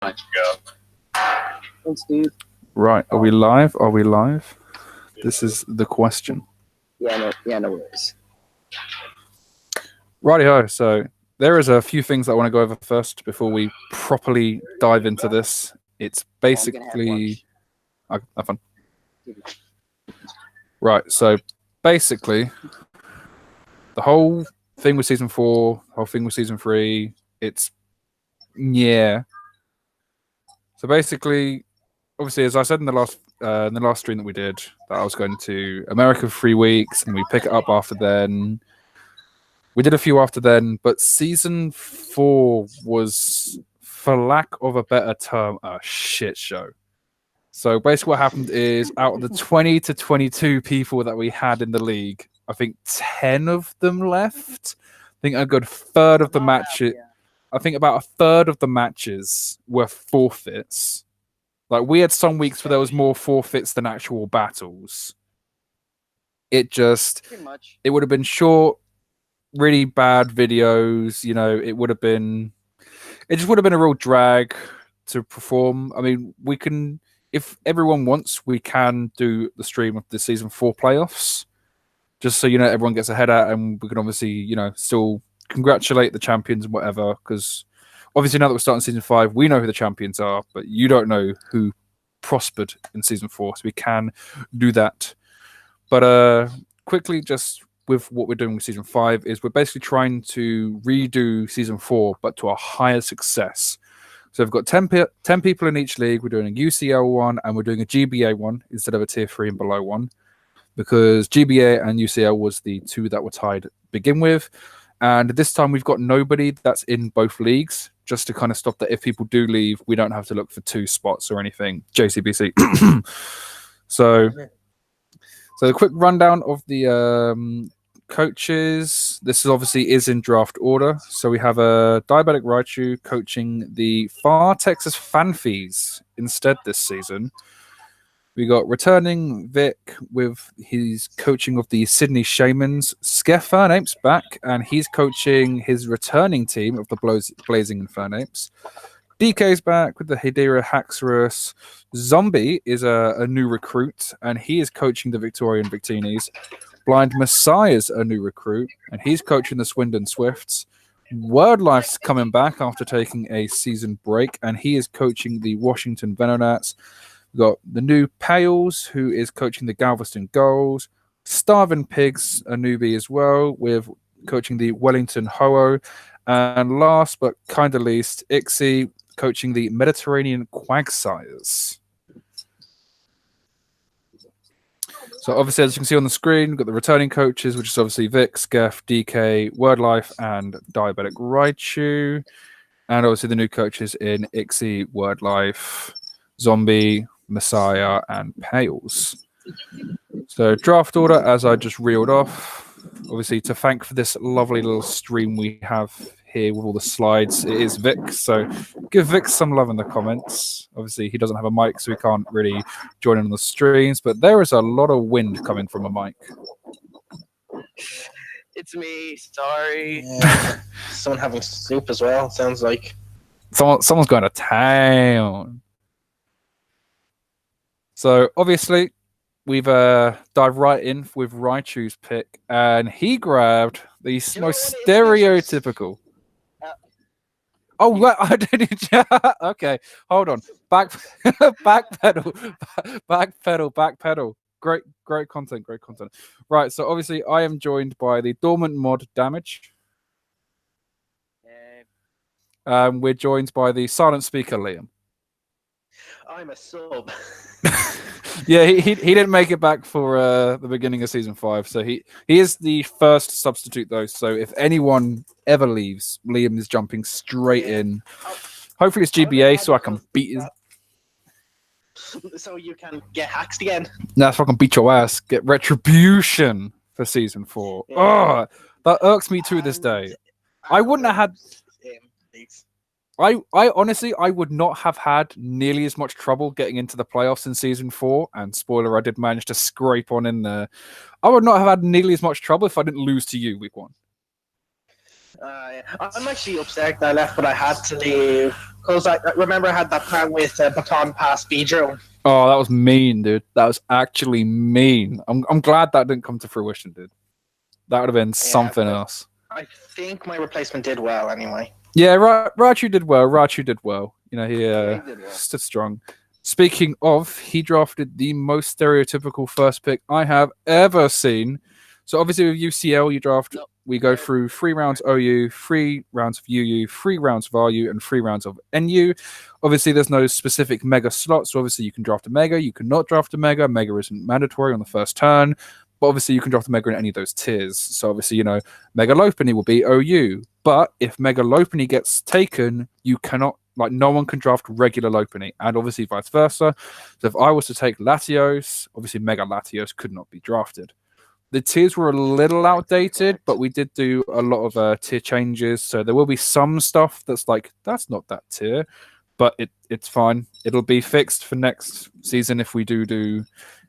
Thanks, dude. Right, are we live? Are we live? This is the question. No worries. Righty-ho, so there is a few things I want to go over first before we properly dive into this. It's basically... have fun. Right, so basically, the whole thing with Season 4, the whole thing with Season 3, it's... yeah. So basically, obviously, as I said in the last stream that we did, that I was going to America for 3 weeks, and we pick it up after then. We did a few after then, but Season 4 was, for lack of a better term, a shit show. So basically what happened is, out of the 20 to 22 people that we had in the league, I think 10 of them left. I think a good third of the matches... I think about a third of the matches were forfeits. Like, we had some weeks where there was more forfeits than actual battles. It would have been short, really bad videos. It would have been... it just would have been a real drag to perform. I mean, we can... if everyone wants, we can do the stream of the Season 4 playoffs. Just so, everyone gets a head out, and we can obviously, still congratulate the champions and whatever, because obviously now that we're starting Season 5, we know who the champions are, but you don't know who prospered in Season 4, so we can do that. But quickly, just with what we're doing with Season 5, is we're basically trying to redo Season 4, but to a higher success. So we've got 10 people in each league. We're doing a UCL one, and we're doing a G.P.B.A one instead of a Tier 3 and below one, because G.P.B.A and UCL was the two that were tied to begin with. And this time we've got nobody that's in both leagues, just to kind of stop that if people do leave, we don't have to look for 2 spots or anything. JCBC. So the quick rundown of the coaches. This is in draft order. So we have a Diabetic Raichu coaching the Far Texas Fanfees instead this season. We got returning Vic with his coaching of the Sydney Shamans. Skeff Fernapes back, and he's coaching his returning team of the Blazing Infernapes. DK's back with the Hedera Haxorus. Zombie is a new recruit, and he is coaching the Victorian Victinis. Blind Messiah's a new recruit, and he's coaching the Swindon Swifts. Wordlife's coming back after taking a season break, and he is coaching the Washington Venonats. We've got the new Pales, who is coaching the Galveston Goals. Starving Pigs, a newbie as well, with coaching the Wellington Ho-Oh. And last but kind of least, Ixie, coaching the Mediterranean Quagsires. So obviously, as you can see on the screen, we've got the returning coaches, which is obviously Vic, Skeff, DK, Wordlife, and Diabetic Raichu. And obviously the new coaches in Ixie, Wordlife, Zombie, Messiah, and Pales. So draft order, as I just reeled off, obviously to thank for this lovely little stream we have here with all the slides, it is Vic. So give Vic some love in the comments. Obviously he doesn't have a mic, so he can't really join in on the streams, but there is a lot of wind coming from a mic. It's me, sorry. Yeah. Someone having soup as well, sounds like. Someone's going to town. So obviously, we've dived right in with Raichu's pick, and he grabbed the most stereotypical. Oh, right, I didn't. Okay, hold on. Backpedal. Great content. Right, so obviously, I am joined by the Dormant Mod Damage. We're joined by the Silent Speaker Liam. I'm a sub. Yeah, he didn't make it back for the beginning of Season 5, so he is the first substitute, though, so if anyone ever leaves, Liam is jumping straight in. Hopefully it's G.P.B.A, so I can beat him. So you can get hacked again? No, so I can beat your ass, get retribution for Season 4. Yeah. Oh, that irks me to this day. I wouldn't have had... I honestly, I would not have had nearly as much trouble getting into the playoffs in Season 4, and spoiler, I did manage to scrape on in there. I would not have had nearly as much trouble if I didn't lose to you week 1. I'm actually upset that I left, but I had to leave Because I remember I had that plan with Baton Pass Beedrill. Oh, that was mean, dude. That was actually mean. I'm glad that didn't come to fruition, dude. That would have been something but else. I think my replacement did well anyway. Yeah, Raichu did well. Raichu did well. You know, he he did well. stood strong. Speaking of, he drafted the most stereotypical first pick I have ever seen. So obviously with UCL, you draft. Nope. We go through 3 rounds OU, 3 rounds of UU, 3 rounds of RU, and 3 rounds of NU. Obviously, there's no specific mega slots. So obviously, you can draft a mega. You cannot draft a mega. Mega isn't mandatory on the first turn. But obviously, you can draft a mega in any of those tiers. So obviously, you know, Mega Lopunny will be OU. But if Mega Lopunny gets taken, you cannot, like, no one can draft regular Lopunny. And obviously, vice versa. So if I was to take Latios, obviously, Mega Latios could not be drafted. The tiers were a little outdated, but we did do a lot of tier changes. So there will be some stuff that's like, that's not that tier. But it's fine. It'll be fixed for next season if we do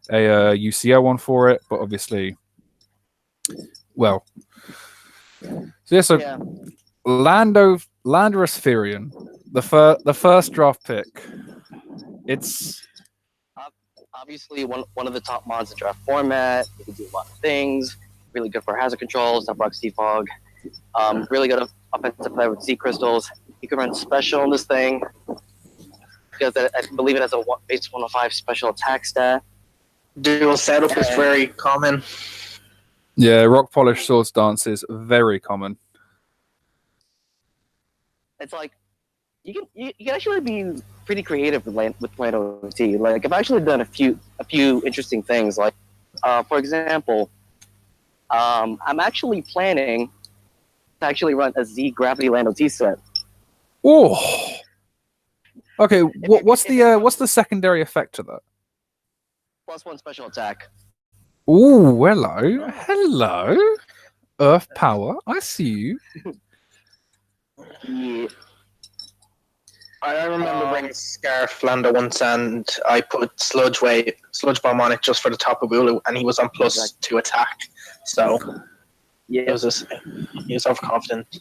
a UCL one for it. But obviously, well. So Yeah. Landorus Firion, the first draft pick. It's Obviously one of the top mods in draft format. He can do a lot of things. Really good for hazard control, stuff rock Fog. Really good offensive player with Z crystals. He could run special in this thing because I believe it has a base 105 special attack stat. Dual setup is very common. yeah, rock polish swords dance is very common. It's like you can actually be pretty creative with land OT. Like I've actually done a few interesting things. Like for example, I'm actually planning to actually run a Z gravity land OT set. Oh. Okay, what's the secondary effect to that? +1 special attack. Oh, hello. Earth power. I see you. Yeah. I remember bringing Scarf Lando once, and I put Sludge Bomb on it just for the top of Ulu, and he was on +2 attack. So Yeah. he was overconfident.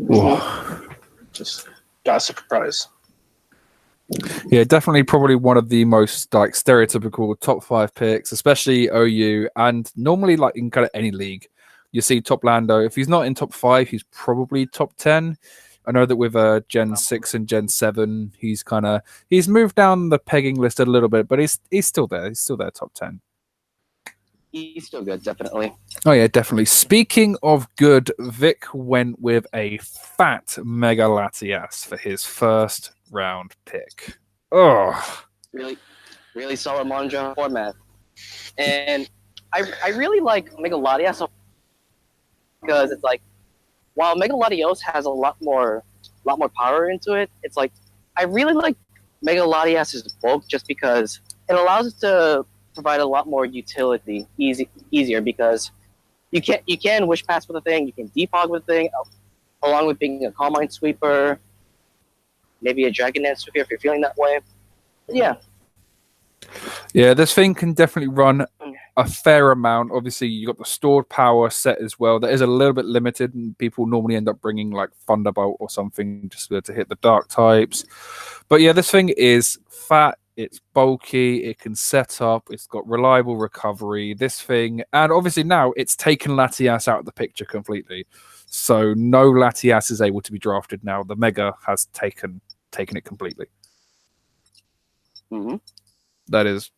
Oh. Just got a surprise. Yeah, definitely probably one of the most like stereotypical top 5 picks, especially OU, and normally like in kind of any league, you see top Lando. If he's not in top 5, he's probably top 10. I know that with Gen 6 and Gen 7, he's moved down the pegging list a little bit, but he's still there. He's still there, top 10. He's still good, definitely. Oh yeah, definitely. Speaking of good, Vic went with a fat Mega Latias for his first round pick. Oh, really solid Monja format, and I really like Mega Latias because it's like while Mega Latios has a lot more power into it, it's like I really like Mega Latias's bulk just because it allows it to provide a lot more utility easier because you can wish pass with the thing, you can defog with the thing, along with being a Calm Mind Sweeper, maybe a Dragon Dance Sweeper if you're feeling that way. But yeah, this thing can definitely run a fair amount. Obviously, you got the stored power set as well. That is a little bit limited, and people normally end up bringing like Thunderbolt or something just to hit the dark types. But yeah, this thing is fat. It's bulky. It can set up. It's got reliable recovery. This thing, and obviously now it's taken Latias out of the picture completely. So no Latias is able to be drafted now. The Mega has taken it completely. Mm-hmm. That is,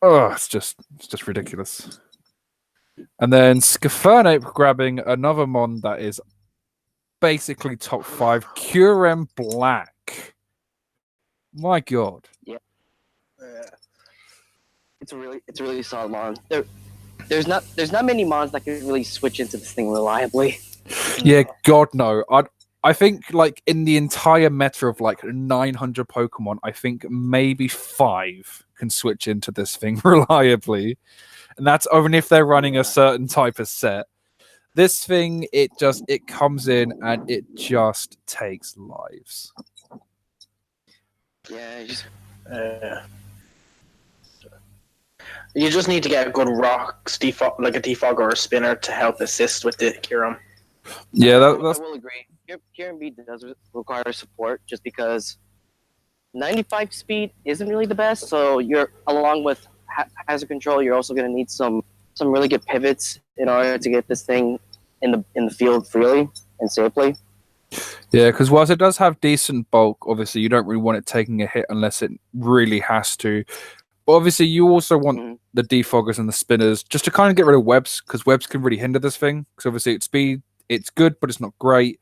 it's just ridiculous. And then Scafernape grabbing another mon that is basically top 5, Curem Black. My God. Yeah. It's a really solid mon. There's not many mons that can really switch into this thing reliably. Yeah, God no. I think like in the entire meta of like 900 Pokemon, I think maybe 5 can switch into this thing reliably. And that's only if they're running a certain type of set. This thing, it comes in and it just takes lives. Yeah, you just need to get a good rocks defog, like a defog or a spinner, to help assist with the Kyurem. Yeah, I will agree. Kieran B does require support just because 95 speed isn't really the best. So you're along with hazard control, you're also going to need some really good pivots in order to get this thing in the field freely and safely. Yeah, because whilst it does have decent bulk, obviously you don't really want it taking a hit unless it really has to. But obviously you also want the defoggers and the spinners just to kind of get rid of webs, because webs can really hinder this thing. Because obviously its speed, it's good, but it's not great.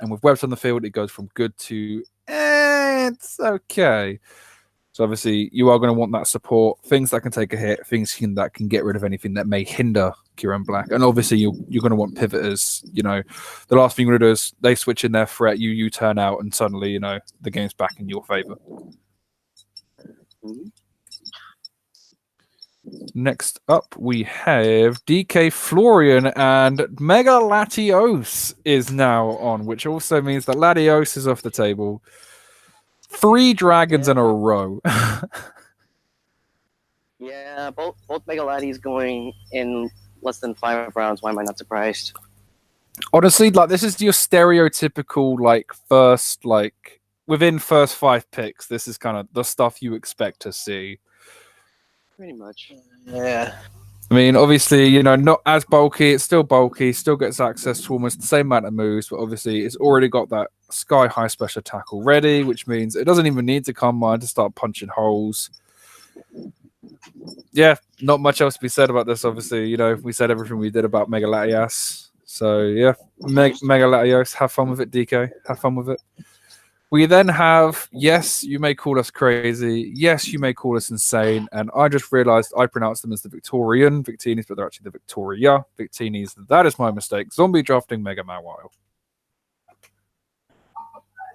And with webs on the field, it goes from good to it's okay. So obviously you are going to want that support, things that can take a hit, that can get rid of anything that may hinder Kieran Black. And obviously you're going to want pivoters. You know, the last thing you're going to do is they switch in their threat, you turn out, and suddenly, you know, the game's back in your favor. Next up, we have DK Florian, and Mega Latios is now on, which also means that Latios is off the table. 3 dragons in a row. Yeah, both Mega Laddies going in less than 5 rounds. Why am I not surprised? Honestly, like, this is your stereotypical, like, first, like, within first 5 picks, this is kind of the stuff you expect to see. Pretty much. Yeah. I mean, obviously, you know, not as bulky. It's still bulky, still gets access to almost the same amount of moves, but obviously it's already got that sky-high special attack already, which means it doesn't even need to come mine to start punching holes. Yeah, not much else to be said about this, obviously. You know, we said everything we did about Mega Latias. So, yeah, Mega Latios, have fun with it, DK. Have fun with it. We then have, yes, you may call us crazy. Yes, you may call us insane. And I just realized I pronounced them as the Victinis, but they're actually the Victoria Victinis. That is my mistake. Zombie drafting Mega Man Wild.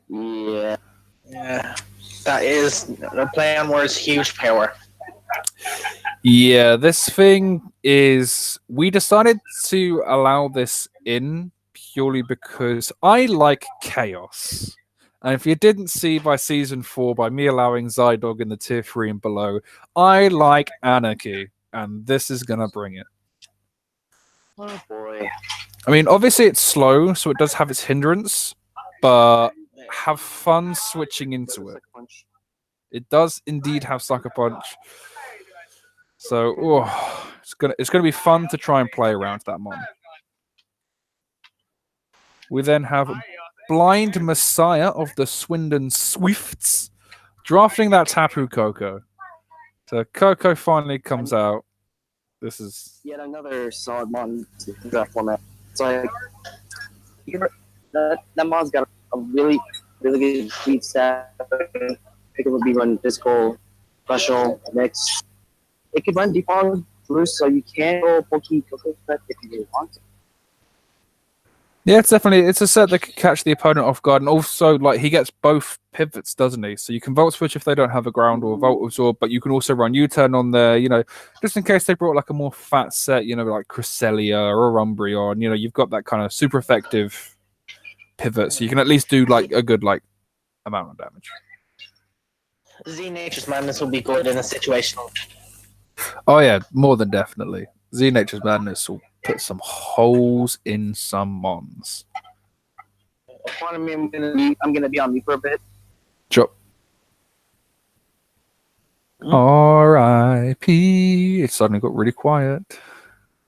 Yeah. Yeah. That is the play on words, huge power. Yeah, this thing is. We decided to allow this in purely because I like chaos. And if you didn't see by season 4, by me allowing Zydog in the tier 3 and below, I like anarchy, and this is gonna bring it. Oh boy. I mean, obviously it's slow, so it does have its hindrance, but have fun switching into it. It does indeed have Sucker Punch. So, it's gonna be fun to try and play around that mon. We then have Blind Messiah of the Swindon Swifts drafting that Tapu Koko. So Koko finally comes out. This is yet another solid mon draft format. It's like that mon's got a really good speed stat. It could be run physical, professional, mix. It could run default loose, so you can go bulky Koko set if you really want to. yeah, it's a set that can catch the opponent off guard, and also like he gets both pivots, doesn't he? So you can Volt Switch if they don't have a ground or a Volt Absorb, but you can also run U-turn on there, you know, just in case they brought like a more fat set, you know, like Cresselia or Umbreon, you know, you've got that kind of super effective pivot, so you can at least do like a good like amount of damage. Z Nature's Madness will be good in a situational. Oh yeah, more than definitely. Z Nature's Madness will put some holes in some mons. I'm gonna be on me for a bit. Sure. R.I.P. It suddenly got really quiet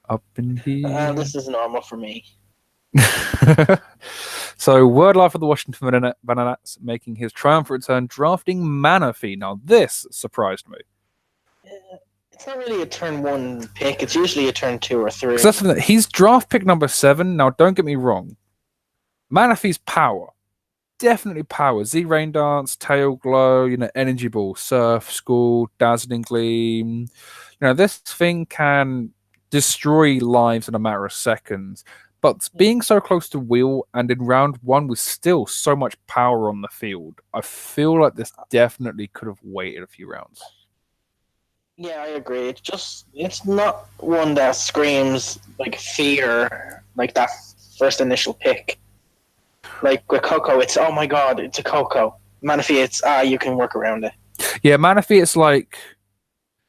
up in here. This is normal for me. So, Word Life of the Washington Vanadats making his triumphant return, drafting Manaphy. Now, this surprised me. It's not really a turn 1 pick. It's usually a turn 2 or 3. That's something that he's draft pick number 7. Now, don't get me wrong. Manaphy's power. Definitely power. Z Rain Dance, Tail Glow, you know, Energy Ball, Surf, School, Dazzling Gleam. You know, this thing can destroy lives in a matter of seconds. But being so close to Wheel and in round 1 with still so much power on the field, I feel like this definitely could have waited a few rounds. Yeah, I agree. It's not one that screams like fear, like that first initial pick. Like with Coco, it's oh my god, it's a Coco. Manaphy, it's you can work around it. Yeah, Manaphy, it's like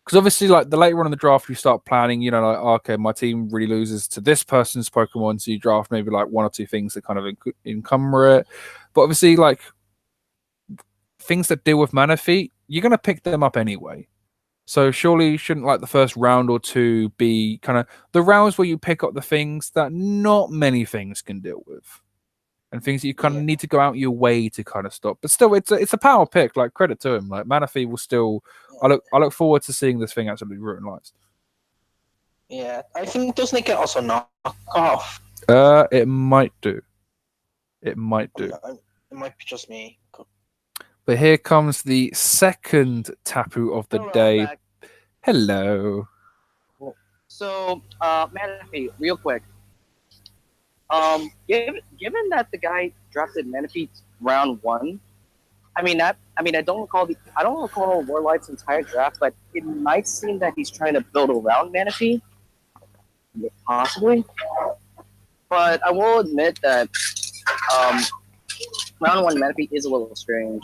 because obviously, like the later on in the draft, you start planning. You know, like okay, my team really loses to this person's Pokemon, so you draft maybe like one or two things that kind of encumber it. But obviously, like things that deal with Manaphy, you're gonna pick them up anyway. So surely shouldn't like the first round or two be kind of the rounds where you pick up the things that not many things can deal with, and things that you kind of need to go out your way to kind of stop. But still, it's a power pick. Like credit to him. Like Manaphy will still. I look forward to seeing this thing absolutely ruin lives. Yeah, I think doesn't it get also knock off? It might do. It might do. It might be just me. But here comes the second Tapu of the Hello, day. back. Hello. So, Manaphy, real quick. Given that the guy drafted Manaphy round 1, I don't recall Warlight's entire draft, but it might seem that he's trying to build around Manaphy, possibly. But I will admit that round 1 Manaphy is a little strange.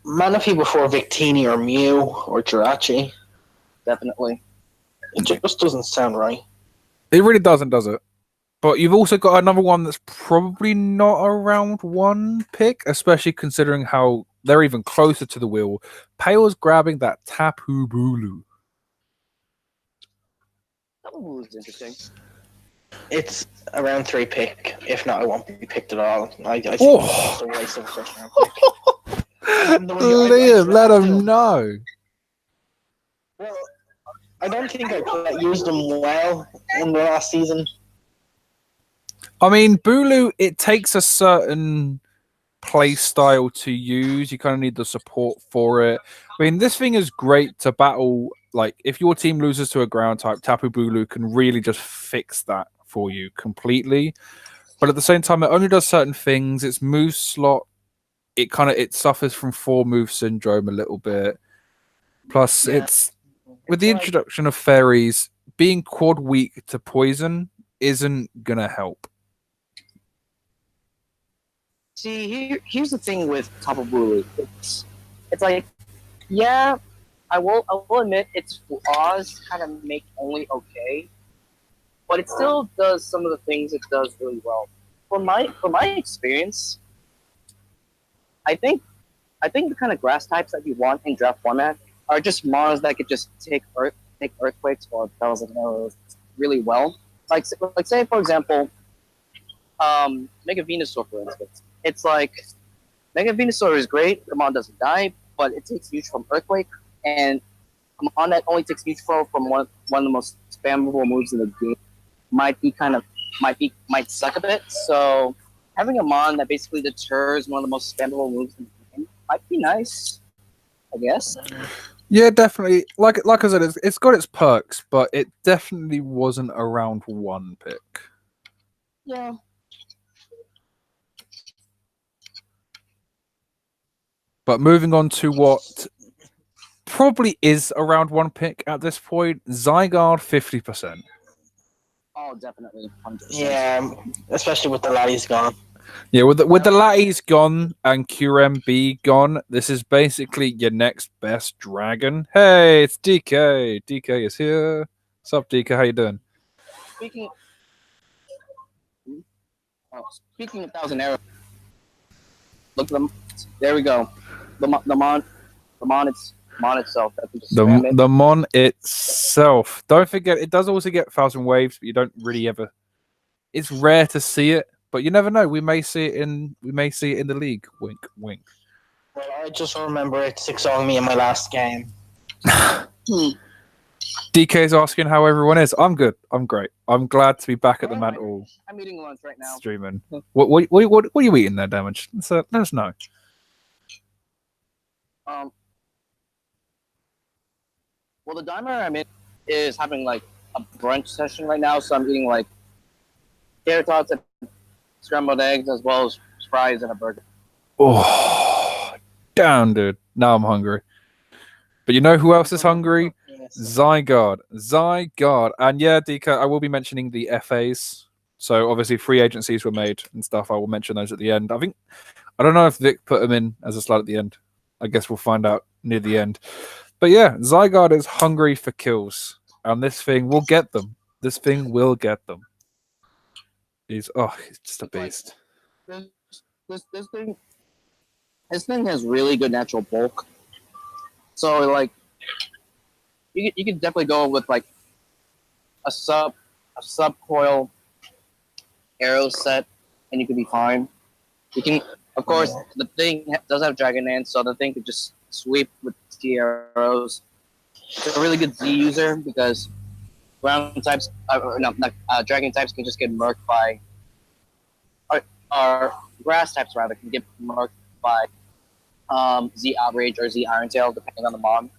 Manaphy before Victini or Mew or Jirachi. Definitely. It just doesn't sound right. It really doesn't, does it? But you've also got another one that's probably not a round 1 pick, especially considering how they're even closer to the wheel. Pale's grabbing that Tapu Bulu. That one was interesting. It's a round 3 pick. If not, I won't be picked at all. I think Oh. it's a waste of a first round pick. Liam, let him know. Well, I don't think I used them well in the last season. I mean, Bulu, it takes a certain play style to use. You kind of need the support for it. I mean, this thing is great to battle. Like, if your team loses to a ground type, Tapu Bulu can really just fix that for you completely. But at the same time, it only does certain things. Its move slot, it suffers from 4-move syndrome a little bit. Plus, it's with the introduction of fairies, being quad weak to poison isn't gonna help. See, here's the thing with Tapu Bulu. It's like, yeah, I will admit its flaws kind of make only okay, but it still does some of the things it does really well. From my experience, I think the kind of grass types that you want in draft format are just Mars that could just take earthquakes or thousand arrows really well. Like say for example, Mega Venusaur for instance. It's like Mega Venusaur is great. Come on, doesn't die, but it takes huge from Earthquake, and come on, that only takes huge from one of the most spammable moves in the game. Might suck a bit. So having a mon that basically deters one of the most spammable moves in the game might be nice, I guess. Yeah, definitely. Like I said, it's got its perks, but it definitely wasn't a round 1 pick. Yeah. But moving on to what probably is a round 1 pick at this point, Zygarde 50%. Oh, definitely. 100%. Yeah, especially with the laddies gone. Yeah, with the Latties gone and QMB gone, this is basically your next best dragon. Hey, it's DK. DK is here. What's up, DK? How you doing? Speaking of thousand arrows, look at them. There we go. The mon itself. That can just spam it. The mon itself. Don't forget, it does also get 1,000 waves, but you don't really ever. It's rare to see it, but you never know. We may see it in the league. Wink, wink. Well, I just remember it 6-0ing me in my last game. DK's asking how everyone is. I'm good. I'm great. I'm glad to be back at the Mantle. I'm eating lunch right now. Streaming. What are you eating there, Damage? So let us know. Well, the diner I'm in is having like a brunch session right now, so I'm eating like tater tots and scrambled eggs as well as fries and a burger. Oh, damn, dude. Now I'm hungry. But you know who else is hungry? Zygarde. And yeah, DK, I will be mentioning the FAs. So obviously free agencies were made and stuff. I will mention those at the end. I don't know if Vic put them in as a slide at the end. I guess we'll find out near the end. But yeah, Zygarde is hungry for kills, and this thing will get them. This thing will get them. He's just a It's like beast. this this this thing this thing has really good natural bulk. So like you could definitely go with like a sub coil arrow set, and you could be fine. You can, of course, the thing does have Dragon Dance, so the thing could just sweep with Z arrows. It's a really good Z user because ground types, dragon types can just get murked by, or grass types rather can get murked by Z Outrage or Z Iron Tail, depending on the mon.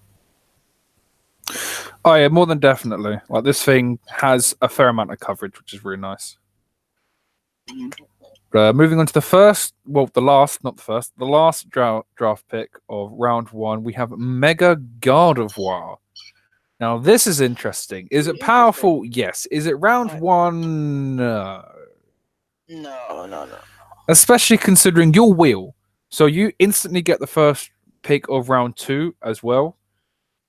Oh yeah, more than definitely. Like this thing has a fair amount of coverage, which is really nice. Moving on to the last draft pick of round 1, we have Mega Gardevoir. Now this is interesting. Is it powerful? Yes. Is it round 1? No. No. Especially considering your wheel. So you instantly get the first pick of round 2 as well.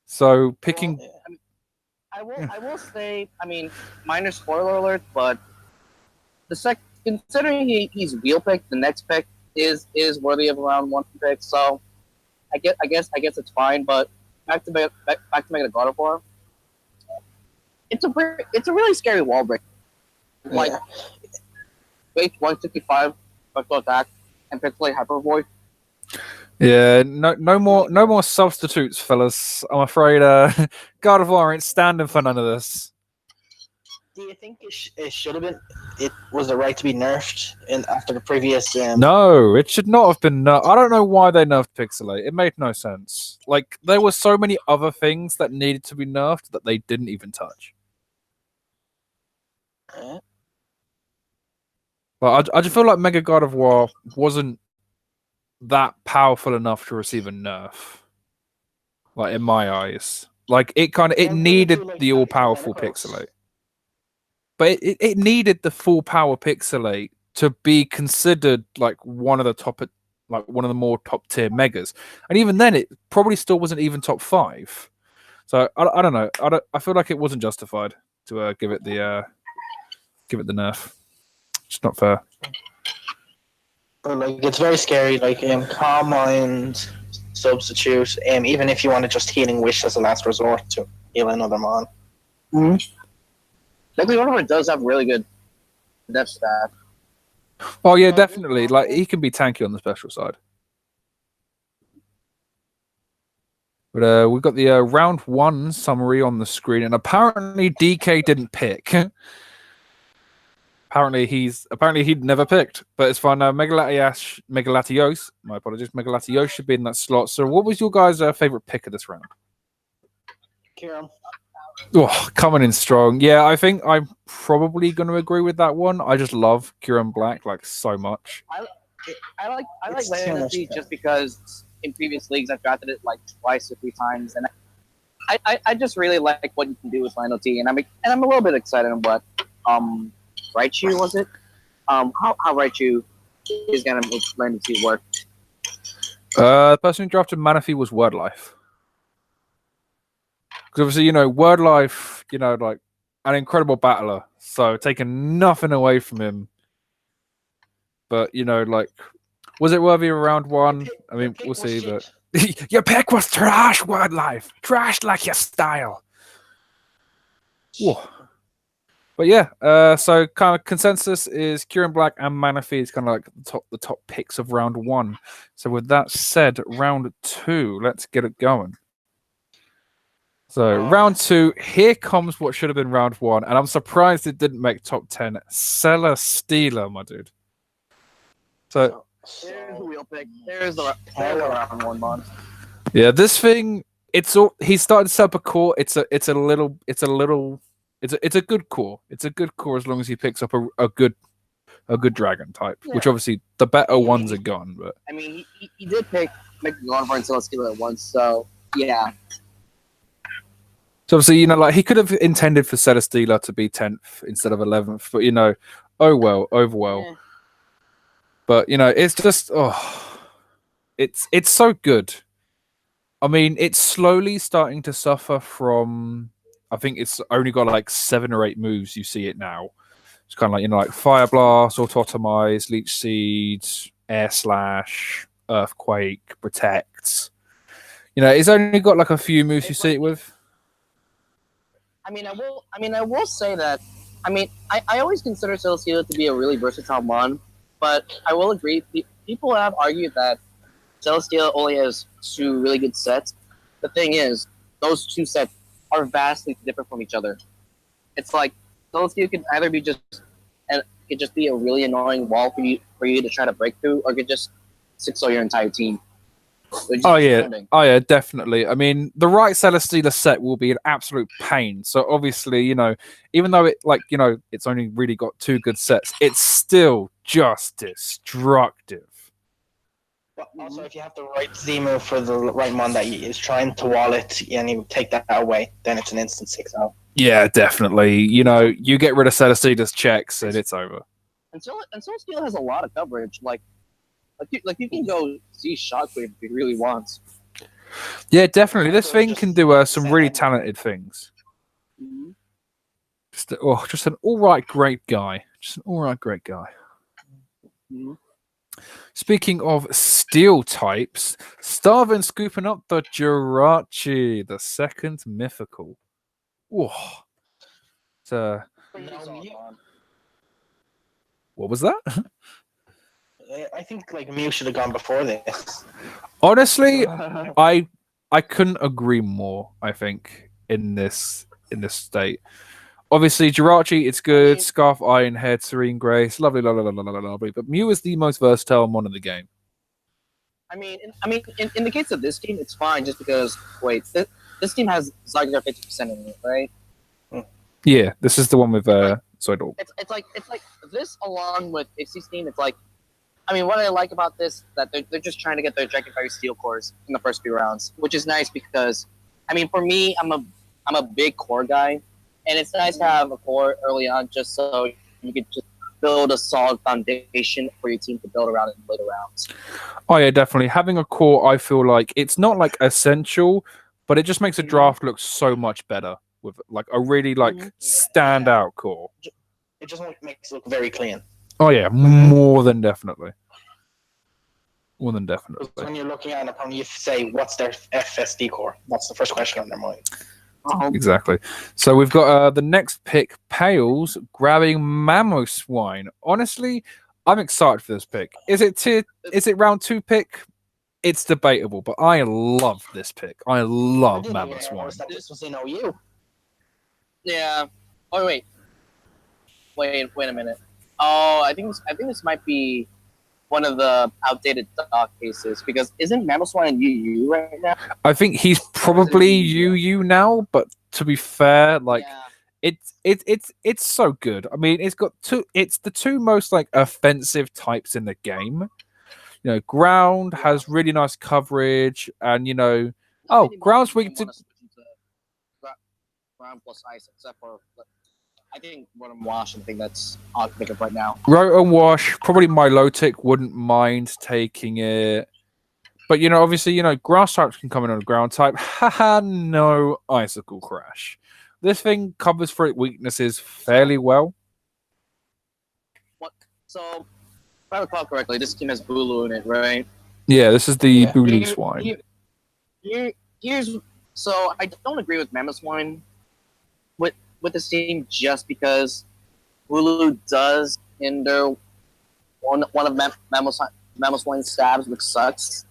So picking. I will say, I mean, minor spoiler alert, but considering he's wheel picked, the next pick is worthy of a round 1 pick. So I guess it's fine. But back to Mega Gardevoir. It's a really scary wall break. Like weight 165, special attack, and pixelate Hyper Void. Yeah, no more substitutes, fellas. I'm afraid Gardevoir ain't standing for none of this. Do you think it should have been? It was the right to be nerfed after the previous. No, it should not have been nerfed. I don't know why they nerfed Pixelate. It made no sense. Like there were so many other things that needed to be nerfed that they didn't even touch. But I just feel like Mega Gardevoir wasn't that powerful enough to receive a nerf. Like in my eyes, like it needed the all powerful Pixelate. But it needed the full power Pixelate to be considered like one of the more top tier megas, and even then, it probably still wasn't even top 5. So I don't know. I feel like it wasn't justified to give it the nerf. It's not fair. But like it's very scary. Like Calm Mind substitute. Even if you want to just Healing Wish as a last resort to heal another mon. Mm-hmm. Mega Gardevoir does have really good depth stat. Oh yeah, definitely. Like he can be tanky on the special side. But we've got the round 1 summary on the screen, and apparently DK didn't pick. Apparently he'd never picked, but it's fine. Megalatios, my apologies, Megalatios should be in that slot. So, what was your guys' favorite pick of this round? Kieran. Oh, coming in strong. Yeah, I think I'm probably going to agree with that one. I just love Kieran Black like so much. I like Legacy just because in previous leagues I've drafted it like twice or 3 times, and I just really like what you can do with Lionel T, and I'm a little bit excited on what Raichu was it? How Raichu is gonna make Lionel T work. The person who drafted Manaphy was Wordlife. Because obviously, Wordlife, like an incredible battler, so taking nothing away from him. But like, was it worthy of round 1? I mean, we'll see. But your pick was trash, Wordlife, trash like your style. Whoa. But yeah, so kind of consensus is Kieran Black and Manaphy is kind of like the top picks of round 1. So with that said, round 2, let's get it going. So round 2, here comes what should have been round 1, and I'm surprised it didn't make top 10. Celesteela, my dude. So there's the wheel pick. There's the round 1 mon. Yeah, this thing, he started Super Core. It's a good core. It's a good core as long as he picks up a good dragon type, which obviously the better ones are gone. But I mean, he did pick Mega Gardevoir and Celesteela at once, so yeah. So obviously, like he could have intended for Celesteela to be 10th instead of 11th, but oh well. Yeah. But it's just it's so good. I mean, it's slowly starting to suffer from. I think it's only got like 7 or 8 moves. You see it now. It's kind of like like Fire Blast, Autotomize, Leech Seed, Air Slash, Earthquake, Protect. It's only got like a few moves you see it with. I mean, I will say that. I always consider Celesteela to be a really versatile mon, but I will agree. People have argued that Celesteela only has 2 really good sets. The thing is, those 2 sets are vastly different from each other. It's like Celesteela could either be just and it could just be a really annoying wall for you to try to break through, or it could just 6-0 your entire team. Oh yeah, definitely. I mean, the right Celesteela set will be an absolute pain. So obviously, even though it's only really got 2 good sets, it's still just destructive. But also, if you have the right Z-move for the right mon that is trying to wall it, and you take that away, then it's an instant 6-0. Yeah, definitely. You get rid of Celesteela's checks and it's over. And Celesteela has a lot of coverage. Like you can go see Shockwave if you really want. Yeah, definitely. This thing can do some really talented things. Mm-hmm. Just an all right, great guy. Just an all right, great guy. Mm-hmm. Speaking of steel types, Starvin scooping up the Jirachi, the second mythical. Whoa. What was that? I think Mew should have gone before this. Honestly, I couldn't agree more. I think in this state, obviously Jirachi, it's good. Scarf Iron Head, Serene Grace, lovely, lovely. But Mew is the most versatile mon in the game. In the case of this team, it's fine just because this team has Zygarde 50% in it, right? Yeah, this is the one with Zoidork. It's like this along with Ixie's team. It's like, what I like about this that they're just trying to get their Dragon Fire Steel cores in the first few rounds, which is nice because, for me, I'm a big core guy, and it's nice to have a core early on just so you could just build a solid foundation for your team to build around in later rounds. Oh yeah, definitely. Having a core, I feel like it's not essential, but it just makes a draft look so much better with a really standout core. It just makes it look very clean. Oh yeah, more than definitely. More than definitely. When you're looking at an opponent, you say, "What's their FSD core?" That's the first question on their mind. Exactly. So we've got the next pick, Pales, grabbing Mamoswine. Honestly, I'm excited for this pick. Is it round 2 pick? It's debatable, but I love this pick. I love Mamoswine. This was in OU. Yeah. Oh wait a minute. Oh, I think this might be one of the outdated doc cases because isn't Mamoswine in UU right now? I think he's probably UU now, but to be fair, it's so good. It's the 2 most offensive types in the game. Ground has really nice coverage, and ground's weak to ground plus ice, except for I think Rotom Wash. I think that's all I can think of right now. Rotom Wash, probably Milotic wouldn't mind taking it. But, obviously, grass types can come in on a ground type. Haha, no Icicle Crash. This thing covers for its weaknesses fairly well. So, if I recall correctly, this team has Bulu in it, right? Yeah, this is the Bulu Swine. So, I don't agree with Mamoswine with this team just because Bulu does hinder one of Mamoswine's stabs, which sucks.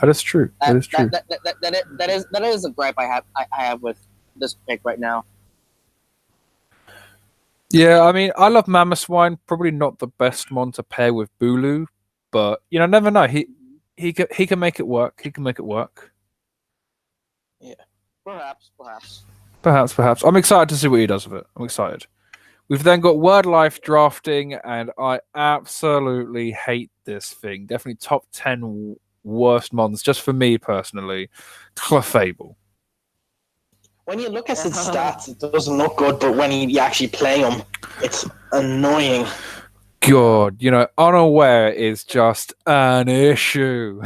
That is true. That is true. That is a gripe I have with this pick right now. Yeah, I love Mamoswine. Probably not the best mon to pair with Bulu, but never know. He can make it work. He can make it work. Yeah, perhaps. Perhaps. I'm excited to see what he does with it. I'm excited. We've then got Word Life drafting, and I absolutely hate this thing. Definitely top 10 worst mons, just for me personally. Clefable. When you look at his stats, it doesn't look good, but when you actually play him, it's annoying. God, unaware is just an issue.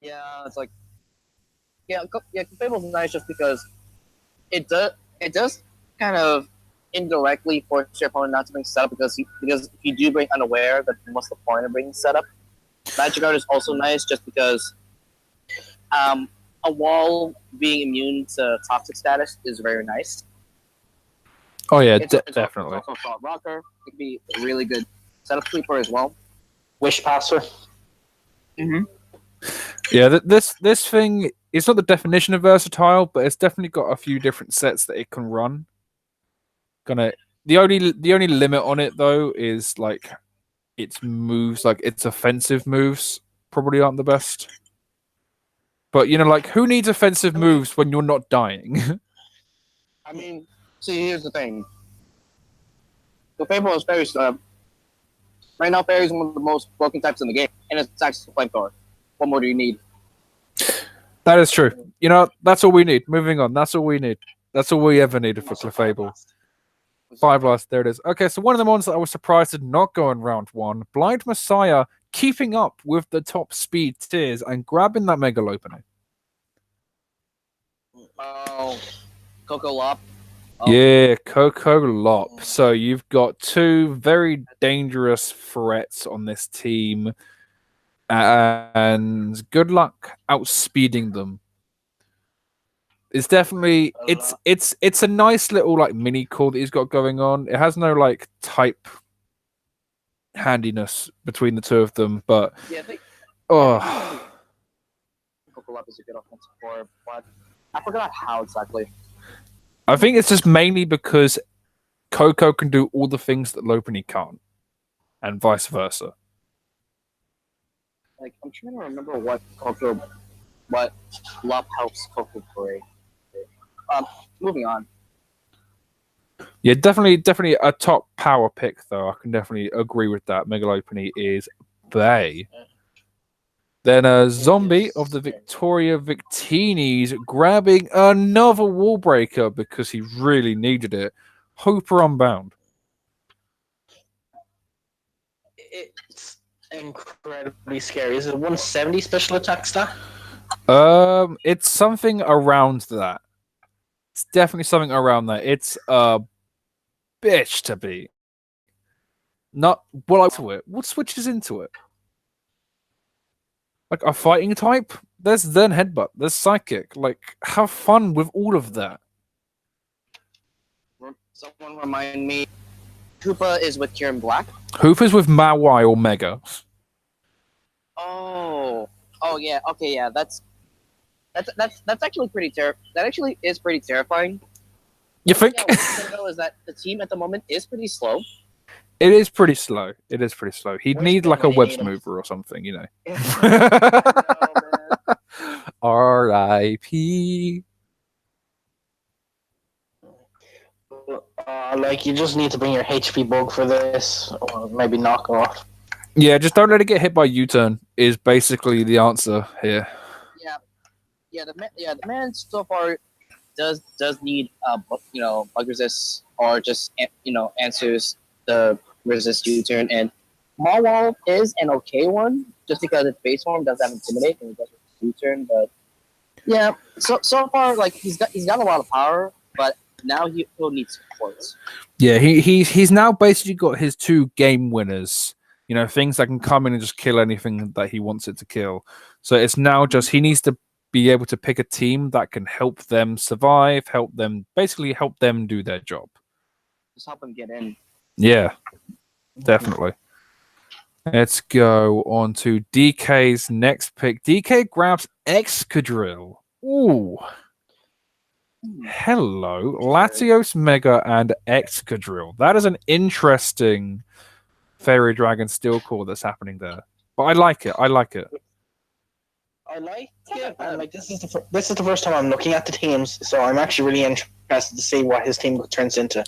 Yeah, it's like Fable's nice just because it does kind of indirectly force your opponent not to bring setup because if you do bring unaware, then what's the point of bringing setup? Magic Guard is also nice just because a wall being immune to toxic status is very nice. Oh yeah, It's definitely. also a solid rocker. It could be a really good setup sweeper as well. Wish passer. Mm-hmm. Yeah, this thing is not the definition of versatile, but it's definitely got a few different sets that it can run. The only limit on it though is like its moves, like its offensive moves, probably aren't the best. But like who needs offensive moves when you're not dying? I mean, see, here's the thing. The Fable is very right now. Fairy is one of the most broken types in the game, and it's actually a flamethrower. What more do you need? That is true. That's all we need. Moving on. That's all we need. That's all we ever needed for Clefable. 5 last. There it is. Okay, so one of the ones that I was surprised did not go in round 1. Blind Messiah keeping up with the top speed tiers and grabbing that Mega Opening. Oh, Coco Lop. Yeah, Coco Lop. So you've got two very dangerous threats on this team, and good luck outspeeding them. It's definitely it's a nice little like mini core that he's got going on. It has no like type handiness between the two of them, but Coco Lop is a good offensive core, but I forgot how exactly. I think it's just mainly because Coco can do all the things that Lopunny can't, and vice versa. Like I'm trying to remember what Lop helps Coco Parade. Moving on. Yeah, definitely a top power pick though. I can definitely agree with that. Mega Lopunny is Bay. Then a zombie of the Victoria Victinis grabbing another wall breaker because he really needed it. Hooper Unbound. It's incredibly scary. Is it 170 special attack stat? It's something around that. It's definitely something around that. It's a bitch to beat. Not what like to it. What switches into it? Like a fighting type? There's then headbutt. There's psychic. Like have fun with all of that. Someone remind me. Koopa is with Kieran Black. Hooper's with Mawai or Mega. Oh yeah. Okay, yeah. That's actually pretty That actually is pretty terrifying. You think? Yeah, what I know is that the team at the moment is pretty slow. It is pretty slow. He'd need like a web mover or something, R.I.P. Like you just need to bring your HP bug for this, or maybe knock off. Yeah, just don't let it get hit by U-turn. Is basically the answer here. The man so far does need bug resist or just answers the resist U-turn, and Mawal is an okay one just because its base form does have intimidate and it does U-turn, but yeah, so far like he's got a lot of power, but now he'll need supports. Yeah, he's now basically got his two game winners. Things that can come in and just kill anything that he wants it to kill. So it's now just he needs to be able to pick a team that can help them survive, help them do their job. Just help them get in. Yeah, definitely. Let's go on to DK's next pick. DK grabs Excadrill. Ooh. Hello, Latios Mega and Excadrill. That is an interesting Fairy Dragon Steel Core that's happening there. But I like it. I like it, and like this is the first time I'm looking at the teams, so I'm actually really interested to see what his team turns into.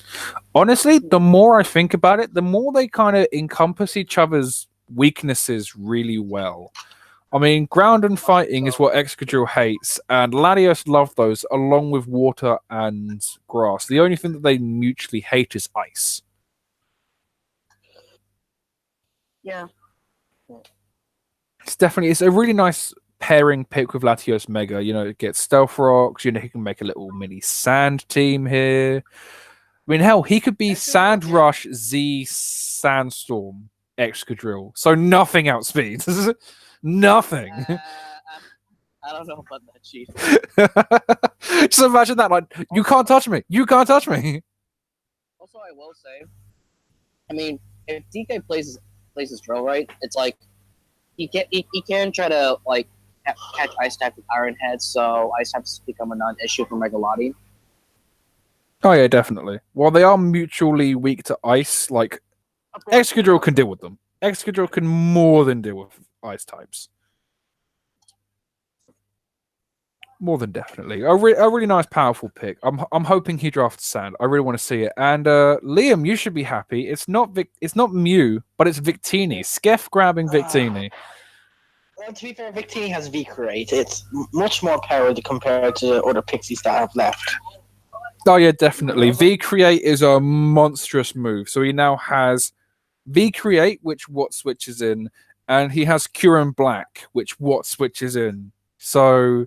Honestly, the more I think about it, the more they kind of encompass each other's weaknesses really well. I mean, ground and fighting is what Excadrill hates, and Latios love those, along with water and grass. The only thing that they mutually hate is ice. Yeah. It's a really nice pairing pick with Latios Mega. It gets Stealth Rocks. He can make a little mini Sand team here. I mean, hell, he could be Sand Rush Z Sandstorm Excadrill. So nothing outspeeds. Nothing. I don't know about that, Chief. Just imagine that. Like, you can't touch me. You can't touch me. Also, I will say, I mean, if DK plays his drill right, it's like he can try to like catch Ice type with Iron Head, so Ice types become a non-issue for Megalotti. Oh yeah, definitely. While they are mutually weak to ice, like Excadrill can deal with them. Excadrill can more than deal with ice types. More than definitely. A really nice, powerful pick. I'm hoping he drafts Sand. I really want to see it. And Liam, you should be happy. It's not Mew, but it's Victini. Skef grabbing Victini. Well, to be fair, Victini has V-Create. It's much more power compared to other pixies that have left. Oh yeah, definitely. V-Create is a monstrous move. So he now has V-Create, which what switches in, and he has Curin Black, which what switches in. So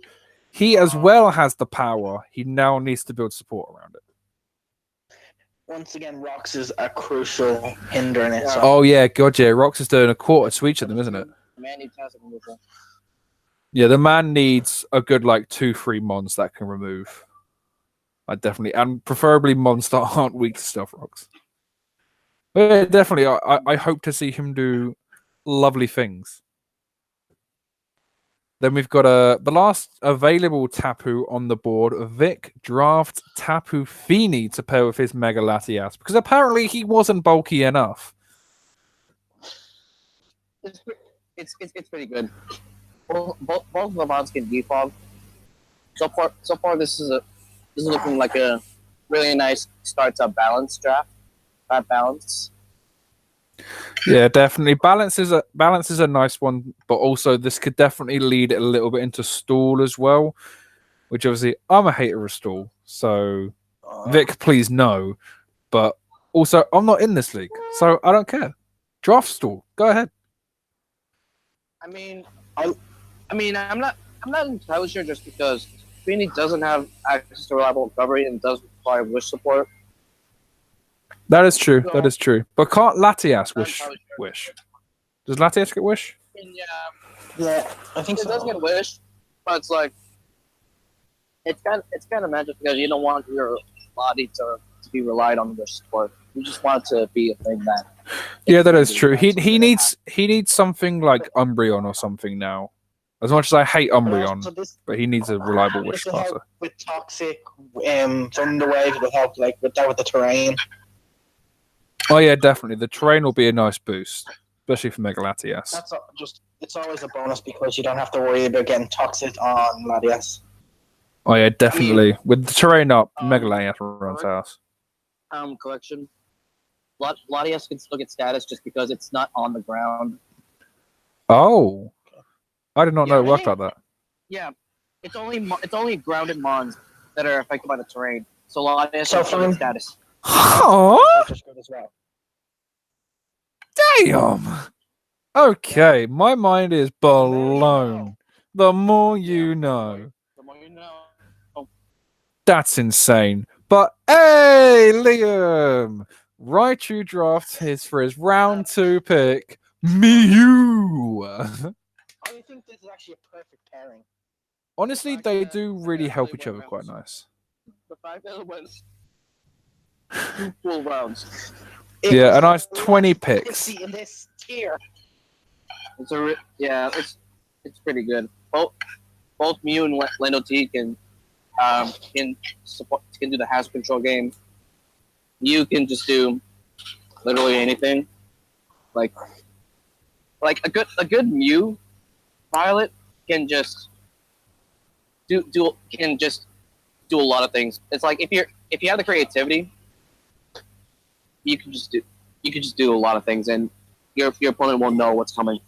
he as well has the power. He now needs to build support around it. Once again, Rocks is a crucial hindrance. Oh yeah, God yeah. Rox is doing a quarter to each of them, isn't it? Man needs passive removal. Yeah, the man needs a good 2-3 mons that can remove. I definitely, and preferably mons that aren't weak to Stealth Rocks. But yeah, definitely, I hope to see him do lovely things. Then we've got the last available Tapu on the board. Vic drafts Tapu Fini to pair with his Mega Latias because apparently he wasn't bulky enough. It's pretty good. Both of the mods can defog. So far, this is looking like a really nice start-up balance draft. Balance. Yeah, definitely. Balance is a nice one, but also this could definitely lead a little bit into stall as well. Which obviously I'm a hater of stall, so Vic, please no. But also I'm not in this league, so I don't care. Draft stall, go ahead. I mean, I'm not entirely sure just because Fini doesn't have access to reliable recovery and does require wish support. That is true. That is true. But can't Latias wish? Does Latias get wish? Yeah, I think it does get wish, but it's like it's kind of magic because you don't want your body to be relied on wish support. You just want it to be a thing that. Yeah, that is true. He needs something like Umbreon or something now. As much as I hate Umbreon, but he needs a reliable wish passer. With Toxic, Thunder Wave will help with the terrain. Oh yeah, definitely. The terrain will be a nice boost, especially for Mega Latias. It's always a bonus because you don't have to worry about getting Toxic on Latias. Oh yeah, definitely. With the terrain up, Mega Latias runs house. Correction. Latias can still get status just because it's not on the ground. Oh, I did not know it worked like that. Yeah, it's only grounded mons that are affected by the terrain. So Latias can still get status. Huh? Damn. Okay, my mind is blown. The more you know. The more you know. That's insane. But hey, Liam, Raichu drafts for his round 2 pick, Mew. I think this is actually a perfect pairing. Honestly, they do really help each other quite nice. The fact that it went 2 full rounds. Yeah, a nice 20 picks. In this tier. It's pretty good. Both Mew and Lando T can do the house control game. You can just do literally anything. Like a good Mew pilot can just do a lot of things. It's like if you have the creativity, you can just do a lot of things, and your opponent won't know what's coming.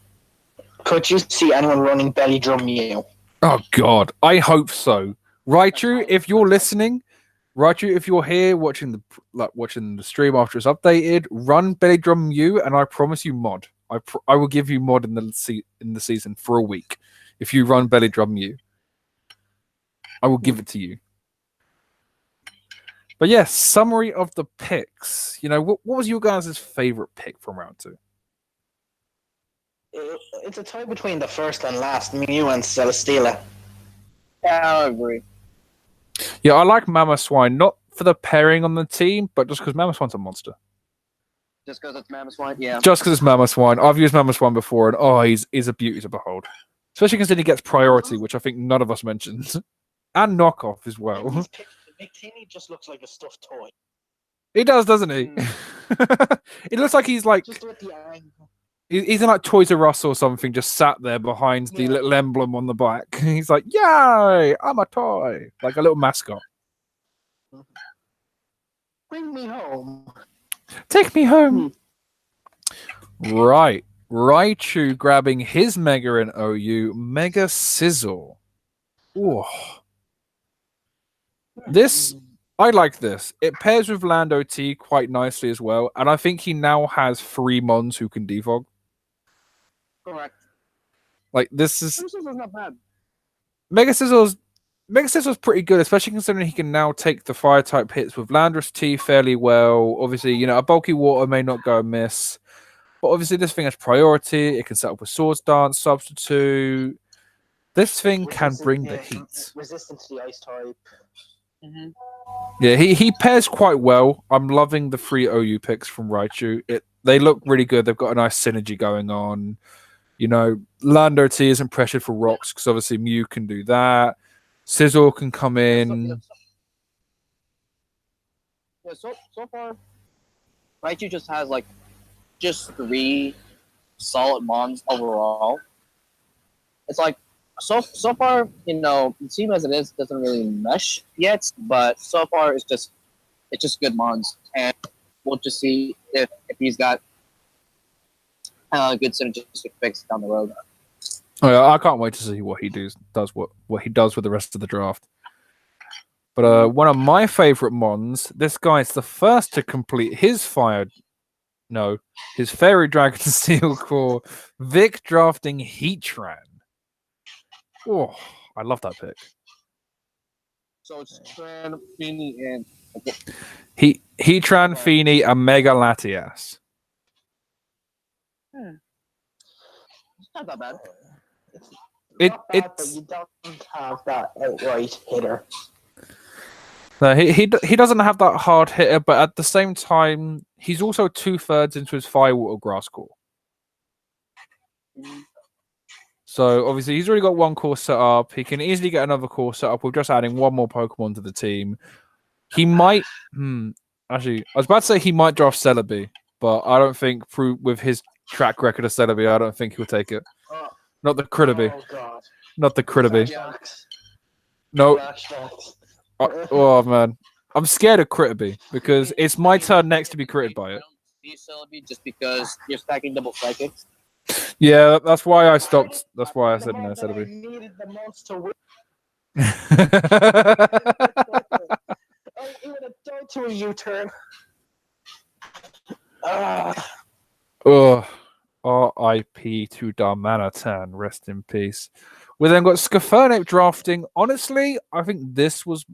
Could you see anyone running Belly Drum Mew? Oh God, I hope so. Raichu, if you're listening, Raichu, if you're here watching the stream after it's updated, run Belly Drum Mew, and I promise you mod. I will give you mod in the season for a week if you run Belly Drum Mew. I will give it to you. But yes, summary of the picks. You know, what was your guys' favorite pick from round 2? It's a tie between the first and last, Mew and Celesteela. Yeah, I agree. Yeah, I like Mama Swine, not for the pairing on the team, but just because Mama Swine's a monster. Just because it's Mammoth Swine? Yeah. Just because it's Mama Swine. I've used Mama Swine before, and he's a beauty to behold. Especially considering he gets priority, which I think none of us mentioned. And knockoff as well. Victini just looks like a stuffed toy. He does, doesn't he? It looks like he's like... Just with the angle. He's in like Toys R Us or something, just sat there behind the little emblem on the back. He's like, "Yay, I'm a toy," like a little mascot. Bring me home. Take me home. Right, Raichu grabbing his Mega in OU, Mega Sizzle. Ooh. This, I like this. It pairs with Lando T quite nicely as well, and I think he now has 3 Mons who can defog. Correct. Like this is not bad. Mega Sizzle's pretty good, especially considering he can now take the fire type hits with Landorus T fairly well. Obviously, you know, a bulky water may not go amiss, but obviously this thing has priority. It can set up with Swords Dance, Substitute. This thing can bring the heat. Resistance to the ice type. Yeah, he pairs quite well. I'm loving the 3 OU picks from Raichu. They look really good. They've got a nice synergy going on. You know, Lando T isn't pressured for rocks because obviously Mew can do that. Sizzle can come in. So far, Raichu just has like just 3 solid Mons overall. It's like so far, you know, the team as it is doesn't really mesh yet, but so far it's just good Mons, and we'll just see if he's got good synergistic picks down the road. Oh, yeah, I can't wait to see what he does with the rest of the draft. But one of my favorite Mons, this guy's the first to complete his Fairy Dragon Steel Core, Vic drafting Heatran. Oh, I love that pick. So it's Tran, Feeny, and Heatran, Feeny, and Mega Latias. It's not that bad. But you don't have that outright hitter. No, he doesn't have that hard hitter, but at the same time, he's also 2/3 into his Firewater Grass Core. So obviously he's already got 1 core set up. He can easily get another core set up with just adding 1 more Pokemon to the team. He might actually, I was about to say he might draft Celebi, but I don't think with his track record of Celebi, I don't think he'll take it. Not the Critterby. Oh god. Not the Critterby. No. Oh man. I'm scared of Critterby because it's my turn next to be critted by it. Celebi just because you're stacking double psychics. Yeah, that's why I stopped. That's why I said no, Celebi. I needed the most to win. He would have died to a U-turn. R.I.P. to Darmanitan. Rest in peace. We then got Scafernape drafting. Honestly, I think this was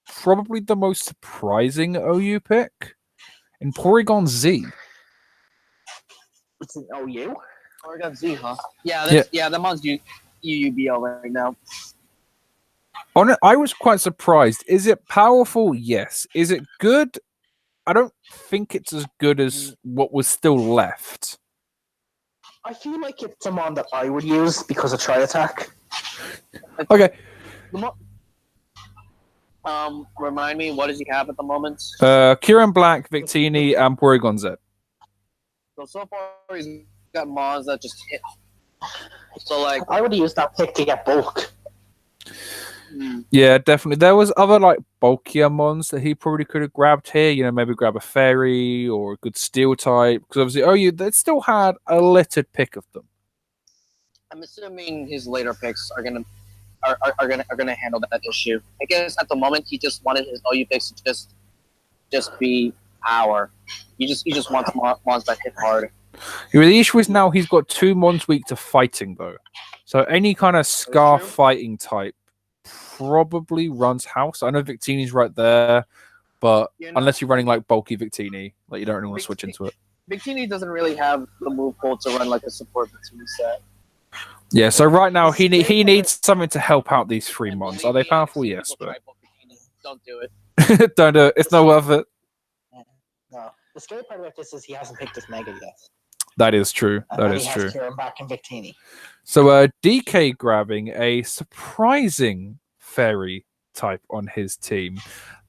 probably the most surprising OU pick in Porygon Z. It's an OU? Porygon Z, huh? Yeah, that one's UUBL right now. On it, I was quite surprised. Is it powerful? Yes. Is it good? I don't think it's as good as what was still left. I feel like it's a mon that I would use because of Tri Attack. Okay. Remind me, what does he have at the moment? Kieran Black, Victini, and Porygon Z. So far, he's got Mons that just hit. So, like, I would use that pick to get bulk. Yeah, definitely. There was other like bulkier Mons that he probably could have grabbed here. You know, maybe grab a fairy or a good steel type. Because obviously, they still had a littered pick of them. I'm assuming his later picks are gonna handle that issue. I guess at the moment he just wanted his OU picks to just be power. He just wants Mons that hit hard. The issue is now he's got 2 Mons weak to fighting though. So any kind of Scar true. fighting type probably runs house. I know Victini's right there, but You know, unless you're running like bulky Victini, like you don't really want to switch Vic- into it. Victini doesn't really have the move pool to run like a support Victini set. Yeah, so right now he It's very needs something to help out these three And mons. believe Are they me, I've powerful? seen Yes, people but try both Victini. Don't do it. don't do it. It's not worth it. No. The scary part about this is he hasn't picked his Mega yet. That is true. That and is he true. has Kieran back in Victini. So DK grabbing a surprising fairy type on his team.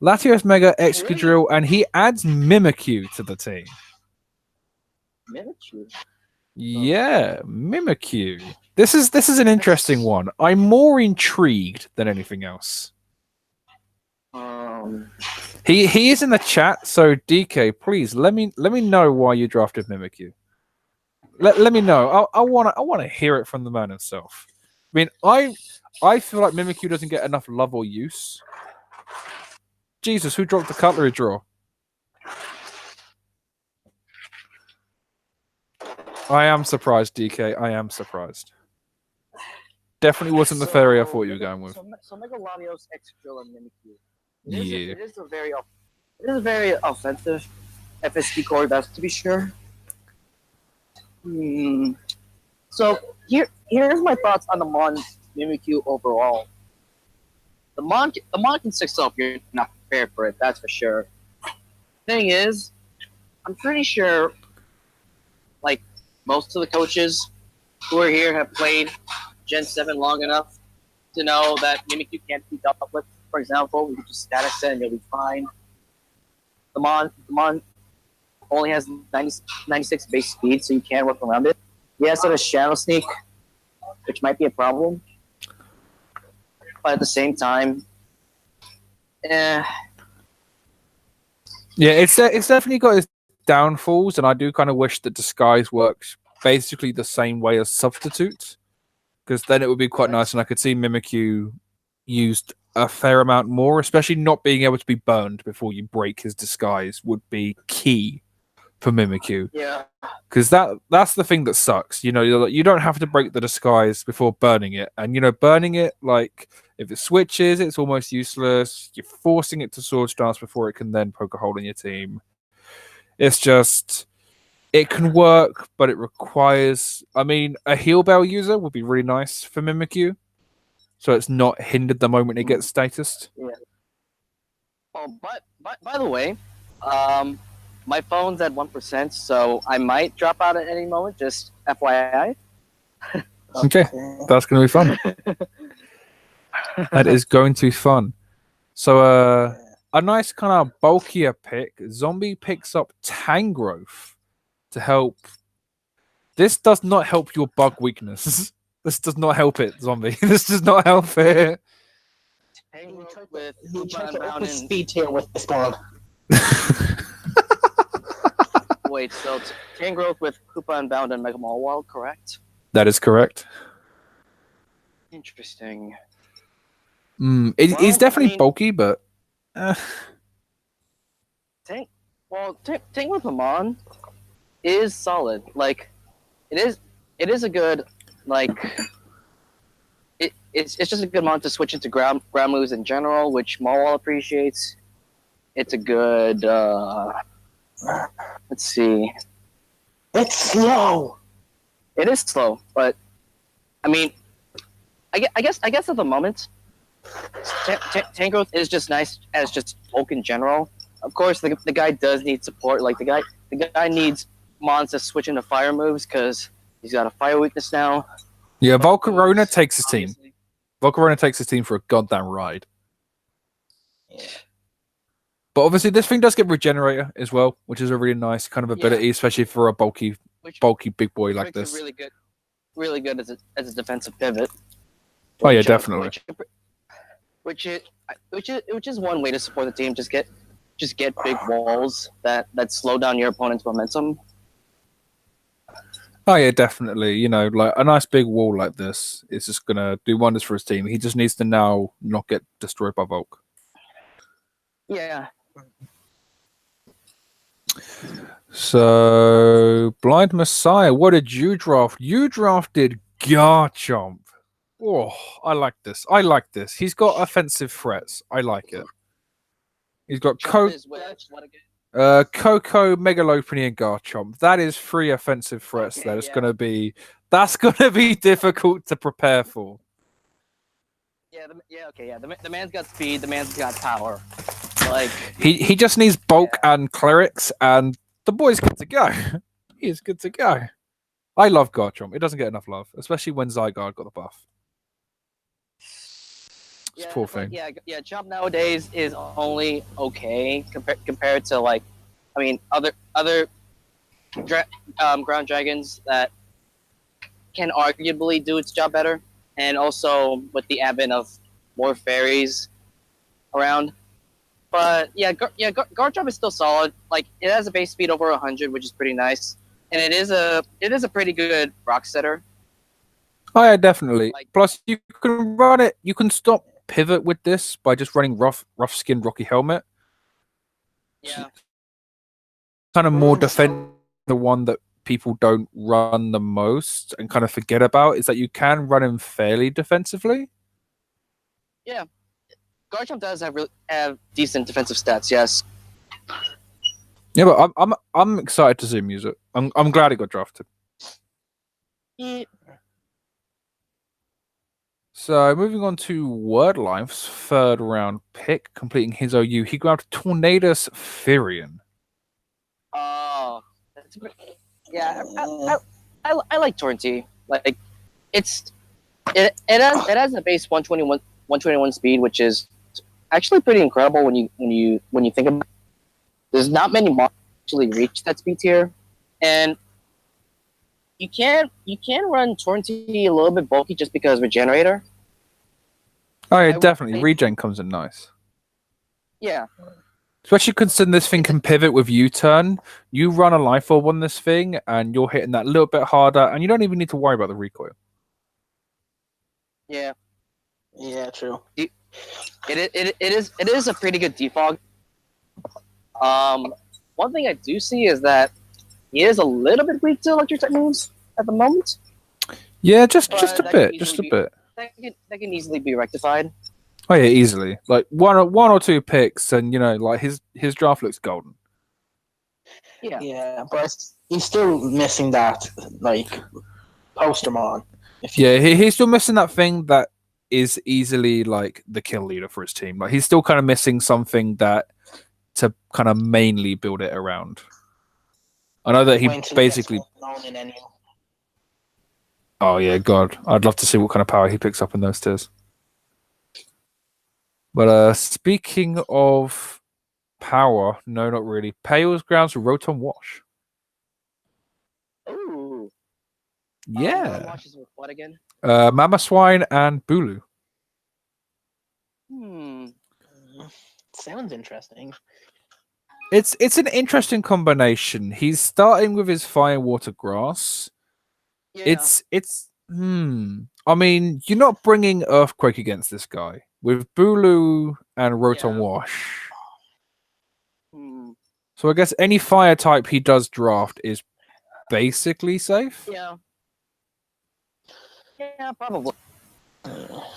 Latios Mega Excadrill, and he adds Mimikyu to the team. Mimikyu. Yeah, Mimikyu. This is an interesting one. I'm more intrigued than anything else. He is in the chat, so DK, please let me know why you drafted Mimikyu. Let me know. I want to hear it from the man himself. I mean, I feel like Mimikyu doesn't get enough love or use. Jesus, who dropped the cutlery drawer? I am surprised, DK. I am surprised. Definitely wasn't the fairy I thought you were going with. So Mega Latios, Excadrill, and Mimikyu. Yeah. It is a very offensive FSD core, that's to be sure. So here's my thoughts on the Mon Mimikyu overall. The Mon can 6-0 if you're not prepared for it, that's for sure. Thing is, I'm pretty sure like most of the coaches who are here have played Gen 7 long enough to know that Mimikyu can't be dealt with. For example, you can just static set and you'll be fine. The Mon only has 96 base speed, so you can work around it. He has a Shadow Sneak, which might be a problem. But at the same time, Yeah, it's definitely got its downfalls, and I do kind of wish that Disguise works basically the same way as Substitute, because then it would be quite nice, and I could see Mimikyu used a fair amount more, especially not being able to be burned before you break his Disguise would be key for Mimikyu. yeah. Because that's the thing that sucks. You know, you don't have to break the Disguise before burning it, and you know, burning it, like if it switches, it's almost useless. You're forcing it to Swords Dance before it can then poke a hole in your team. It's just, it can work, but it requires. I mean, a heal bell user would be really nice for Mimikyu, so it's not hindered the moment it gets statused. Yeah. Oh, but by the way, my phone's at 1%, so I might drop out at any moment. Just FYI. Okay, that's going to be fun. That is going to be fun. So, a nice kind of bulkier pick. Zombie picks up Tangrowth to help. This does not help your bug weakness. This does not help it, Zombie. This does not help it. He tried to up his speed tier with this one. Wait, so Tangrowth with Koopa Unbound and Mega Mall, correct? That is correct. Interesting. It's definitely bulky, but Tangrowth Amon is solid. Like, it is a good, like, it's just a good mon to switch into ground moves in general, which Mawal appreciates. It's a good. Let's see. It's slow. It is slow, but I mean, I guess at the moment, Tangrowth is just nice as just bulk in general. Of course, the guy does need support. Like the guy needs mons to switch into fire moves because he's got a fire weakness now. yeah, Volcarona takes his team. Volcarona takes his team for a goddamn ride. Yeah. But obviously, this thing does get Regenerator as well, which is a really nice kind of ability, especially for a bulky big boy like this. Really good as a defensive pivot. Oh yeah, definitely. Which is one way to support the team. Just get big walls that slow down your opponent's momentum. Oh yeah, definitely. You know, like a nice big wall like this is just gonna do wonders for his team. He just needs to now not get destroyed by Volk. Yeah. So, Blind Messiah, what did you draft? You drafted Garchomp. Oh, I like this. I like this. He's got offensive threats. I like it. He's got Chomp is what again? Coco, Megalopony, and Garchomp. That is three offensive threats. Okay, That's gonna be difficult to prepare for. The man's got speed. The man's got power. Like He just needs bulk and clerics, and the boy's good to go. He is good to go. I love Garchomp. It doesn't get enough love, especially when Zygarde got the buff. It's a poor thing. Chomp nowadays is only okay compared to like, I mean, other ground dragons that can arguably do its job better, and also with the advent of more fairies around. But Garchomp is still solid. Like it has a base speed over 100, which is pretty nice, and it is a pretty good rock setter. Oh yeah, definitely. Like- Plus, you can run it. You can stop pivot with this by just running rough skin Rocky Helmet. Yeah, Kind of more defend the one that people don't run the most and kind of forget about is that you can run him fairly defensively. Garchomp does have decent defensive stats. Yes. Yeah, but I'm excited to see him use it. I'm glad it got drafted. Yeah. So moving on to Wordlife's third round pick, completing his OU, he grabbed Tornadus Firion. Oh, yeah. I like Torrentee. Like it has a base 121 speed, which is actually pretty incredible when you think about it. There's not many monsters actually reach that speed tier, and you can run Torrentee a little bit bulky just because Regenerator. Oh yeah, definitely. Regen comes in nice. Yeah. Especially considering this thing can pivot with U-turn. You run a Life Orb on this thing, and you're hitting that a little bit harder, and you don't even need to worry about the recoil. Yeah. Yeah, true. It is a pretty good defog. One thing I do see is that he is a little bit weak to electric type moves at the moment. Yeah, just But a that bit, can just a easily bit. That can easily be rectified. Oh yeah, easily. Like one or two picks, and like his draft looks golden. Yeah. Yeah, but he's still missing that like postermon. Yeah, he's still missing that thing that is easily like the kill leader for his team. Like he's still kind of missing something that to kind of mainly build it around. I know that he basically. Oh yeah, God, I'd love to see what kind of power he picks up in those tiers. But speaking of power, no, not really. Pale's grounds Rotom Wash. Ooh. Yeah. Wash is with what again? Mamoswine and Bulu. Sounds interesting. It's an interesting combination. He's starting with his Fire Water Grass. Yeah. I mean, you're not bringing Earthquake against this guy with Bulu and Rotom Wash. So I guess any fire type he does draft is basically safe. Yeah. Yeah, probably.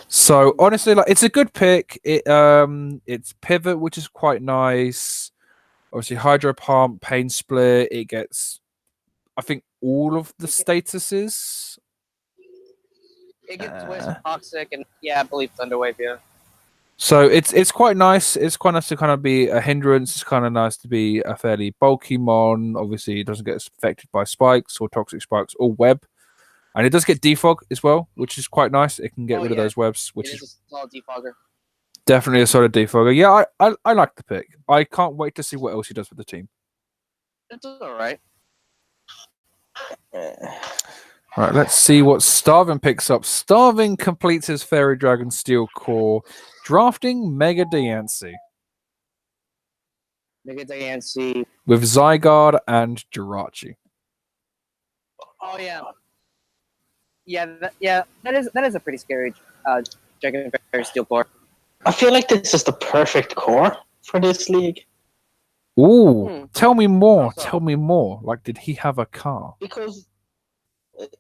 So honestly, like it's a good pick. It's pivot, which is quite nice. Obviously, Hydro Pump, Pain Split. It gets, I think, all of the statuses. It gets Twist, Toxic, and I believe Thunderwave. Yeah. So it's quite nice. It's quite nice to kind of be a hindrance. It's kind of nice to be a fairly bulky mon. Obviously, it doesn't get affected by spikes or toxic spikes or web. And it does get defog as well, which is quite nice. It can get rid of those webs, which is a solid defogger. Definitely a solid defogger. Yeah, I like the pick. I can't wait to see what else he does with the team. It's all right. All right, let's see what Starving picks up. Starving completes his Fairy Dragon Steel core, drafting Mega Diancie. Mega Diancie. With Zygarde and Jirachi. Oh, yeah. That is a pretty scary Dragon Fairy Steel core. I feel like this is the perfect core for this league. Ooh, tell me more. Also, Tell me more. Like, did he have a car? Because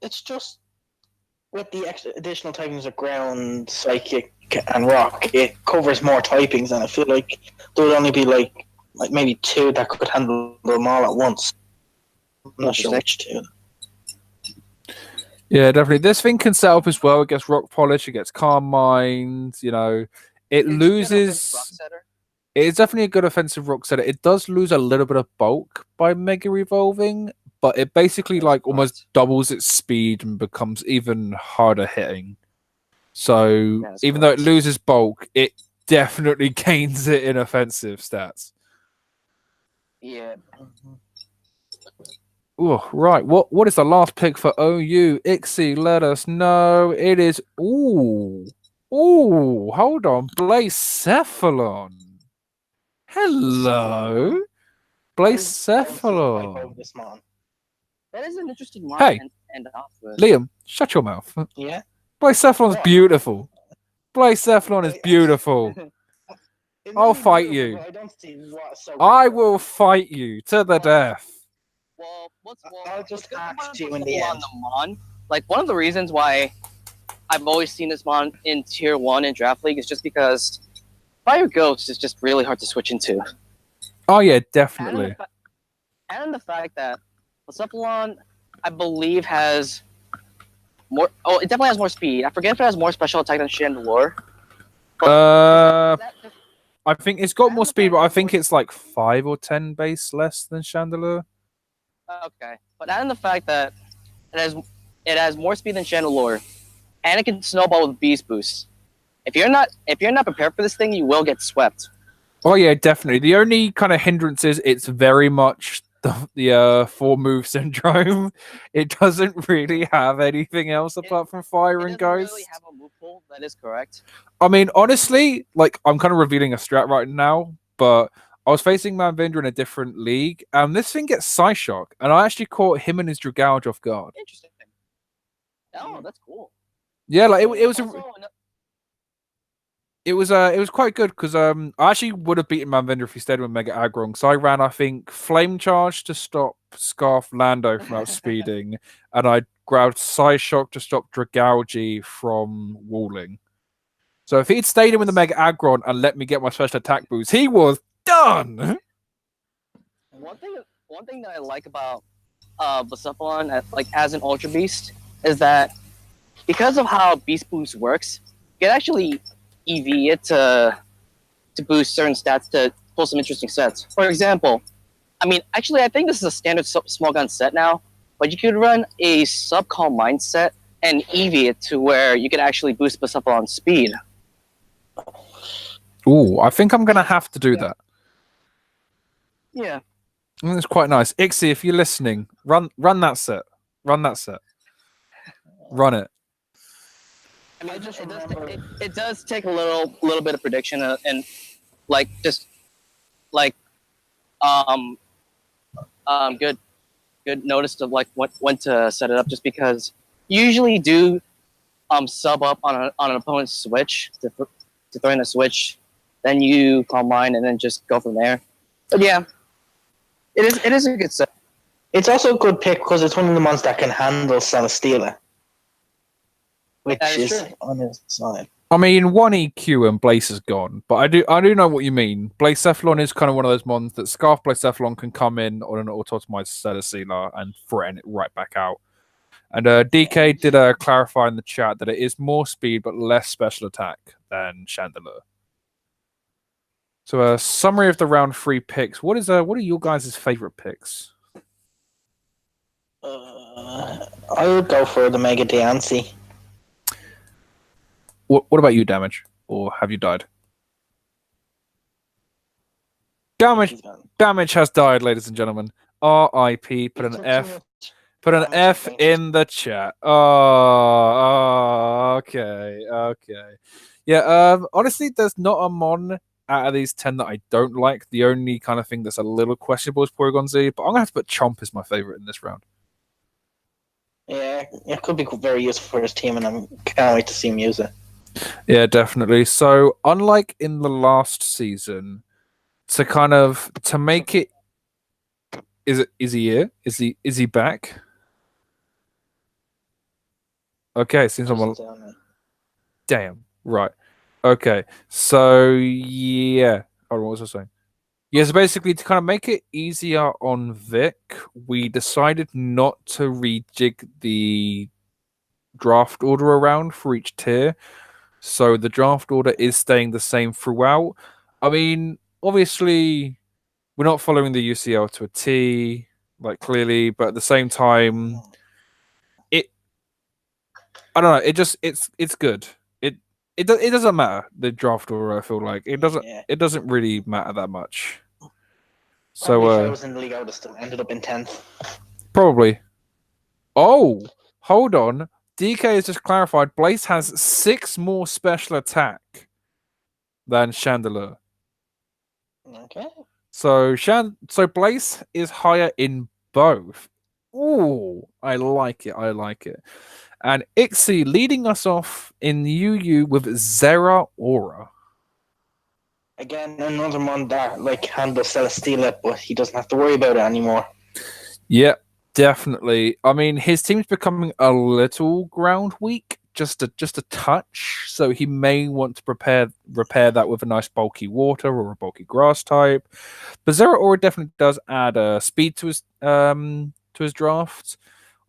it's just with the additional typings of ground, psychic, and rock, it covers more typings, and I feel like there would only be like maybe 2 that could handle them all at once. I'm not sure which 2. Yeah, definitely. This thing can set up as well. It gets rock polish, it gets calm mind. You know, it loses. It's definitely a good offensive rock setter. It does lose a little bit of bulk by mega revolving, but it basically like almost doubles its speed and becomes even harder hitting. So even though it loses bulk, it definitely gains it in offensive stats. Yeah. Oh, right. What is the last pick for OU? Ixie, let us know. It is hold on. Blacephalon. Hello. Blacephalon. That is an interesting one. Hey, and off with. Liam, shut your mouth. Yeah. Blacephalon's beautiful. Blacephalon is beautiful. I'll fight you. I will fight you to the death. Well, I'll just ask you in the end. Mon, like one of the reasons why I've always seen this Mon in Tier 1 in Draft League is just because Fire Ghost is just really hard to switch into. Oh yeah, definitely. And the fact that Blacephalon, I believe, has more. Oh, it definitely has more speed. I forget if it has more special attack than Chandelure. I think it's got more speed, but I think it's like 5 or 10 base less than Chandelure. Okay, but add in the fact that it has more speed than Chandelure, and it can snowball with Beast Boost. If you're not prepared for this thing, you will get swept. Oh yeah, definitely. The only kind of hindrance is it's very much the 4-move syndrome. It doesn't really have anything else apart from fire and ghost. It doesn't really have a move pool. That is correct. I mean, honestly, like I'm kind of revealing a strat right now, but I was facing Manvindra in a different league, and this thing gets Psyshock, and I actually caught him and his Dragouge off guard. Interesting. Oh, that's cool. Yeah, like it was quite good because I actually would have beaten Manvindra if he stayed with Mega Aggron. So I ran, I think, Flame Charge to stop Scarf Lando from outspeeding, and I grabbed Psyshock to stop Dragouge from walling. So if he'd stayed in with the Mega Aggron and let me get my special attack boost, he was done. One thing that I like about Blacephalon, like as an Ultra Beast, is that because of how Beast Boost works, you can actually EV it to boost certain stats to pull some interesting sets. For example, I mean, actually, I think this is a standard small gun set now, but you could run a Subcall Mind set and EV it to where you could actually boost Blacephalon's speed. Ooh, I think I'm gonna have to do that. Yeah. I think it's quite nice. Ixie, if you're listening, run that set. Run that set. Run it. I mean, it does take a little bit of prediction and like just like good notice of like when to set it up, just because you usually do sub up on an opponent's switch to throw in a switch, then you calm mine and then just go from there. But yeah, it is a good set. It's also a good pick because it's one of the ones that can handle Celesteela, which is on his side. I mean, 1 EQ and Blaze is gone, but I do know what you mean. Blacephalon is kind of one of those mons that Scarf Blacephalon can come in on an auto-optimized Celesteela and threaten it right back out. And DK did clarify in the chat that it is more speed but less special attack than Chandelure. So a summary of the round 3 picks. What are your guys' favorite picks? I would go for the Mega Diancie. What about you, Damage? Or have you died? Damage has died, ladies and gentlemen. R.I.P. Put an F. Put an F in the chat. Oh, okay. Yeah, honestly, there's not a mon out of these 10 that I don't like. The only kind of thing that's a little questionable is Porygon Z, but I'm going to have to put Chomp as my favorite in this round. Yeah, it could be very useful for his team, and I can't wait to see him use it. Yeah, definitely. So, unlike in the last season, to make it, is he here? Is he back? Okay, since I'm Doesn't sound right. damn right. Okay, so yeah. Hold on, what was I saying? Yeah, so basically to kind of make it easier on Vic, we decided not to rejig the draft order around for each tier. So the draft order is staying the same throughout. I mean, obviously, we're not following the UCL to a T, like clearly, but at the same time, it I don't know, it's good. It it doesn't matter the draft order, I feel like. Yeah. It doesn't really matter that much. So Probably if I was in the league, I would have still ended up in 10th. probably. Oh, hold on. DK has just clarified Blaze has 6 more special attack than Chandelier. Okay. So Blaze is higher in both. Ooh, I like it. I like it. And Ixie leading us off in UU with Zera Aura. Again, another one that like handles Celesteela, but he doesn't have to worry about it anymore. Yeah, definitely. I mean, his team's becoming a little ground weak, just a touch. So he may want to repair that with a nice bulky water or a bulky grass type. But Zera Aura definitely does add speed to his draft.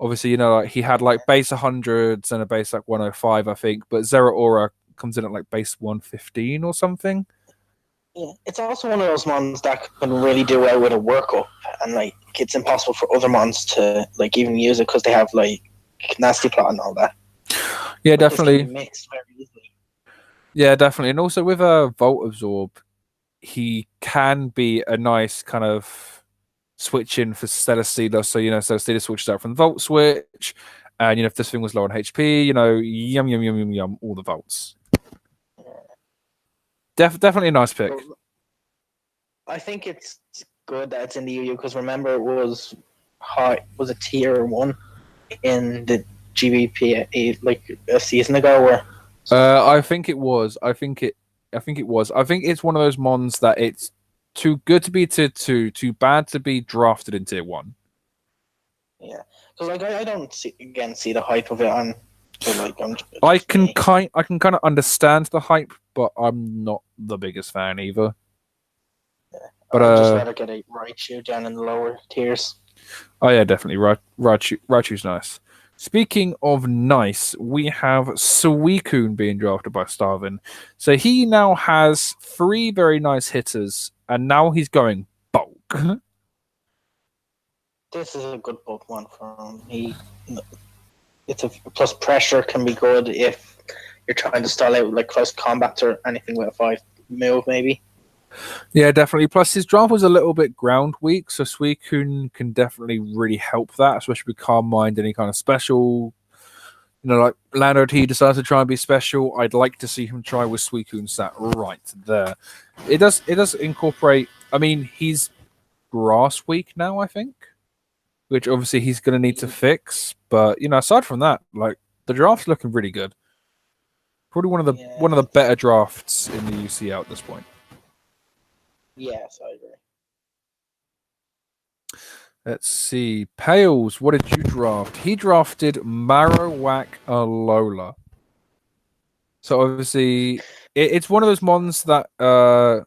Obviously, you know, like he had like base 100s and a base like 105, I think. But Zera Aura comes in at like base 115 or something. Yeah, it's also one of those mons that can really do well with a workup, and like it's impossible for other mons to like even use it because they have like nasty plot and all that. Yeah, But this can be definitely. mixed very easily. Yeah, definitely. And also with a Volt Absorb, he can be a nice kind of switch in for Stellar Sealer. So, you know, Stellar Sealer switches out from the Volt switch. And, you know, if this thing was low on HP, you know, yum, yum, yum, yum, yum, all the Volts. Definitely a nice pick. Well, I think it's good that it's in the UU because remember it was high, was a tier 1 in the G.P.B.A like a season ago where I think it was. I think it was. I think it's one of those mons that it's too good to be tier 2, too bad to be drafted in tier 1. yeah, because like I don't see the hype of it on. So like I can kind of understand the hype, but I'm not the biggest fan either. But I'd just rather get a Raichu down in the lower tiers. oh yeah, definitely. Raichu's nice. Speaking of nice, we have Suicune being drafted by Starvin. So he now has 3 very nice hitters, and now he's going bulk. This is a good Pokemon for him. It's a plus pressure can be good if you're trying to stall out like close combat or anything with a 5 move maybe. Yeah, definitely. Plus, his draft was a little bit ground weak, so Suicune can definitely really help that, especially with Calm Mind, any kind of special. You know, like Leonard, he decides to try and be special. I'd like to see him try with Suicune sat right there. It does incorporate. I mean, he's grass weak now, I think, which obviously he's going to need to fix. But you know, aside from that, like the draft's looking really good. Probably one of the better drafts in the UCL at this point. Yes, I agree. Let's see. Pales, what did you draft? He drafted Marowak Alola. So obviously, it's one of those mons that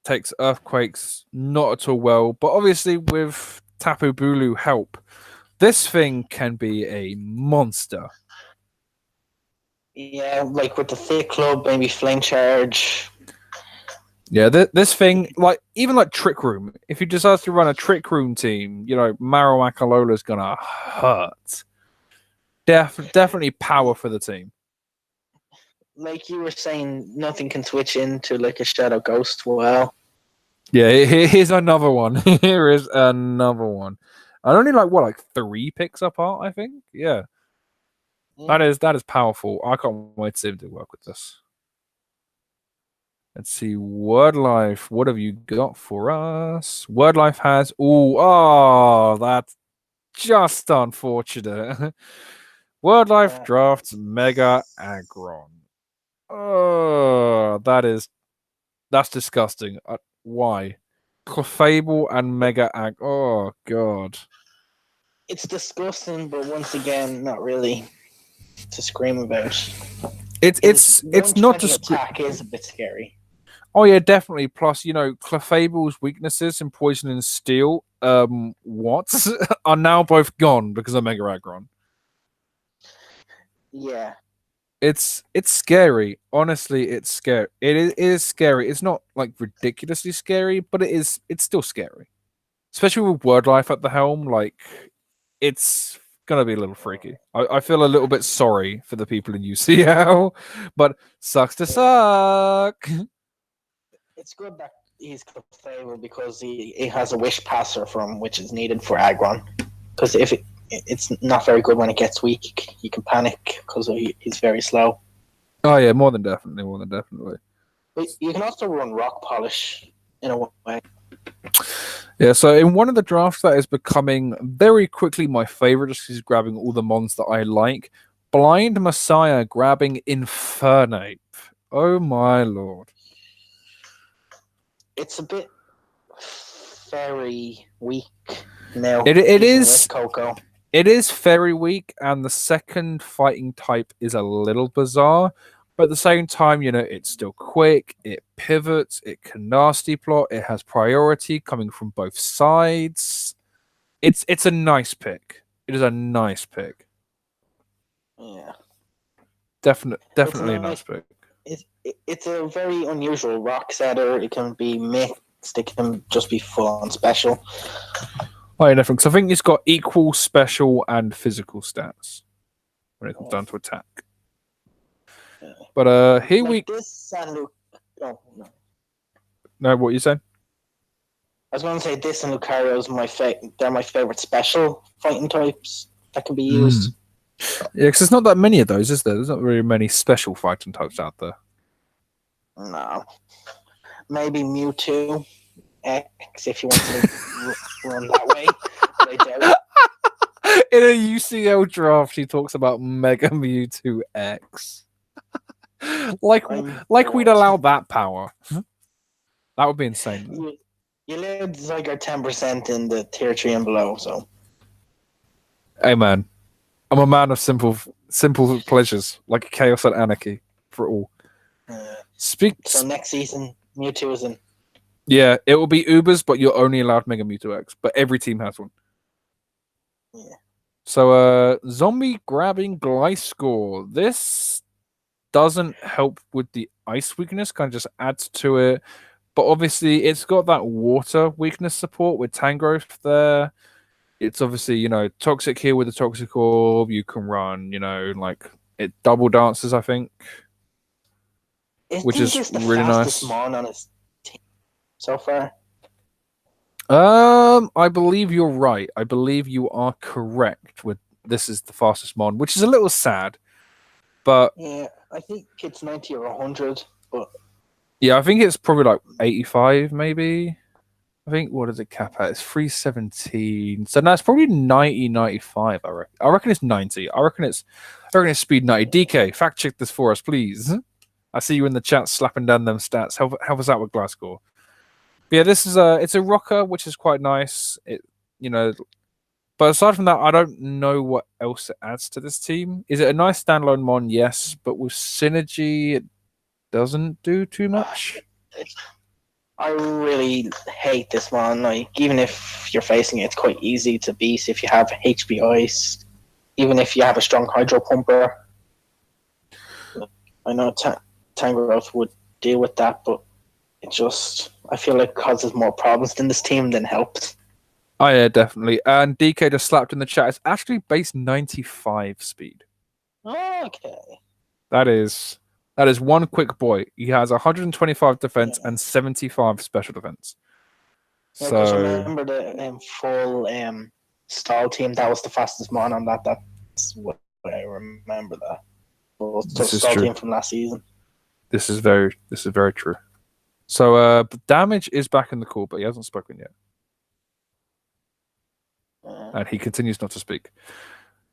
takes earthquakes not at all well, but obviously with Tapu Bulu help, this thing can be a monster. Yeah, like with the thick club, maybe flame charge. Yeah, this thing, like even like Trick Room, if he decides to run a Trick Room team, you know, Marowak Alola's gonna hurt. Definitely power for the team. Like you were saying, nothing can switch into like a Shadow Ghost. Well, Yeah, here's another one. Here is another one. And only like 3 picks apart, I think. Yeah. That is powerful. I can't wait to see him to work with this. Let's see. Word Life. What have you got for us? Word Life has that's just unfortunate. Word Life drafts Mega Aggron. Oh, that's disgusting. Why? Clefable and Mega Ag. Oh god. it's disgusting, but once again, not really. to scream about. It's not 120 just. attack is a bit scary. Oh yeah, definitely. Plus, Clefable's weaknesses in poison and steel, what are now both gone because of Mega Aggron. Yeah. It's scary. Honestly, it's scary. It is scary. It's not like ridiculously scary, but it's still scary. Especially with Word Life at the helm, like it's gonna be a little freaky. I feel a little bit sorry for the people in UCL, but sucks to suck. It's good that he's Clefable because he has a wish passer from which is needed for Aggron. Because if it's not very good when it gets weak, you can panic because he's very slow. Oh yeah, more than definitely. But you can also run Rock Polish in a way. Yeah, so in one of the drafts that is becoming very quickly my favorite, just because he's grabbing all the mons that I like. Blind Messiah grabbing Infernape. Oh my lord. It's a bit very weak now. It even is with Coco. It is very weak, and the second fighting type is a little bizarre. But at the same time, it's still quick, it pivots, it can nasty plot, it has priority coming from both sides. It's a nice pick. It is a nice pick. Yeah. Definitely a nice pick. It's a very unusual rock setter. It can be mixed, it can just be full on special. Oh, yeah, different. Because I think it's got equal special and physical stats when it comes down to attack. Yeah. But here Like we this and no. know what you saying. I was going to say this and Lucario's they're my favorite special fighting types that can be used. Yeah, because there's not that many of those, is there? There's not very many special fighting types out there. No. Maybe Mewtwo X if you want to run that way. But I doubt. In a UCL draft, he talks about Mega Mewtwo X. like we'd allow that power. That would be insane. You allowed Zygarde 10% in the tier 3 and below, so. Hey man, I'm a man of simple pleasures, like chaos and anarchy for all. So next season, Mewtwo is in. Yeah, it will be Ubers, but you're only allowed Mega Mewtwo X. But every team has one. Yeah. So, zombie grabbing Gliscor. This doesn't help with the ice weakness, kind of just adds to it. But obviously, it's got that water weakness support with Tangrowth there. It's obviously, Toxic here with the Toxic Orb. You can run, like it double dances, I think. Which is the really fastest nice. Mon on his team so far. I believe you're right. I believe you are correct with this is the fastest Mon, which is a little sad. But yeah, I think it's 90 or 100, but yeah, I think it's probably like 85, maybe. I think, what does it cap at? It's 317. So no, it's probably 90, 95, I reckon. I reckon it's 90. I reckon it's speed 90. DK, fact check this for us, please. I see you in the chat slapping down them stats. Help us out with Glasgow. But yeah, this is it's a rocker, which is quite nice. But aside from that, I don't know what else it adds to this team. Is it a nice standalone Mon? Yes, but with synergy, it doesn't do too much. I really hate this one. Like, even if you're facing it, it's quite easy to beat if you have HP Ice, even if you have a strong Hydro Pumper. I know Tangrowth would deal with that, but I feel like causes more problems in this team than helps. Oh yeah, definitely. And DK just slapped in the chat. It's actually base 95 speed. Okay. That is one quick boy. He has 125 defense and 75 special defense. Yeah, so because remember the full stall team, that was the fastest Mon on that. That's what I remember that. Well, this is stall true. team from last season. This is very true. So damage is back in the call, but he hasn't spoken yet. And he continues not to speak.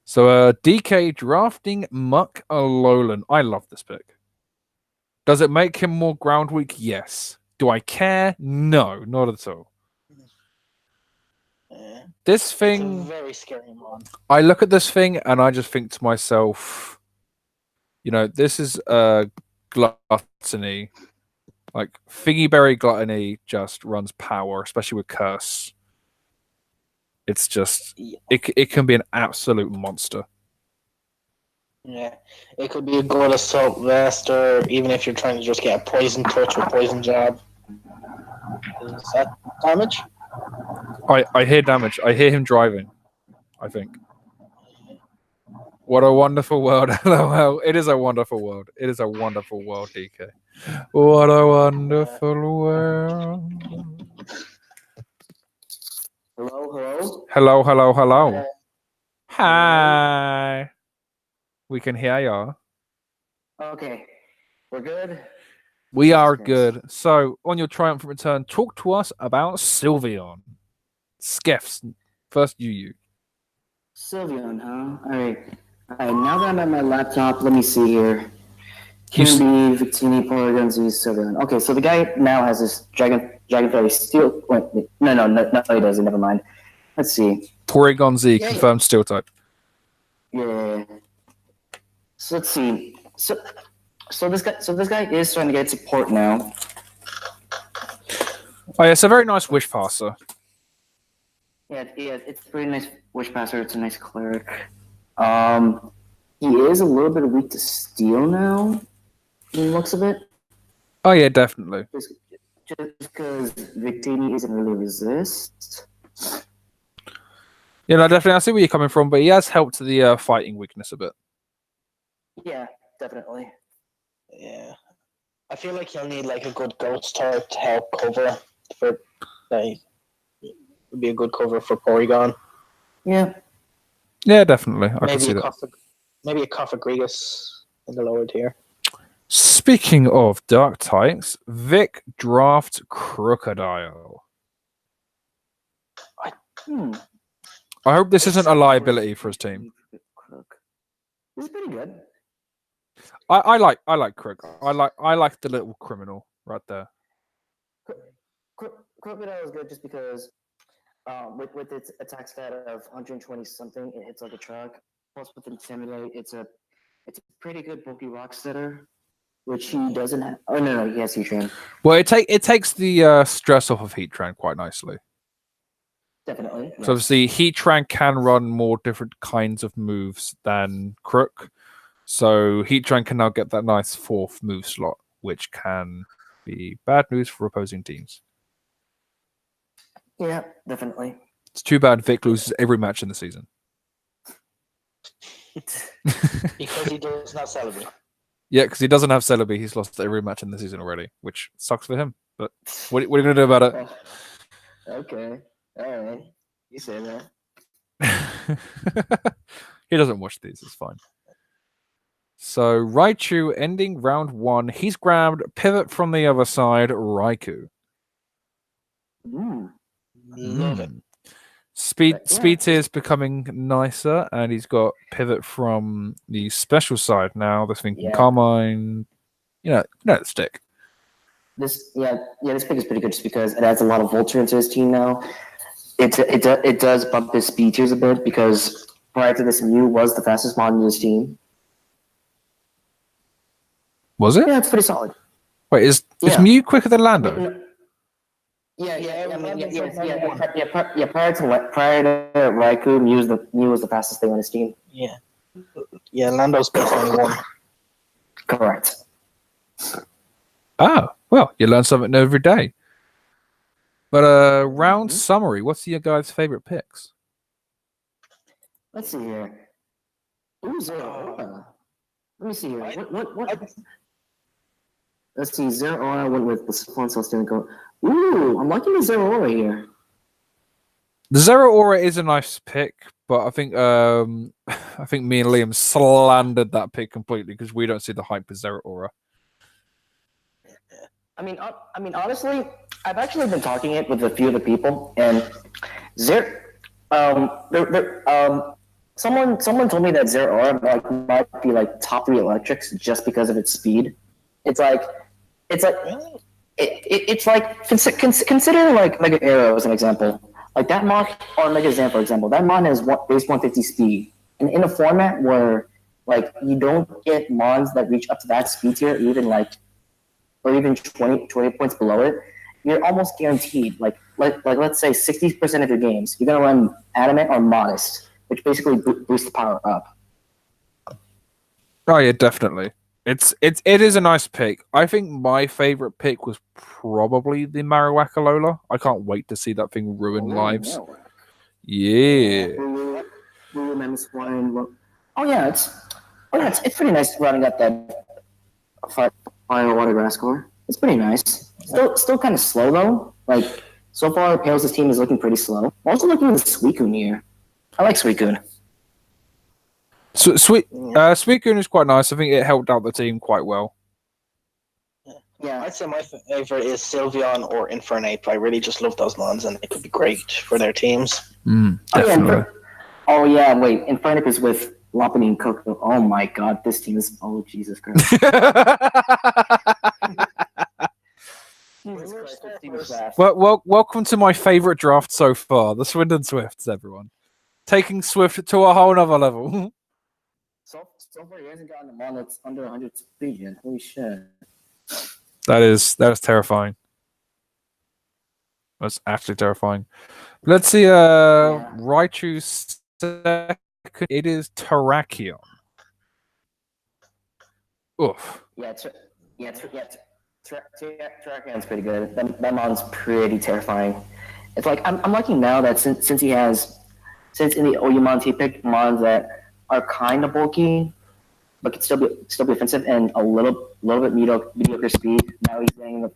So DK drafting Muck Alolan. I love this pick. Does it make him more ground weak? Yes. Do I care? No, not at all. This thing, it's a very scary one. I look at this thing and I just think to myself, this is gluttony. Like Figgyberry gluttony just runs power, especially with curse. It's just it can be an absolute monster. Yeah, it could be a good assault vest, or even if you're trying to just get a poison touch or poison jab. Is that damage? I hear damage. I hear him driving. I think. What a wonderful world. LOL. It is a wonderful world. It is a wonderful world, DK. What a wonderful world. Hello? Hello, hello, hello. Hi. We can hear ya. Okay, we're good. We are Yes. good. So, on your triumphant return, talk to us about Sylveon. Skeffs. First, you. Sylveon, huh? Alright, now that I'm at my laptop, let me see here. You s- QB, Victini, Porygon, Z, Sylveon. Okay, so the guy now has this Dragonfairy Steel. Wait, no, he doesn't. Never mind. Let's see. Porygon Z, confirmed steel type. Yeah. So let's see. So this guy is trying to get support now. Oh, yeah, it's a very nice wish passer. Yeah, it's a pretty nice Wish Passer. It's a nice cleric. He is a little bit weak to steel now. From the looks of it. Oh, yeah, definitely. Just because Victini isn't really resist. Yeah, no, definitely. I see where you're coming from, but he has helped the fighting weakness a bit. Yeah, definitely. Yeah. I feel like he'll need like a good ghost type to help cover for like would be a good cover for Porygon. Yeah. Yeah, definitely. I can see that. Maybe a Coffagrigus in the lower tier. Speaking of dark types, Vic draft Crocodile. I hope this isn't a liability for his team. This is pretty good. I like Crook. I like the little criminal right there. Crocodile is good just because with its attack stat of 120 something, it hits like a truck. Plus with Intimidate, it's a pretty good bulky rock setter, which he doesn't have. Oh no, he has Heatran. Well, it takes the stress off of Heatran quite nicely. Definitely. So obviously Heatran can run more different kinds of moves than Crook. So Heatran can now get that nice fourth move slot, which can be bad news for opposing teams. Yeah, definitely. It's too bad Vic loses every match in the season. Because he does not celebrate. Yeah, because he doesn't have Celebi. He's lost every match in the season already, which sucks for him. But what are you going to do about it? Okay. All right. You say that. He doesn't watch these. It's fine. So Raichu ending round 1. He's grabbed pivot from the other side, Raikou. Love it. Speed tier is becoming nicer, and he's got pivot from the special side now. This thing can Carmine. You know the stick. This pick is pretty good just because it adds a lot of Vulture into his team now. It does bump his speed tiers a bit because prior to this, Mew was the fastest mod in his team. Was it? Yeah, it's pretty solid. Wait, is Mew quicker than Lando? Prior to Raikou, Mew was the fastest thing on his team. Yeah, Lando's definitely one. Correct. Oh, well, you learn something new every day. But round summary, what's your guys' favorite picks? Let's see here. Who's Let me see here. What? Let's see. Zeraora went with the Swan Cells didn't go. Ooh, I'm liking the Zeraora here. The Zeraora is a nice pick, but I think me and Liam slandered that pick completely because we don't see the hype with Zeraora. I mean, honestly, I've actually been talking it with a few of the people, and someone told me that Zeraora might be like top 3 electrics just because of its speed. It's like consider like Mega Arrow as an example. Like that mod, or Mega Zan for example, that mod has base 150 speed, and in a format where like you don't get mons that reach up to that speed tier, or even 20 points below it. You're almost guaranteed, like let's say 60% of your games, you're gonna run adamant or modest, which basically boosts the power up. Oh yeah, definitely. It is a nice pick. I think my favorite pick was probably the Marowak Alola. I can't wait to see that thing ruin lives. Yeah. Blue Mamoswine. It's pretty nice running up that fire water grass core. It's pretty nice. Still kind of slow though. Like so far, Pales' team is looking pretty slow. I'm also looking at the Suicune here. I like Suicune. So, Suicune is quite nice. I think it helped out the team quite well. Yeah, I'd say my favorite is Sylveon or Infernape. I really just love those mons, and it could be great for their teams. Definitely. Wait, Infernape is with Lopunny and Coco. Oh my god, this team is. Oh, Jesus Christ. Jesus Christ, this team is fast. Welcome to my favorite draft so far, the Swindon Swifts, everyone. Taking Swift to a whole nother level. So far, he hasn't gotten a mon that's under 100 speed yet. Holy shit. That is terrifying. That's actually terrifying. Let's see. Raichu's second. It is Terrakion. Oof. Terrakion's pretty good. That mon's pretty terrifying. It's like I'm liking now that since in the Oyamon he picked mons that are kind of bulky, but can still be offensive and a little bit mediocre speed. Now he's getting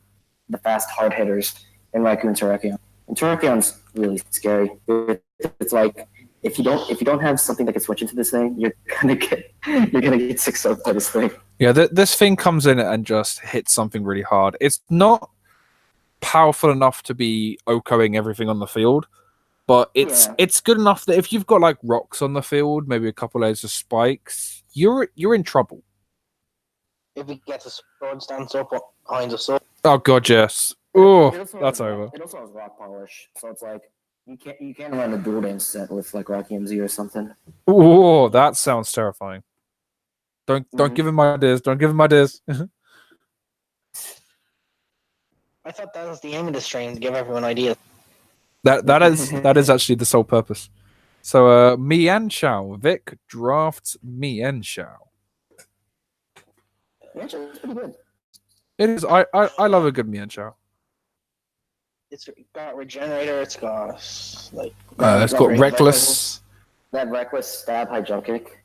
the fast hard hitters in Raikou and Terrakion. And Terrakion's really scary. It's like if you don't have something that can switch into this thing, you're gonna get sick soaked by this thing. Yeah, this thing comes in and just hits something really hard. It's not powerful enough to be OHKOing everything on the field, but it's good enough that if you've got like rocks on the field, maybe a couple layers of spikes, you're in trouble. If he gets a sword stance up behind the sword. Oh god, yes. Oh, that's over. It also has rock polish, so it's like you can't run a dual dance set with like Rocky MZ or something. Oh, that sounds terrifying. Don't give him my ideas. Don't give him my ideas. I thought that was the aim of the stream, to give everyone ideas. That is actually the sole purpose. So Mienshao. Vic drafts Mienshao. Mienshao is pretty good. It is. I love a good Mienshao. It's got Regenerator, it's got like it's got Reckless. That Reckless stab high jump kick.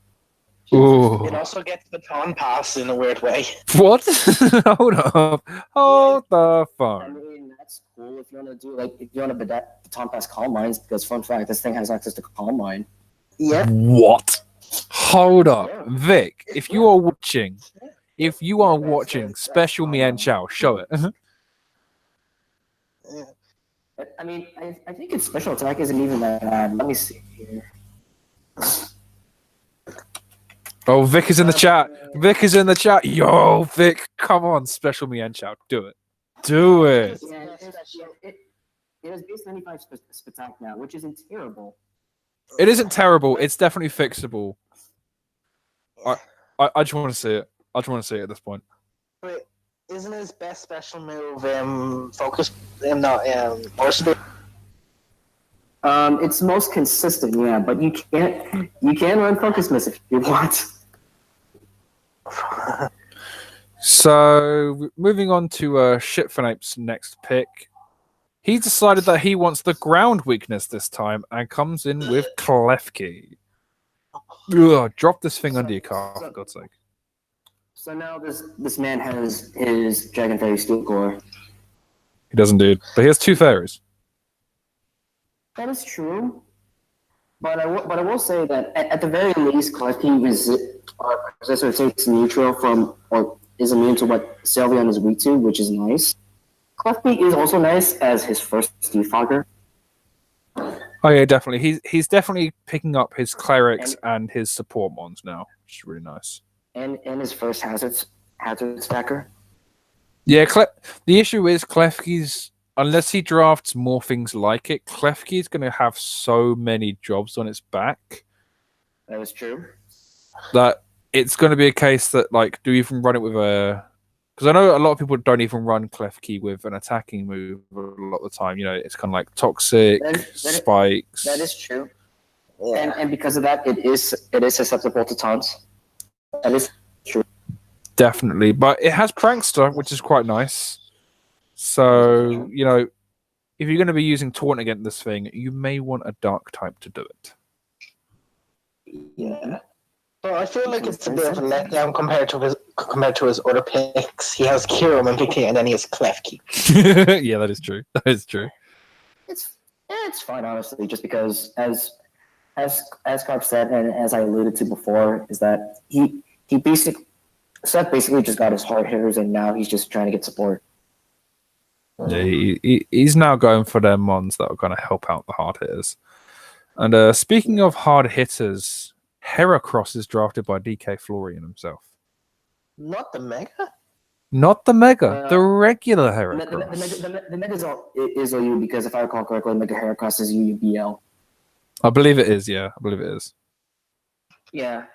Ooh. It also gets Baton Pass in a weird way. What? Hold up. Hold the phone. I mean, that's cool if you want to do if you want to Baton Pass Calm Minds, because fun fact, this thing has access to Calm Mind. Yeah. What? Hold up. Vic, if you are watching Special Mienshao, show it. I mean, I think its special attack isn't even that bad. Let me see here. Oh, Vic is in the chat. Vic is in the chat. Yo, Vic, come on, Special Mienshao. Do it. Do it. Yeah, it has base 95 attack now, which isn't terrible. It isn't terrible. It's definitely fixable. I just want to see it. I just want to see it at this point. But isn't his best special move focus? Or speed? It's most consistent, yeah, but you can run Focus Miss if you want. So, moving on to Shitfanape's next pick. He decided that he wants the ground weakness this time and comes in with Klefki. Ugh, drop this thing under your car, for God's sake. So now this man has his Dragon Fairy Steel Core. He does indeed. But he has 2 fairies. That is true. But I will say that at the very least, Klefki takes neutral from, or is immune to what Sylveon is weak to, which is nice. Klefki is also nice as his first Defogger. Oh yeah, definitely. He's definitely picking up his clerics and his support mons now, which is really nice. And his first hazard stacker. Yeah, the issue is Klefki's, unless he drafts more things like it, Klefki's going to have so many jobs on its back. That is true. That it's going to be a case that like, do you even run it with a? Because I know a lot of people don't even run Clef Key with an attacking move a lot of the time. You know, it's kind of like toxic spikes. That is true. Yeah. And because of that, it is susceptible to taunts. That is true. Definitely, but it has Prankster, which is quite nice. So you know, if you're going to be using taunt against this thing, you may want a dark type to do it. Yeah. But I feel like it's a bit of a letdown compared to his other picks. He has Kirum and Vicky, and then he has Klefki. Yeah, that is true. That is true. It's fine, honestly, just because as Carp said, and as I alluded to before, is that Seth basically just got his hard hitters, and now he's just trying to get support. Yeah, he's now going for their mons that are going to help out the hard hitters. And speaking of hard hitters, Heracross is drafted by DK Florian himself. Not the Mega? Not the Mega, the regular Heracross. The Mega is OU because if I recall correctly, Mega Heracross is UUBL. I believe it is, yeah. I believe it is. Yeah.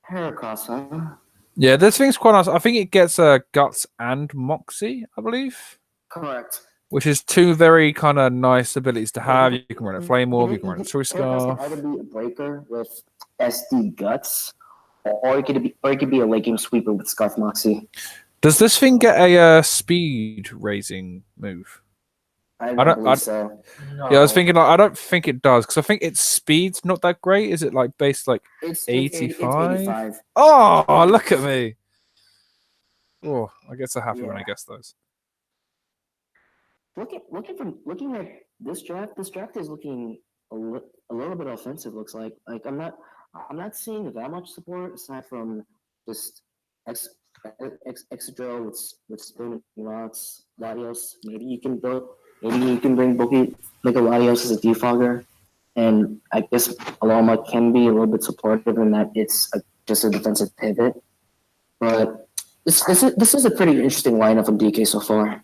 Heracross, huh? Yeah, this thing's quite nice. I think it gets Guts and Moxie, I believe. Correct. Which is two very kind of nice abilities to have. You can run a Flame Orb, you can run a Choice Scarf. Heracross can either be a breaker with SD Guts, or it could be a Lake Game Sweeper with Scarf Moxie. Does this thing get a speed raising move? I don't believe so. No. Yeah, I was thinking. Like, I don't think it does because I think its speed's not that great. Is it like based like It's 85? 85. Oh, look at me! Oh, I guess I'm happy when I guess those. Looking at this draft is looking a little bit offensive. Looks like I'm not seeing that much support aside from just Excadrill with Spoon and Rots, Latios. Maybe you can bring Bulky like a Latios as a defogger, and I guess Aloma can be a little bit supportive in that it's just a defensive pivot. But this is a pretty interesting lineup from DK so far.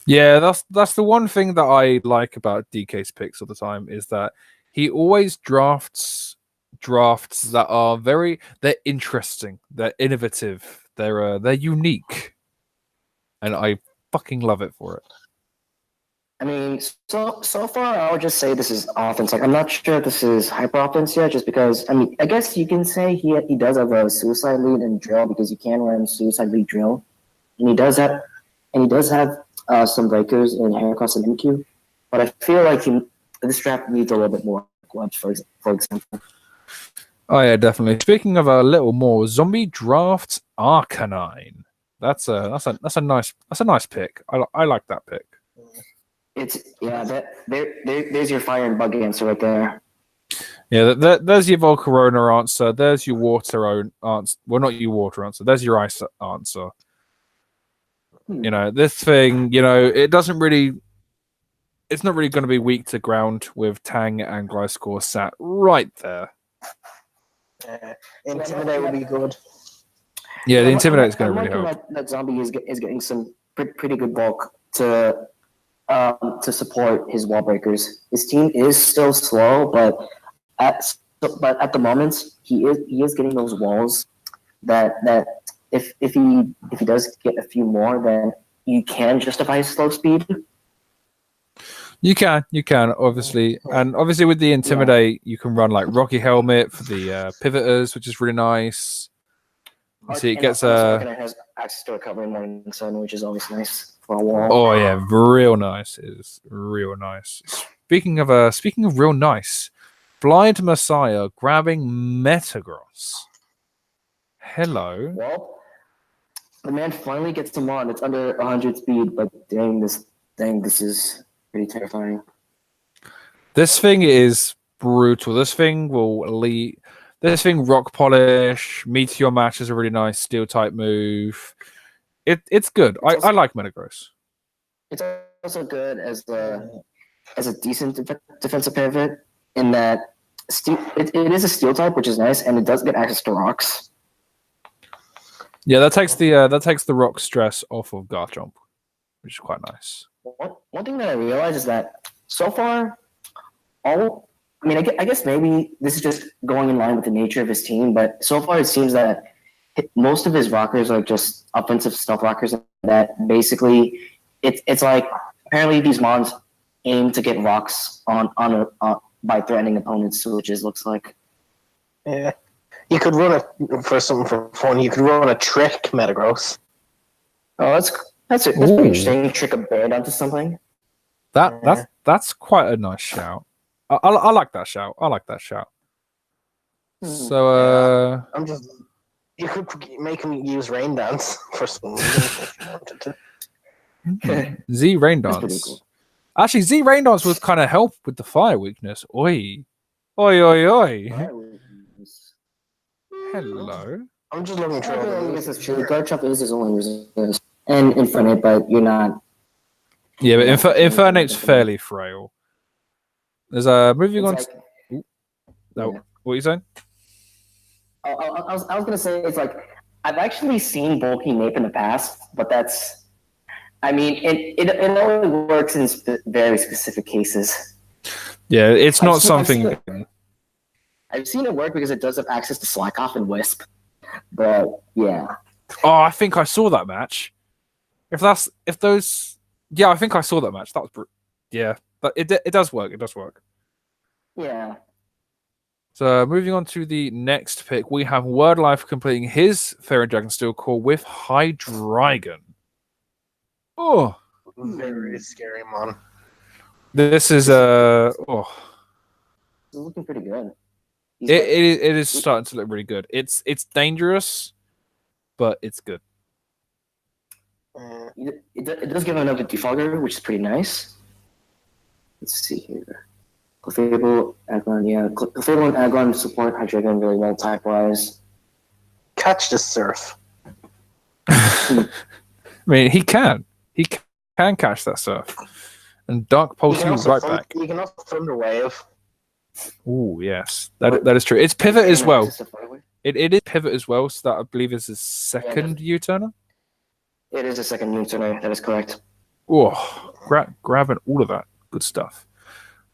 Yeah, that's the one thing that I like about DK's picks all the time is that he always drafts that are they're interesting, they're innovative, they're unique, and I fucking love it for it. I mean, so far, I would just say this is offense. Like, I'm not sure if this is hyper offense yet, just because. I mean, I guess you can say he does have a suicide lead and drill because you can run suicide lead drill, and he does have some breakers in Heracross and MQ. But I feel like this draft needs a little bit more gloves, for example. Oh yeah, definitely. Speaking of a little more, Zombie drafts Arcanine. That's a nice pick. I like that pick. There's your fire and bug answer right there. Yeah, there's your Volcarona answer. There's your water answer. Well, not your water answer. There's your ice answer. You know, this thing, you know, it's not really going to be weak to ground with Tang and Gliscor sat right there. Intimidate would be good. Yeah, the Intimidate is going to really help. That Zombie is getting some pretty good bulk to support his wall breakers. His team is still slow, but at the moment he is getting those walls that if he does get a few more, then you can justify his slow speed. You can, obviously, and obviously with the Intimidate, you can run like Rocky Helmet for the pivoters, which is really nice. You see, it gets has access to a cover in Morning Sun, which is always nice for a wall. Oh yeah, real nice. It is real nice. Speaking of real nice, Blind Messiah grabbing Metagross. Hello. Well, the man finally gets them on. It's under 100 speed, but dang, this is pretty terrifying. This thing is brutal. This thing rock polish, meteor match is a really nice steel type move. It's good. I like Metagross. It's also good as a decent defensive pivot in that it is a steel type, which is nice, and it does get access to rocks. Yeah, that takes the rock stress off of Garchomp, which is quite nice. One thing that I realized is that so far, all I mean, I guess maybe this is just going in line with the nature of his team, but so far it seems that most of his rockers are just offensive stealth rockers that basically it's like apparently these mons aim to get rocks by threatening opponents, which is looks like. Yeah. You could run it for something for fun. You could run a trick Metagross. Oh, that's pretty Ooh. interesting. Trick a bird onto something. That's quite a nice shout. I like that shout. I like that shout. So I'm just. You could make him use Rain Dance for some reason if you wanted to. Z Rain That's pretty Dance. cool. Actually, Z Rain Dance would kind of help with the fire weakness. Oi. Oi, oi, oi. Hello. I'm just looking through. I guess that's true. Garchomp is his only resistance. And Infinite, but you're not. Yeah, but Infernape's fairly frail. There's moving on. Like, No, yeah. what are you saying? I was gonna say it's like I've actually seen bulky nape in the past, but that's. I mean, it only works in very specific cases. Yeah, it's not something. I've seen it work because it does have access to Slack Off and Wisp. But yeah. Oh, I think I saw that match. Yeah, I think I saw that match. That was yeah, but it does work. It does work. Yeah. So moving on to the next pick, we have Wordlife completing his Fairy Dragon Steel Core with Hydreigon. Oh, Very scary, man. this is It's looking pretty good. it is starting to look really good. It's dangerous, but it's good. It does give another defogger, which is pretty nice. Let's see here. Clefable, Aglon, yeah. Clefable and Aglon support Hydreigon really well type-wise. Catch the surf. I mean, he can catch that surf, and Dark Pulse you right back. You can also Thunder Wave. Oh yes, that is true. It's pivot as well. It is pivot as well. So that I believe is his second U-turner. It is a second U-turner. That is correct. Oh, grabbing all of that good stuff.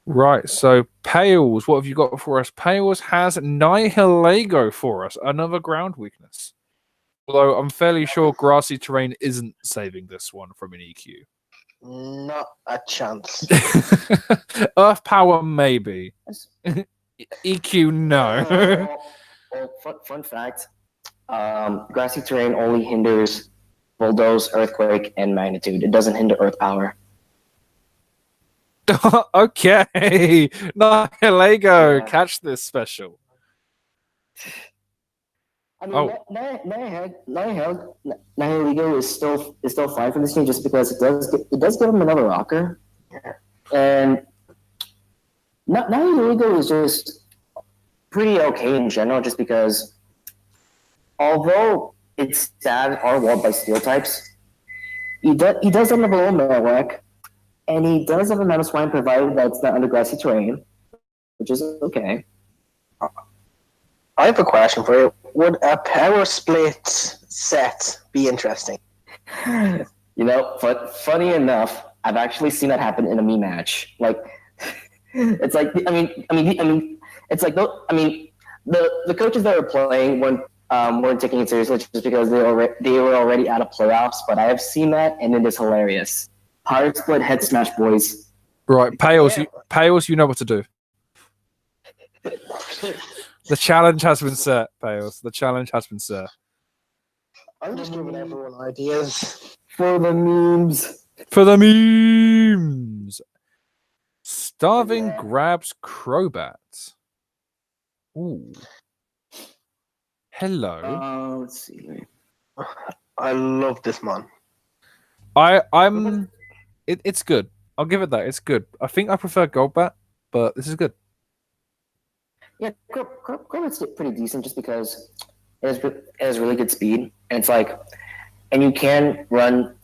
Right, so Pales, what have you got for us? Pales has Nihilego for us, another ground weakness. Although I'm fairly sure grassy terrain isn't saving this one from an EQ. Not a chance. Earth power, maybe. EQ, no. Fun fact, grassy terrain only hinders bulldoze, earthquake, and magnitude. It doesn't hinder earth power. Okay. Nihilego, catch this special. I mean, Nihilego is still fine for this team just because it does give him another rocker, and Nihilego is just pretty okay in general, just because although its stats are walled by steel types, he does have a below Marowak, and he does have a Mana Swine provided that it's not under grassy terrain, which is okay. I have a question for you. Would a power split set be interesting? You know, but funny enough, I've actually seen that happen in a me match. Like, it's like I mean, it's like the coaches that were playing weren't taking it seriously just because they were already out of playoffs. But I have seen that, and it is hilarious. Power split head smash, boys. Right, Pales, you know what to do. The challenge has been set, Pales. The challenge has been set. I'm just giving everyone ideas. For the memes. For the memes. Starving grabs Crobat. Ooh. Hello. Let's see. I love this man. It's good. I'll give it that. It's good. I think I prefer Goldbat, but this is good. Yeah, Crobat's pretty decent just because it has really good speed, and and you can run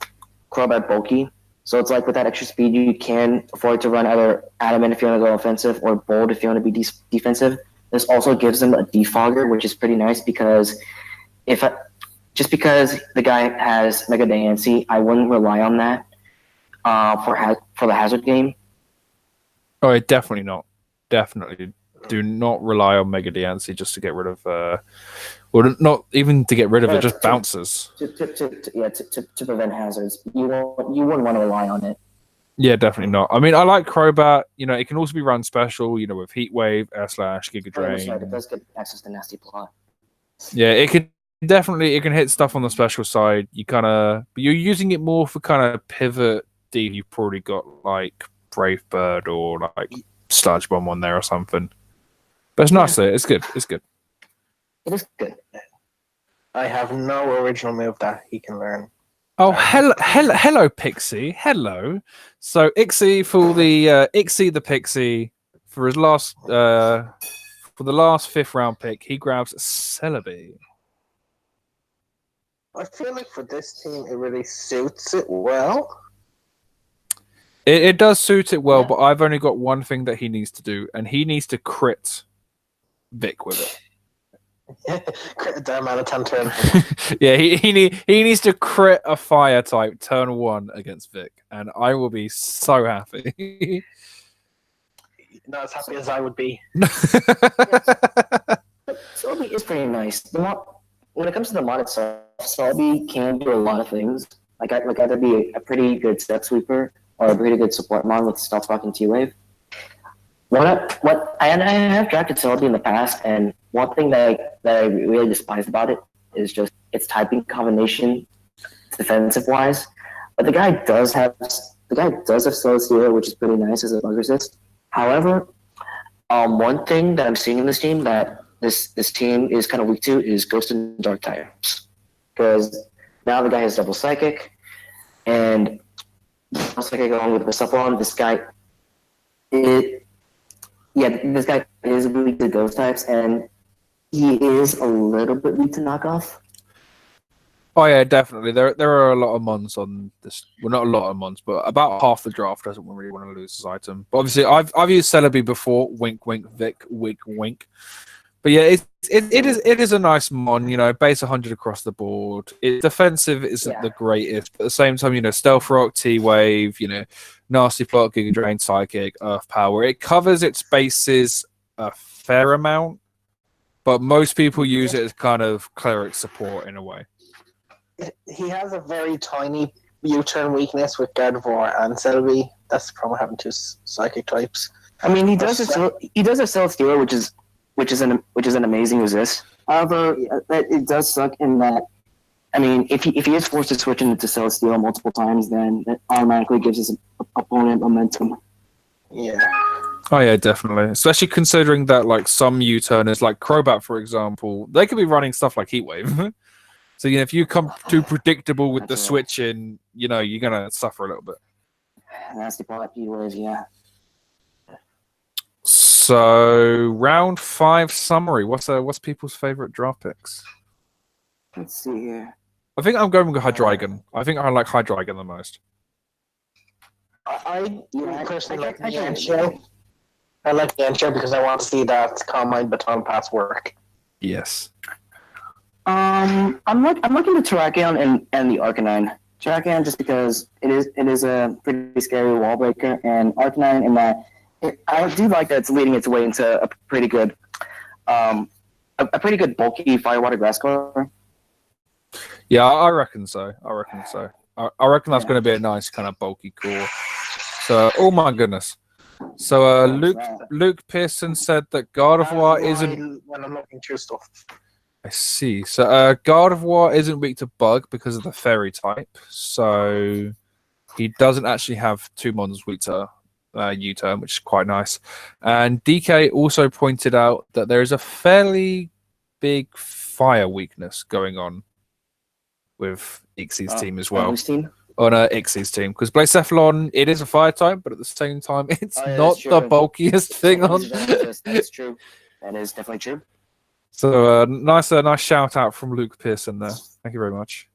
Crobat bulky, so it's like with that extra speed you can afford to run either Adamant if you want to go offensive or Bold if you want to be defensive. This also gives them a defogger, which is pretty nice because just because the guy has Mega Diancie, I wouldn't rely on that for the hazard game. Oh, definitely not. definitely do not rely on Mega Diancie just to get rid of, well, not even to get rid of it, just bounces. To prevent hazards. You wouldn't want to rely on it. Yeah, definitely not. I mean, I like Crobat. You know, it can also be run special. You know, with Heat Wave, Air Slash, Giga Drain. Right, it does get access to Nasty Plot. Yeah, it can definitely hit stuff on the special side. But you're using it more for kind of pivot D. You've probably got like Brave Bird or like Sludge Bomb on there or something. But it's nice there. It's good. It's good. It is good. I have no original move that he can learn. Oh, hello, Pixie. Hello. So Ixie for the Ixie the Pixie for his last for the last 5th round pick, he grabs Celebi. I feel like for this team, it really suits it well. It does suit it well, but I've only got one thing that he needs to do, and he needs to crit Vic with it. Crit the amount of 10 turn. Yeah, he needs to crit a fire type turn 1 against Vic, and I will be so happy. Not as happy as I would be. Celebi is pretty nice. When it comes to the mod itself, Celebi can do a lot of things. Like either be a pretty good step sweeper or a pretty good support mod with Stealth Rock and T-Wave. I have drafted Celebi in the past, and one thing that I really despised about it is just its typing combination, defensive wise. But the guy does have Celesteria, which is pretty nice as a bug resist. However, one thing that I'm seeing in this team that this team is kind of weak to is Ghost and Dark types, because now the guy has double Psychic, and double Psychic along with the Cephalon. This guy is weak to Ghost types, and he is a little bit weak to knockoff. Oh yeah, definitely. There are a lot of mons on this. Well, not a lot of mons, but about half the draft doesn't really want to lose this item. But obviously, I've used Celebi before. Wink, wink, Vic. Wink, wink. But yeah, it is a nice mon. You know, base 100 across the board. Its defensive isn't the greatest, but at the same time, you know, Stealth Rock, T Wave, you know, Nasty Plot, Giga Drain, Psychic, Earth Power. It covers its bases a fair amount, but most people use it as kind of cleric support in a way. He has a very tiny U-turn weakness with Gardevoir and Celebi. That's the problem having 2 psychic types. I mean, he does a Celesteria, which is an amazing resist. However, it does suck in that. I mean, if he is forced to switch into Celesteria multiple times, then that automatically gives his opponent momentum. Yeah. Oh yeah, definitely. Especially considering that like some U-turners, like Crobat, for example, they could be running stuff like Heat Wave. So, you know, if you come too predictable with the switching, you know, you're going to suffer a little bit. Nasty Plot, Heatwaves, yeah. So, round 5 summary. What's people's favorite draft picks? Let's see here. I think I'm going with Hydreigon. I think I like Hydreigon the most. I personally like the Yancho. I like the Yancho because I want to see that Combine Baton Pass work. Yes. I'm looking to Terrakion and the Arcanine. Terrakion just because it is a pretty scary wall breaker, and Arcanine in that I do like that it's leading its way into a pretty good bulky Firewater Grass core. Yeah, I reckon so. I reckon that's going to be a nice kind of bulky core. So, oh my goodness. So, Luke Pearson said that Gardevoir isn't. When I'm looking through stuff. I see. So Gardevoir isn't weak to bug because of the fairy type. So he doesn't actually have 2 mons weak to U-turn, which is quite nice. And DK also pointed out that there is a fairly big fire weakness going on with Ixie's team as well. On Ixie's team. Because Blacephalon, it is a fire type, but at the same time, it's not the bulkiest thing on. That's true. That is definitely true. So nice shout out from Luke Pearson there. Thank you very much.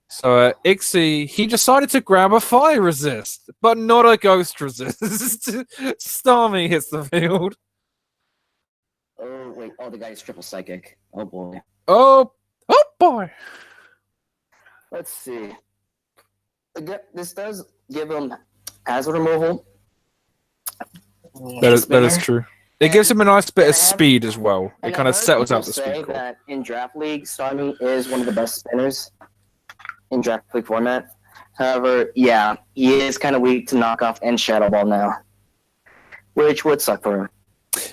So Ixie, he decided to grab a fire resist, but not a ghost resist. Starmie hits the field. Oh wait! Oh, the guy is triple psychic. Oh boy. Oh boy. Let's see. This does give him hazard removal. That is true. It gives him a nice bit and of speed as well. It and kind I've of heard settles people out the say speed core. that in draft league, Starmie is one of the best spinners in draft league format. However, yeah, he is kind of weak to knockoff and shadow ball now, which would suck for him.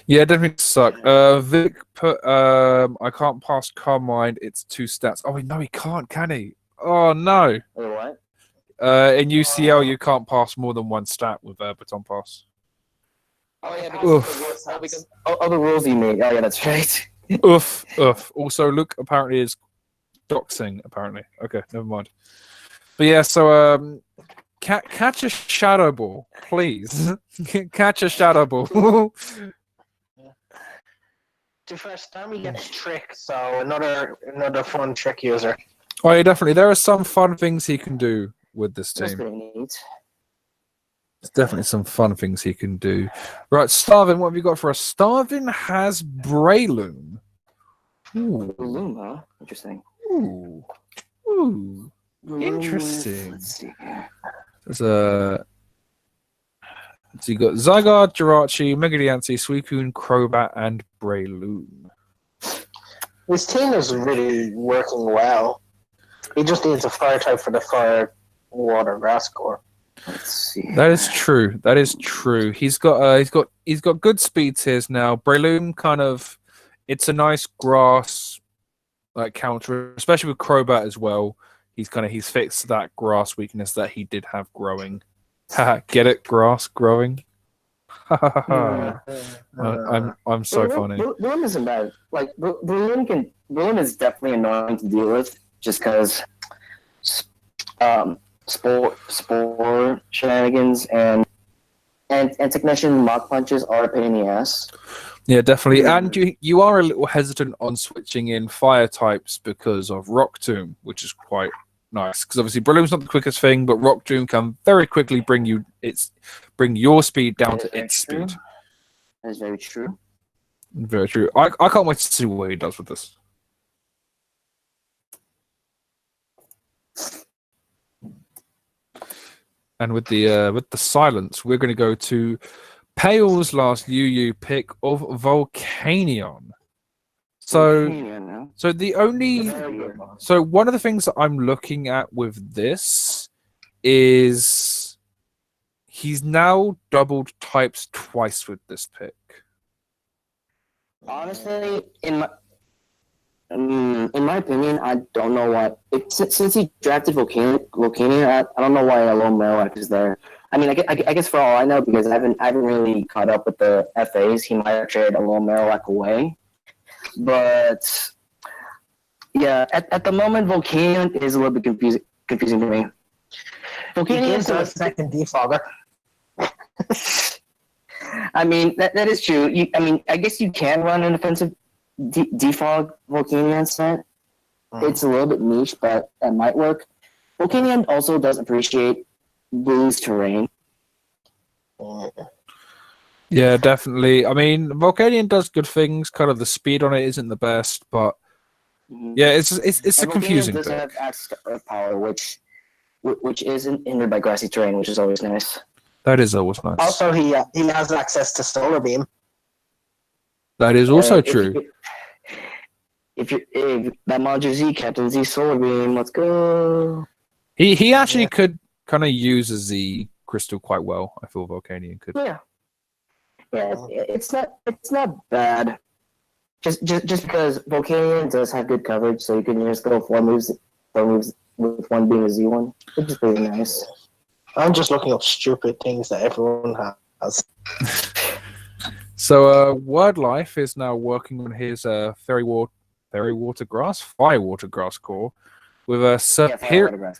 Yeah, definitely suck. Vic put I can't pass Carmine, it's 2 stats. Oh no, he can't, can he? Oh no. Or what? In UCL you can't pass more than 1 stat with baton pass. Oh yeah, Oof. because the rules you made. Oh yeah, that's right. Oof. Also, Luke apparently is doxing, apparently. Okay, never mind. But yeah, so catch a shadow ball, please. Catch a shadow ball. To first time he gets trick, so another fun trick user. Oh yeah, definitely. There are some fun things he can do with this That's team. pretty neat. There's definitely some fun things he can do. Right, Starvin, what have you got for us? Starvin has Brayloom. Ooh. Loom, huh? Interesting. Ooh. Ooh. Interesting. Let's see here. There's a. So you got Zygarde, Jirachi, Megadiancy, Suicune, Crobat, and Brayloom. His team is really working well. He just needs a fire type for the fire, water, grass core. Let's see. That is true. That is true. He's got good speed tiers now. Brayloom kind of, it's a nice grass like counter, especially with Crobat as well. He's fixed that grass weakness that he did have growing. Get it? Grass growing. I'm so funny. Bloom isn't bad. Like Bloom is definitely annoying to deal with, just because spore shenanigans and technician mock punches are a pain in the ass. Yeah, definitely. And you are a little hesitant on switching in fire types because of Rock Tomb, which is quite nice. Because obviously Breloom's not the quickest thing, but Rock Tomb can very quickly bring your speed down to its speed. That is very true. Very true. I can't wait to see what he does with this. And with the silence, we're going to go to Pale's last UU pick of Volcanion. So one of the things that I'm looking at with this is he's now doubled types twice with this pick. Honestly, in my opinion, I don't know why. Since he drafted Volcania, I don't know why a lone Marowak is there. I mean, I guess for all I know, because I haven't really caught up with the FAs, he might have traded a lone Marowak away. But yeah, at the moment, Volcanion is a little bit confusing to me. Volcanion is a second defogger. I mean, that is true. I guess you can run an offensive defog Volcanion set. It's a little bit niche, but that might work. Volcanion also does appreciate Blue's terrain. Yeah, definitely. I mean, Volcanion does good things. Kind of the speed on it isn't the best, but yeah, it's a confusing Volcanion does have access to Earth Power, which isn't hindered by grassy terrain, which is always nice. That is always nice. Also, he has access to Solar Beam. That is also true. If that Module Z, Captain Z, Solar Beam, let's go. He actually could kind of use a Z crystal quite well. I feel Volcanion could. Yeah, it's not bad. Just because Volcanion does have good coverage, so you can just go four moves with one being a Z1, which is pretty nice. I'm just looking up stupid things that everyone has. So, Word Life is now working on his Fire Water Grass core with a Superior.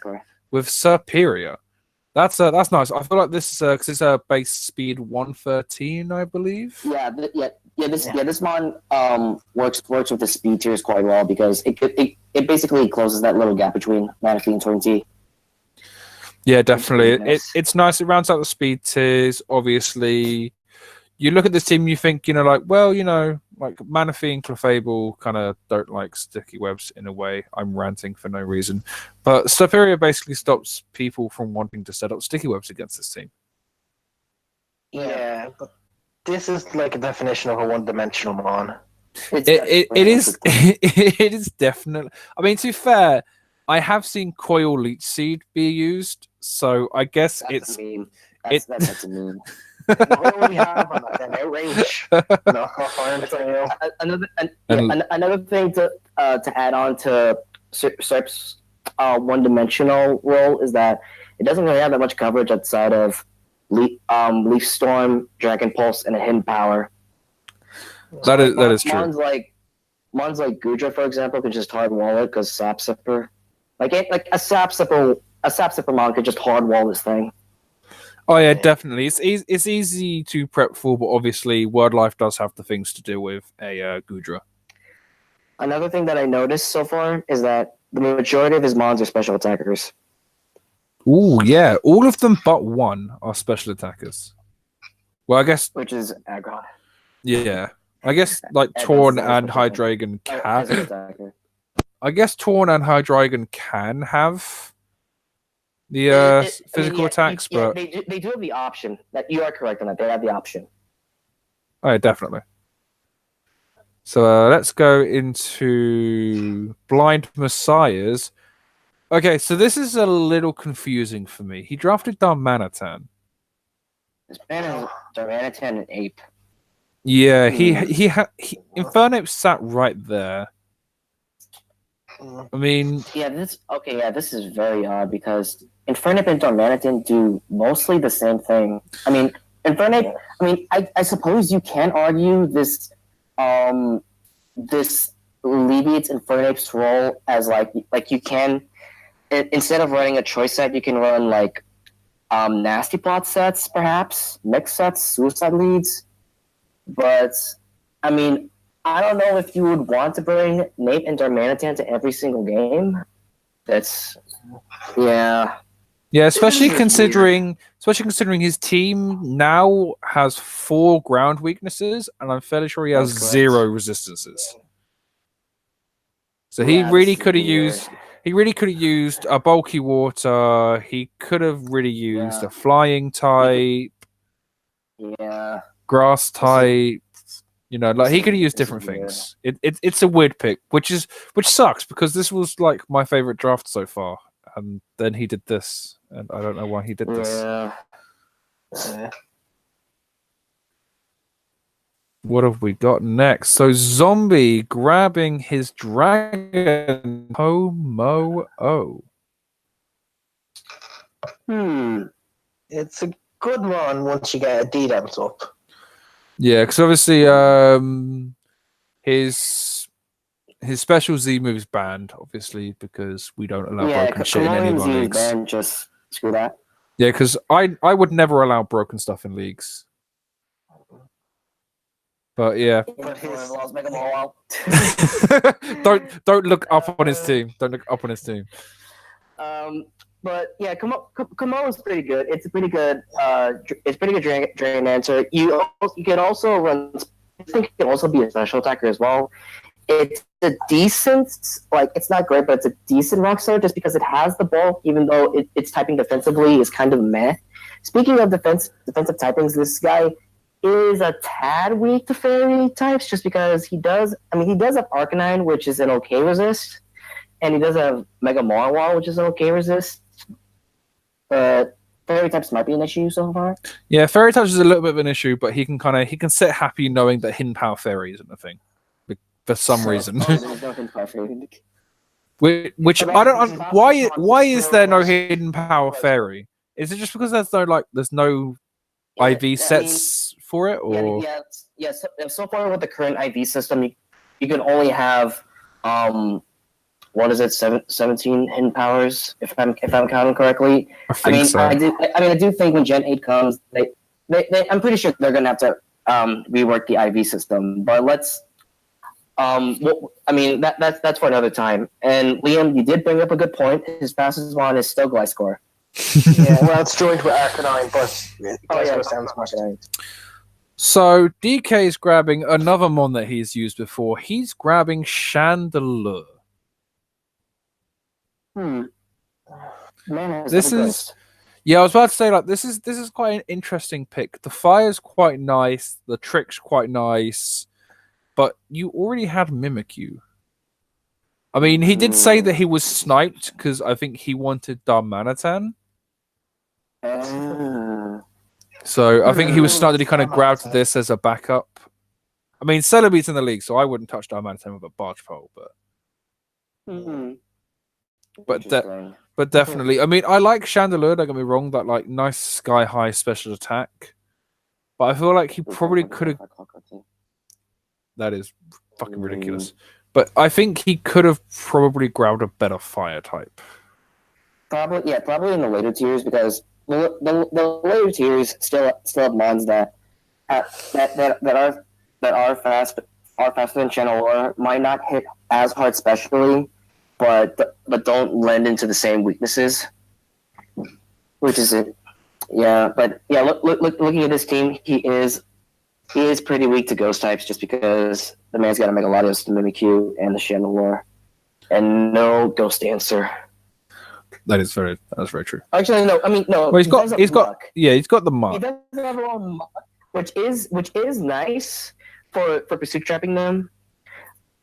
That's nice. I feel like this is because it's a base speed 113, I believe. This one works with the speed tiers quite well because it basically closes that little gap between Manaphy and Torrentee. Yeah, definitely. It's nice. It rounds out the speed tiers. Obviously, you look at this team, you think, like Manaphy and Clefable kind of don't like sticky webs in a way. I'm ranting for no reason. But Superior basically stops people from wanting to set up sticky webs against this team. Yeah, This is like a definition of a one-dimensional mon. It is it is definitely. I mean, to be fair, I have seen coil leech seed be used, so I guess That's it's a meme. it. That's a meme. What do we have on that? An outrage? No, another thing to add on to Serp's one-dimensional role is that it doesn't really have that much coverage outside of Leaf Storm, Dragon Pulse, and a Hidden Power. That is true. Mons like Gudra, for example, could just hard wall it because Sap Sipper, like a Sap Sipper Mon could just hard wall this thing. Oh yeah, definitely. It's easy to prep for, but obviously, Word Life does have the things to do with a Gudra. Another thing that I noticed so far is that the majority of his Mons are special attackers. Ooh, yeah, all of them but one are special attackers. Well, I guess which is aggro. Yeah, I guess like Torn and Hydreigon can. I guess Torn and Hydreigon can have the physical attacks, but they do have the option. That you are correct on that. They have the option. Oh, yeah, definitely. So let's go into Blind Messiahs. Okay, so this is a little confusing for me. He drafted Darmanitan. His plan is Darmanitan and Ape. Yeah, Infernape sat right there. I mean, this is very odd because Infernape and Darmanitan do mostly the same thing. I mean, Infernape. I mean, I suppose you can argue this this alleviates Infernape's role as like you can, instead of running a choice set, you can run like nasty plot sets, perhaps mix sets, suicide leads. But I mean, I don't know if you would want to bring Nape and Darmanitan to every single game. especially considering his team now has 4 ground weaknesses, and I'm fairly sure he has 0 resistances. So he really could have used. He really could have used a bulky water. He could have really used a flying type. Yeah. Grass type. You know, like he could have used different things. It's a weird pick, which sucks because this was like my favorite draft so far, and then he did this, and I don't know why he did this. Yeah. What have we got next? So Zombie grabbing his dragon Ho-Mo-O. It's a good one once you get a D-Dams up. Yeah, because obviously his special Z moves banned, obviously, because we don't allow broken shit in any of our leagues. Banned, just screw that. Yeah, because I would never allow broken stuff in leagues. But yeah. Don't look up on his team. Don't look up on his team. But yeah, Kamo is pretty good. It's a pretty good. It's pretty good drain answer. You can also run. I think it can also be a special attacker as well. It's a decent, like it's not great, but it's a decent rock star just because it has the bulk, even though it's typing defensively is kind of meh. Speaking of defensive typings, this guy is a tad weak to fairy types just because he does have Arcanine, which is an okay resist, and he does have Mega Marwall, which is an okay resist. But fairy types might be an issue so far. Yeah, fairy types is a little bit of an issue, but he can sit happy knowing that hidden power fairy isn't a thing for some reason. Which I don't. Why is there no hidden power fairy? Is it just because there's no IV sets for it, or so far with the current IV system, you can only have what is it, 17 hidden powers if I'm counting correctly. I do think when Gen 8 comes, they I'm pretty sure they're gonna have to rework the IV system. But let's that's for another time. And Liam, you did bring up a good point. His fastest one is still Gliscor. Yeah, well, it's joined with Arcanine, but Gliscor sounds much nice. So DK is grabbing another mon that he's used before. He's grabbing Chandelure. Man, this is Yeah, I was about to say like this is quite an interesting pick. The fire's quite nice, the trick's quite nice, but you already had Mimikyu. I mean, he did say that he was sniped because I think he wanted Darmanitan. So I think he was sniped that he kind of grabbed this as a backup. I mean, Celebi's in the league, so I wouldn't touch Darmanitan with a barge pole, but but definitely. I mean, I like Chandelure. Don't get me wrong. That like nice sky high special attack, but I feel like he probably could have. That is fucking ridiculous. But I think he could have probably grabbed a better fire type. Probably in the later tiers because the later tiers still have mons that are faster than Chandelure, might not hit as hard specially, but don't lend into the same weaknesses. Which is it. Yeah, but yeah, looking at this team, he is pretty weak to ghost types just because the man's got to make a lot of the Mimikyu and the Chandelure, and no ghost dancer. That's very true. Actually, no. I mean, no. Well, he's got the mark. He does have a little muck, which is nice for pursuit trapping them.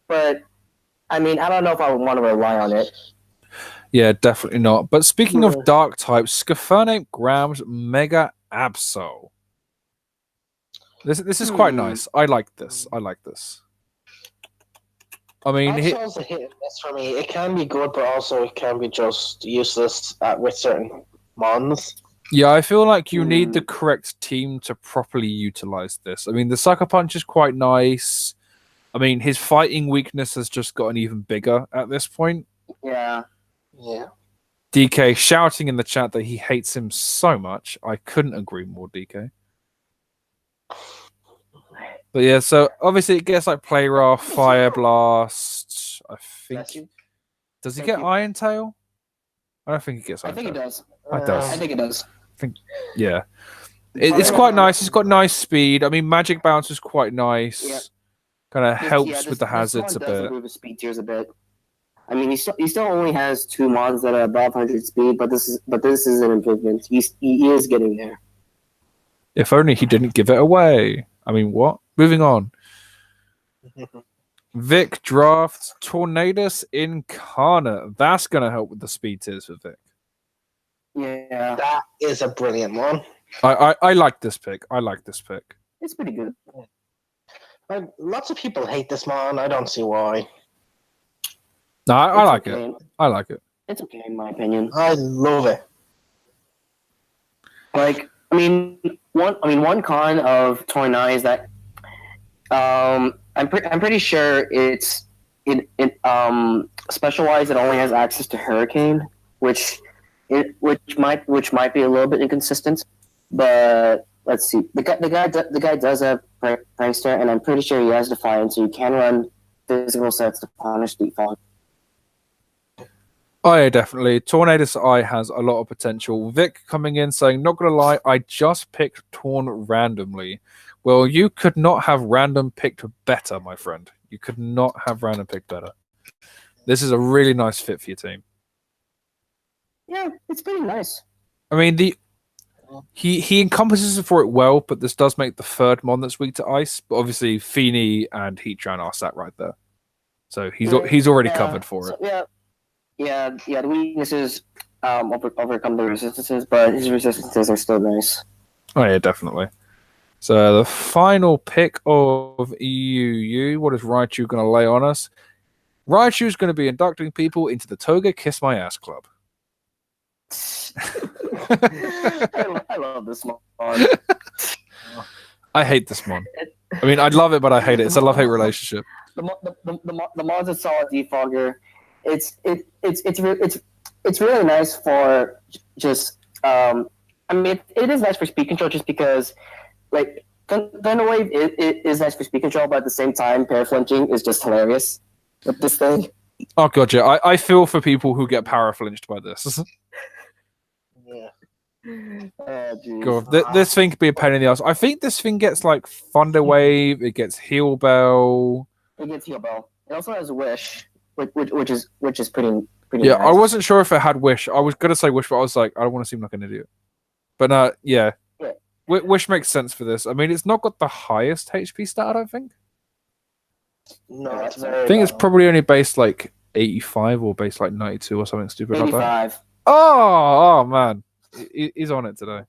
But I mean, I don't know if I would want to rely on it. Yeah, definitely not. But speaking of dark types, Scafernape grabs Mega Absol. This is quite nice. I like this. I mean, Absol's a hit and miss for me. It can be good, but also it can be just useless with certain mons. Yeah, I feel like you need the correct team to properly utilize this. I mean, the Sucker Punch is quite nice. I mean, his fighting weakness has just gotten even bigger at this point. Yeah. DK shouting in the chat that he hates him so much. I couldn't agree more, DK. But yeah, so obviously it gets like Play Rough, Fire Blast. I think. Does he get Iron Tail? I don't think he gets Iron Tail. I think he does. I think it does. Yeah. It's quite nice. It's got nice speed. I mean, Magic Bounce is quite nice. Yeah. Kind of helps with the hazards a bit. Improve his speed tiers a bit. I mean, he still only has 2 mons that are above 100 speed, but this is an improvement. He is getting there. If only he didn't give it away. I mean, what? Moving on. Vic drafts Tornadus Incarnate. That's going to help with the speed tiers for Vic. Yeah. That is a brilliant one. I like this pick. It's pretty good. Lots of people hate this mon. I don't see why. No, I like it. I like it. It's okay in my opinion. I love it. Like, one con of Tornai is that I'm pretty sure it specialized. It only has access to Hurricane, which might be a little bit inconsistent. But let's see. The guy does have Prankster, and I'm pretty sure he has Defiance, so you can run physical sets to punish default. Oh yeah, definitely. Tornadus Eye has a lot of potential. Vic coming in saying, "Not gonna lie, I just picked Torn randomly." Well, you could not have random picked better, my friend. You could not have random picked better. This is a really nice fit for your team. Yeah, it's pretty nice. I mean, he encompasses for it well, but this does make the third mon that's weak to ice. But obviously, Feeny and Heatran are sat right there, so he's already covered for it. Yeah. The weaknesses overcome the resistances, but his resistances are still nice. Oh yeah, definitely. So the final pick of EU, what is Raichu going to lay on us? Raichu is going to be inducting people into the Toga Kiss My Ass Club. I love this mon. I hate this mon. I mean, I'd love it, but I hate it. It's a love-hate relationship. The mon's a solid defogger. It's really nice for just I mean it is nice for speed control just because like Thunderwave is nice for speed control, but at the same time pair flinching is just hilarious with this thing. Oh god, yeah. I feel for people who get power flinched by this. Yeah. Oh, God, this thing could be a pain in the ass. I think this thing gets like Thunderwave, it gets Heal Bell. It gets Heal Bell. It also has Wish, which is pretty Yeah, nice. I wasn't sure if it had Wish. I was gonna say Wish, but I was like, I don't want to seem like an idiot. But yeah. Yeah. Which makes sense for this. I mean, it's not got the highest HP stat, I don't think. No, it's I very think it's low. probably only based like 85 or based like 92 or something stupid like that. 85. Oh man, he's on it today.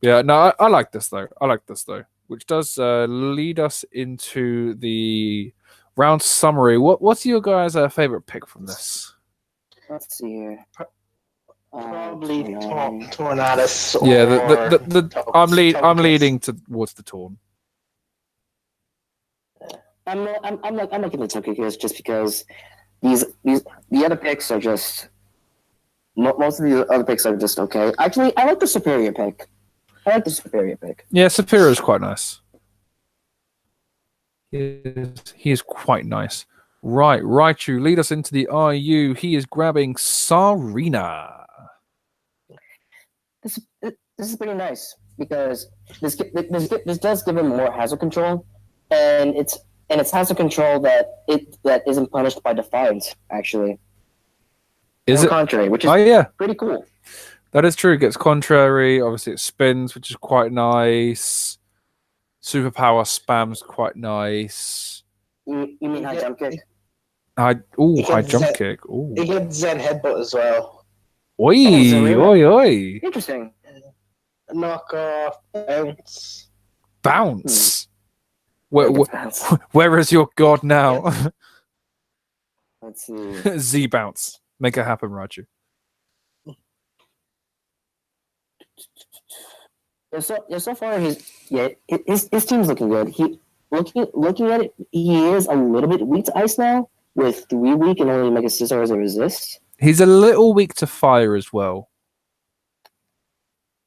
Yeah, no, I like this though. I like this though, which does lead us into the round summary. What's your guys' favorite pick from this? Let's see here. Probably 29. Tornadus. Yeah, or I'm Togekiss. leading towards the Torn. I'm liking the Togekiss just because the other picks are just most of the other picks are just okay. Actually, I like the superior pick. Yeah, Superior is quite nice. He is quite nice. Right, Raichu, lead us into the RU. He is grabbing Sarina. This is pretty nice because this does give him more hazard control, and it's hazard control that isn't punished by Defiance actually. Is it contrary, which is yeah, pretty cool. that is true. It gets contrary. Obviously, it spins, which is quite nice. Superpower spam's quite nice. You mean high jump kick? High gets jump Zen- kick. Ooh. He gets Zen Headbutt as well. Oi, Zarina. oi. Interesting. Knock off, bounce. Bounce. It gets bounce. Where is your god now? Let's see. Z bounce. Make it happen, Raju. So far his team's looking good. He looking at it, he is a little bit weak to ice now with 3 weak and only Mega Scissor as a resist. He's a little weak to fire as well.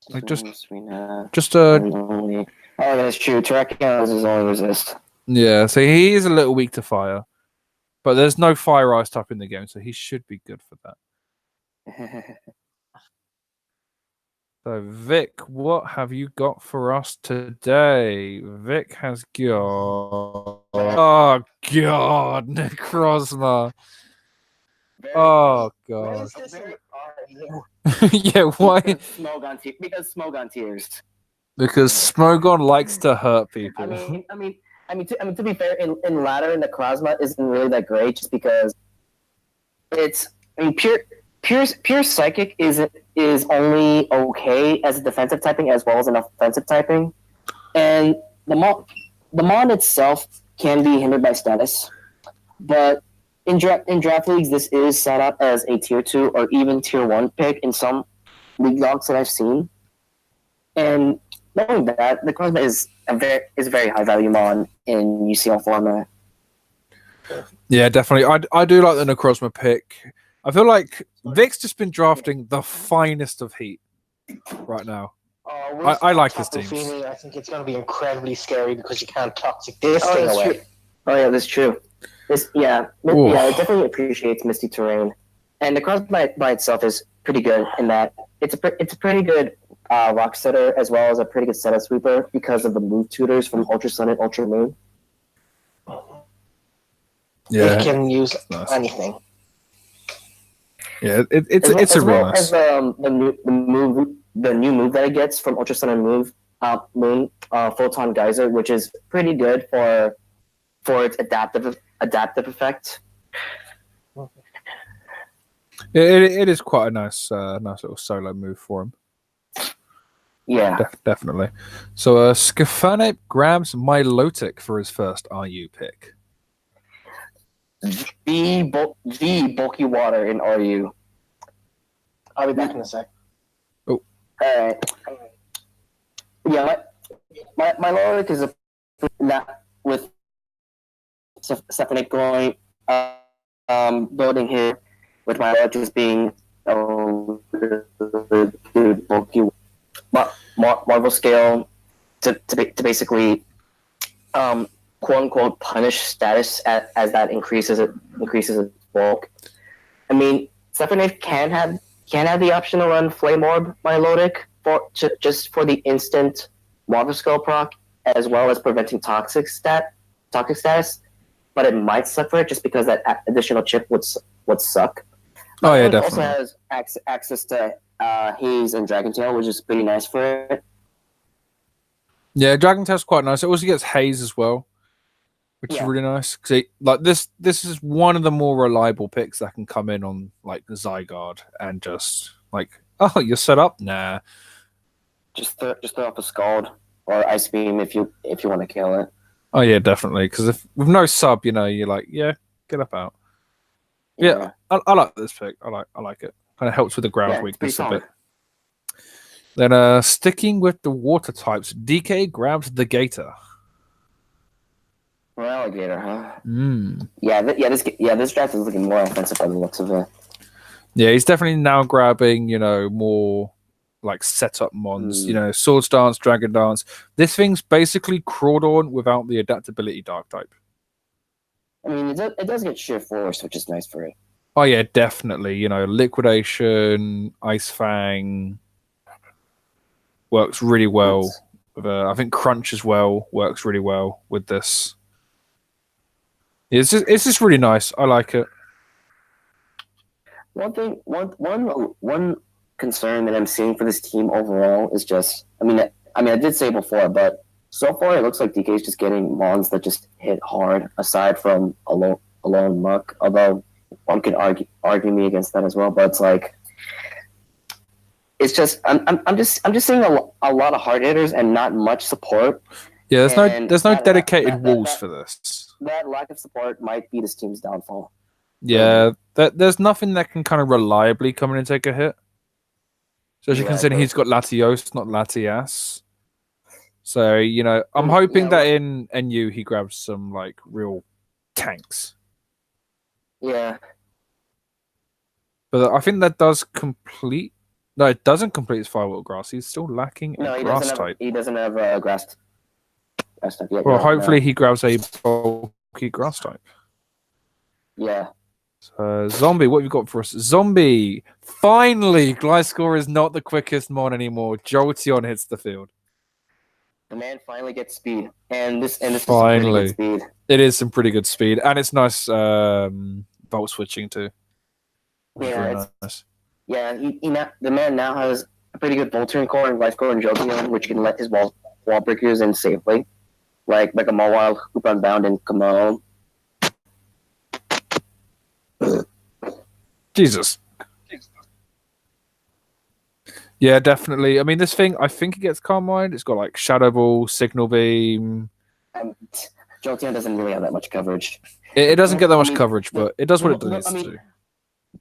Like just only. Oh, that's true. Terrakion is only resist. yeah. So he is a little weak to fire, but there's no fire ice type in the game, so he should be good for that. So Vic, what have you got for us today? Vic has got oh god, Necrozma. Oh god. Yeah, why? Because Smogon tears. Because Smogon likes to hurt people. I mean, to be fair, in ladder, Necrozma isn't really that great, just because it's. I mean, pure psychic is only okay as a defensive typing as well as an offensive typing, and the mon itself can be hindered by status, but in draft leagues this is sought out as a tier 2 or even tier 1 pick in some league logs that I've seen, and knowing that Necrozma is a very high value mon in UCL format. Yeah, definitely. I do like the Necrozma pick. I feel like Vic's just been drafting the finest of heat right now. I like his teams. I think it's going to be incredibly scary because you can't toxic this thing away. True. Oh yeah, that's true. It definitely appreciates Misty Terrain, and the cross by itself is pretty good in that it's a pretty good rock setter as well as a pretty good setup sweeper because of the move tutors from Ultra Sun and Ultra Moon. Yeah, it can use nice. anything. Yeah, it's a real nice. As the new move that it gets from Ultra Sun and Moon, Photon Geyser, which is pretty good for its adaptive effect. It is quite a nice little solo move for him. Yeah, definitely. So Skafanape grabs Milotic for his first RU pick. The bulky water in RU. I'll be back in a sec. Oh. Alright. Yeah, my Milotic is that with Stephanie going building here with Milotic just being bulky Marvel scale to basically quote unquote punish status as that increases its bulk. I mean, Stephanie can have the option to run Flame Orb Milotic just for the instant Marvel scale proc, as well as preventing toxic status, but it might suck for it just because that additional chip would suck. Oh yeah, it definitely. also has access to Haze and Dragon Tail, which is pretty nice for it. Yeah, Dragon Tail's quite nice. It also gets Haze as well, which is Yeah. really nice. Cause like this is one of the more reliable picks that can come in on like the Zygarde and just like, oh, you're set up? Nah. Just throw up a Scald or Ice Beam if you want to kill it. Oh yeah, definitely. Because if with no sub, you're like, yeah, get up out. Yeah, I like this pick. I like it. Kind of helps with the ground weakness a bit. Then sticking with the water types, DK grabs the Gator. For Alligator, huh? Mm. This draft is looking more offensive by the looks of it. Yeah, he's definitely now grabbing, more like setup mons, Swords Dance, Dragon Dance. This thing's basically Crawdon without the adaptability Dark type. I mean, it does get sheer force, which is nice for it. Oh yeah, definitely. Liquidation, Ice Fang works really well. I think Crunch as well works really well with this. It's just really nice. I like it. One concern that I'm seeing for this team overall is just, I did say before, but so far it looks like DK is just getting mons that just hit hard, aside from alone Muck. Although one could argue me against that as well, but it's like, it's just I'm just seeing a lot of hard hitters and not much support. Yeah, there's no dedicated walls for this. That lack of support might be this team's downfall. Yeah, there's nothing that can kind of reliably come in and take a hit. Especially considering he's got Latios, not Latias. So, I'm hoping that in NU he grabs some like real tanks. Yeah. But I think that does complete. No, it doesn't complete his Firewall Grass. He's still lacking a grass type. He doesn't have a grass type yet. Well, hopefully he grabs a bulky grass type. Yeah. So, Zombie, what have you got for us? Zombie! Finally! Gliscor is not the quickest mon anymore. Jolteon hits the field. The man finally gets speed. And this finally. is some pretty good speed. It is some pretty good speed. And it's nice volt switching too. Yeah, nice. Yeah, the man now has a pretty good Voltron core and Life Core and Jolteon, which can let his wall breakers in safely. Like a Mawile, Hoop Unbound, and Kamo. Jesus. Yeah, definitely. I mean, this thing, I think it gets Carmine. It's got like Shadow Ball, Signal Beam. Jolteon doesn't really have that much coverage. It doesn't get that much coverage, but it does what it needs to do.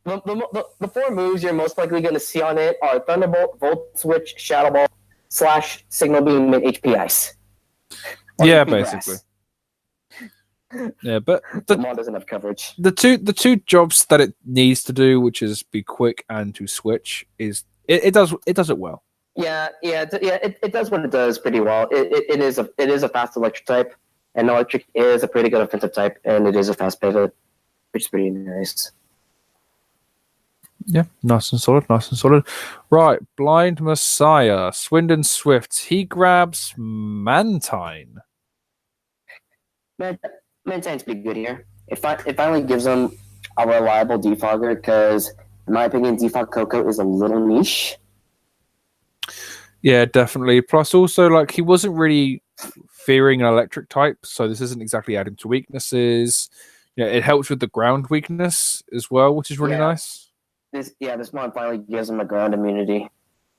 The four moves you're most likely going to see on it are Thunderbolt, Volt Switch, Shadow Ball, / Signal Beam, and HP Ice. Yeah, basically. Yeah, but the mod doesn't have coverage. The two jobs that it needs to do, which is be quick and to switch, is it does it well. It does what it does pretty well. It is a fast electric type, and electric is a pretty good offensive type, and it is a fast pivot, which is pretty nice. Yeah, nice and solid. Right, Blind Messiah, Swindon Swift. He grabs Mantine. Mantine's pretty good here. It finally gives him a reliable defogger because, in my opinion, defog Coco is a little niche. Yeah, definitely. Plus, also, like, he wasn't really fearing an electric type, so this isn't exactly adding to weaknesses. Yeah, it helps with the ground weakness as well, which is really nice. This mod finally gives him a ground immunity.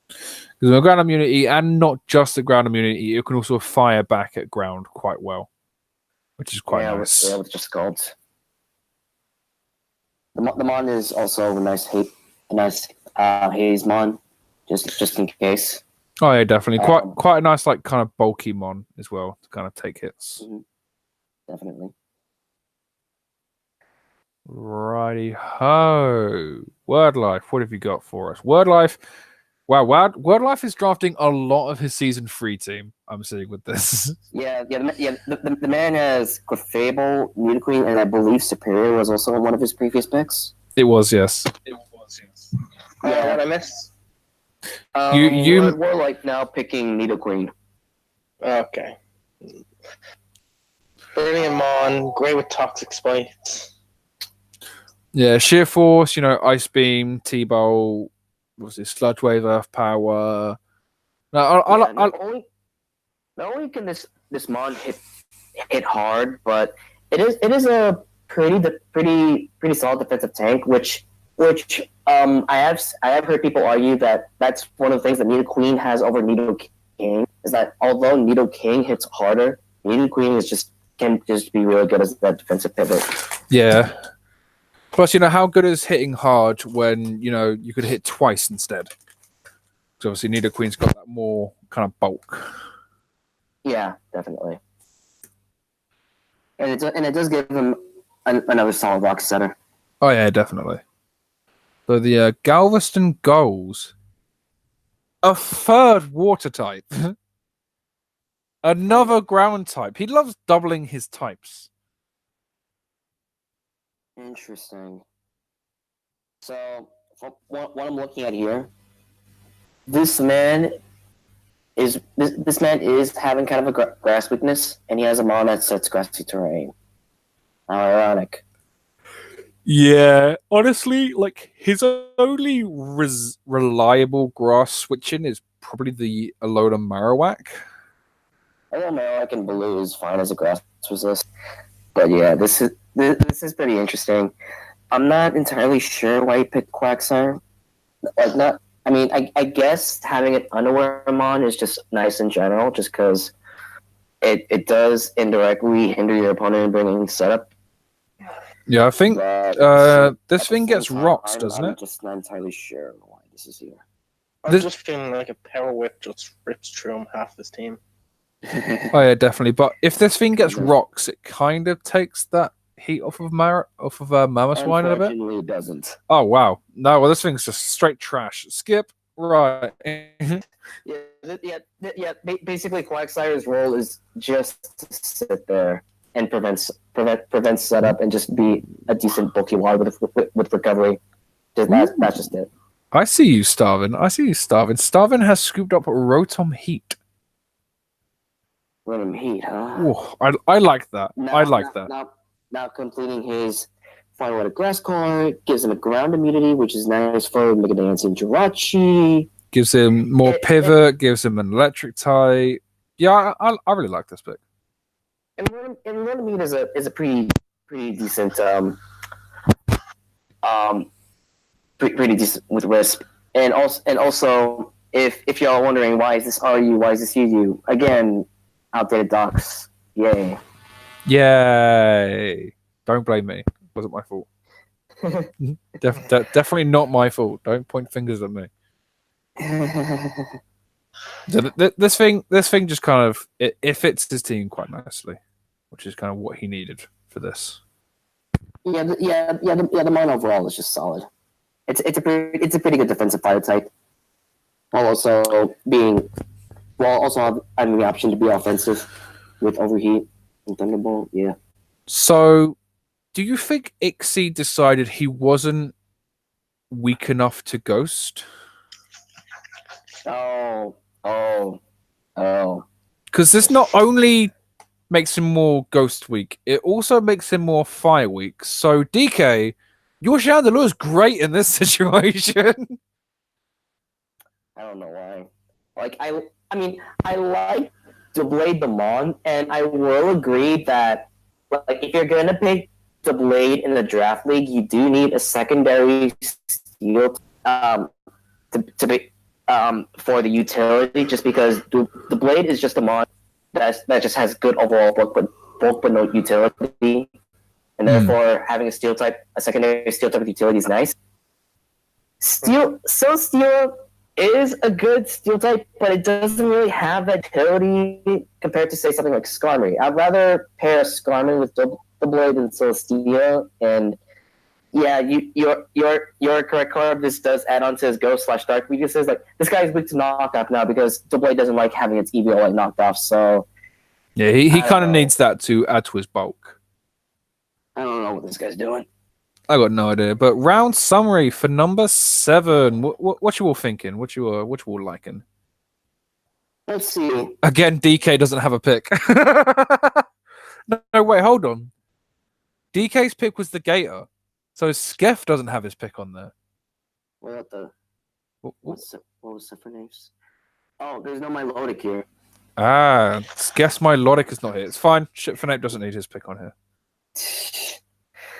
Gives him a ground immunity, and not just a ground immunity, it can also fire back at ground quite well, which is quite nice. With just Scalds. The mon is also a nice haze mon, just in case. Oh yeah, definitely. Quite a nice, like, kind of bulky mon as well to kind of take hits. Definitely. Righty ho. Word Life, what have you got for us? Word Life. Wow, Word Life is drafting a lot of his season 3 team. I'm seeing with this. The man has Clefable, Nidoqueen, and I believe Superior was also one of his previous picks. It was, yes. Yeah, what I missed. We're like now picking Nidoqueen. Okay. Brilliant mon, great with toxic spikes. Yeah, Sheer Force, Ice Beam, T-Bolt, what's it? Sludge Wave, Earth Power. No, Not only can this mon hit hard, but it is a pretty solid defensive tank, which I have heard people argue that that's one of the things that Nidoqueen has over Nidoking, is that although Nidoking hits harder, Nidoqueen can just be really good as that defensive pivot. Yeah. Plus, how good is hitting hard when you could hit twice instead? Because obviously Nidoqueen's got that more kind of bulk. Yeah, definitely. And it does give him another solid rock setter. Oh yeah, definitely. So the Galveston Goals, a third water type, another ground type. He loves doubling his types. Interesting. So, what I'm looking at here, this man is having kind of a grass weakness, and he has a mon that sets grassy terrain. How ironic. Yeah, honestly, like his only reliable grass switching is probably the Alola Marowak. I know Marowak and Blue is fine as a grass resist, but yeah, this is pretty interesting. I'm not entirely sure why he picked Quagsire. I guess having an unaware mon is just nice in general, just because it does indirectly hinder your opponent in bringing setup. Yeah, I think this thing gets rocks, doesn't it? I'm just not entirely sure why this is here. I'm just feeling like a Power Whip just rips through him half this team. Oh yeah, definitely. But if this thing gets rocks, it kind of takes that heat off of Mamoswine a bit. Unfortunately, it doesn't. Oh wow, no, well this thing's just straight trash. Skip right. Basically, Quagsire's role is just to sit there and prevent setup and just be a decent bulky wide with recovery. That's just it. I see you, Starvin. Starvin has scooped up Rotom Heat. Rotom Heat, huh? Ooh, I like that. I like that. Now completing his Fire Water Grass card gives him a ground immunity, which is nice for Mega Dance and Jirachi. Gives him more pivot, gives him an electric type. Yeah, I really like this pick. And Rotom Heat is a pretty decent pretty decent with Wisp. And also if y'all are wondering why is this RU, why is this UU, again, outdated docs. Yay. Yay. Don't blame me. It wasn't my fault. Definitely not my fault. Don't point fingers at me. So this thing just kind of it fits his team quite nicely, which is kind of what he needed for this. The mon overall is just solid. It's a pretty good defensive fire type, while also having the option to be offensive with Overheat and Thunderbolt. Yeah. So, do you think Ixie decided he wasn't weak enough to Ghost? Oh. Because this not only makes him more Ghost weak, it also makes him more Fire weak. So, DK, your Chandelure is great in this situation. I don't know why. Like, I like Doublade the Mon, and I will agree that, like, if you're gonna pick Doublade in the draft league, you do need a secondary steel to be for the utility, just because the blade is just a mon that just has good overall bulk but no utility, and therefore having a secondary steel type of utility is nice. Steel is a good steel type, but it doesn't really have that utility compared to, say, something like Skarmory. I'd rather pair Skarmory with the blade than Celestia, and yeah, you're correct, Carb. This does add on to his Ghost/Dark weaknesses. Like, this guy's weak to knockoff now because Doublade doesn't like having its EVO like knocked off. So yeah, he kind of needs that to add to his bulk. I don't know what this guy's doing. I got no idea. But round summary for number 7. What you all thinking? What you all liking? Let's see. Again, DK doesn't have a pick. No, wait, hold on. DK's pick was the Gator. So Skef doesn't have his pick on there. What the? What was the names? Oh, there's no melodic here. Guess my Logic is not here. It's fine. Shit Fanape doesn't need his pick on here.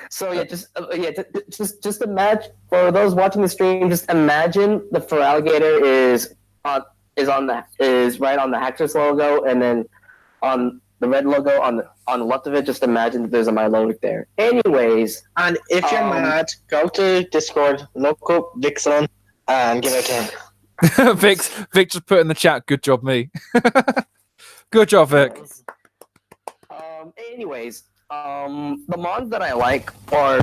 So just imagine, for those watching the stream, just imagine the Feraligatr is right on the Hector's logo, and then on the red logo on the left of it, just imagine that there's a Milotic there. Anyways, And if you're mad, go to Discord, look up Vixen, and give it to him. Vic just put in the chat. Good job, me. Good job, Vic. Anyways, the mons that I like are,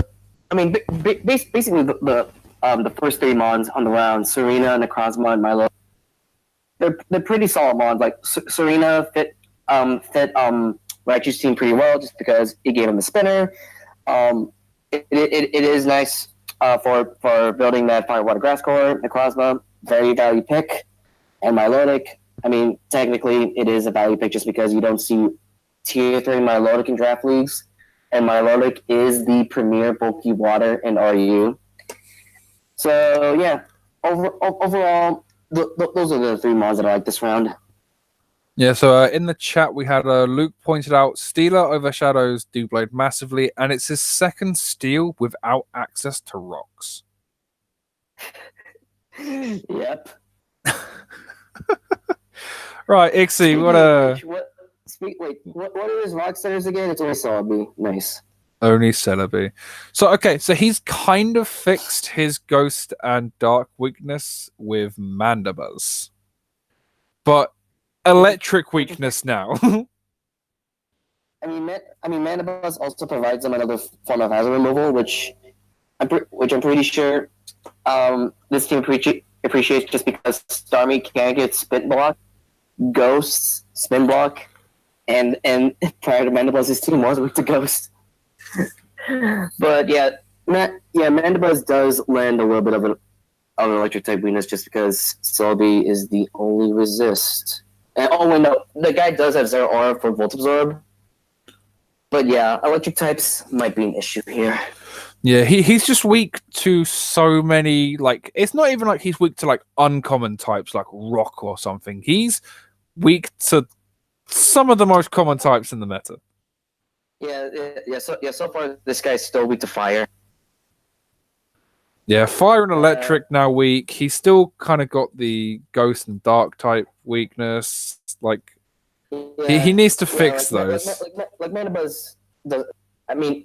I mean, basically the first three mons on the round: Serena, Necrozma, and Milo. They're pretty solid mons. Like Serena fit Raichu's team pretty well just because he gave him the spinner. It is nice for building that fire water grass core. Necrozma, very value pick, and Milotic. I mean, technically, it is a value pick just because you don't see tier 3 Milotic in draft leagues, and Milotic is the premier bulky water in RU. So yeah, overall, those are the three mods that I like this round. Yeah, so in the chat we had Luke pointed out Stealer overshadows Doublade massively, and it's his second steal without access to rocks. Yep. Right, Ixie, what are his rock centers again? It's only Celebi. Nice. Only Celebi. So okay, so he's kind of fixed his ghost and dark weakness with Mandibuzz. But electric weakness now. I mean, Mandibuzz also provides them another form of hazard removal, which I'm pretty sure this team appreciates just because Starmie can't get Spin Block, Ghosts, Spin Block, and prior to Mandibuzz's team was with the Ghost. But yeah, Mandibuzz does land a little bit of an electric type weakness just because Celebi is the only resist. And no, the guy does have Zero Aura for Volt Absorb. But yeah, electric types might be an issue here. Yeah, he's just weak to so many, like, it's not even like he's weak to like uncommon types like rock or something. He's weak to some of the most common types in the meta. So far this guy's still weak to fire. Yeah, fire and electric now weak. He's still kind of got the ghost and dark type weakness. Like, he needs to fix those. Like Mandibuzz does. I mean,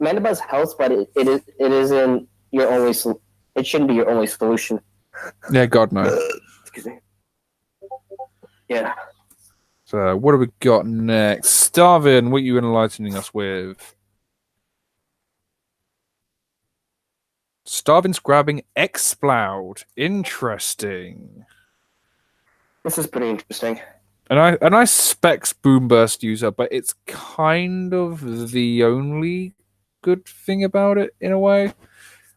Mandibuzz helps, but it isn't your only. It shouldn't be your only solution. Yeah, God no. Excuse me. Yeah. So what have we got next? Starvin, what are you enlightening us with? Starvin's grabbing Exploud. Interesting. This is pretty interesting. And I specs Boom Burst user, but it's kind of the only good thing about it in a way.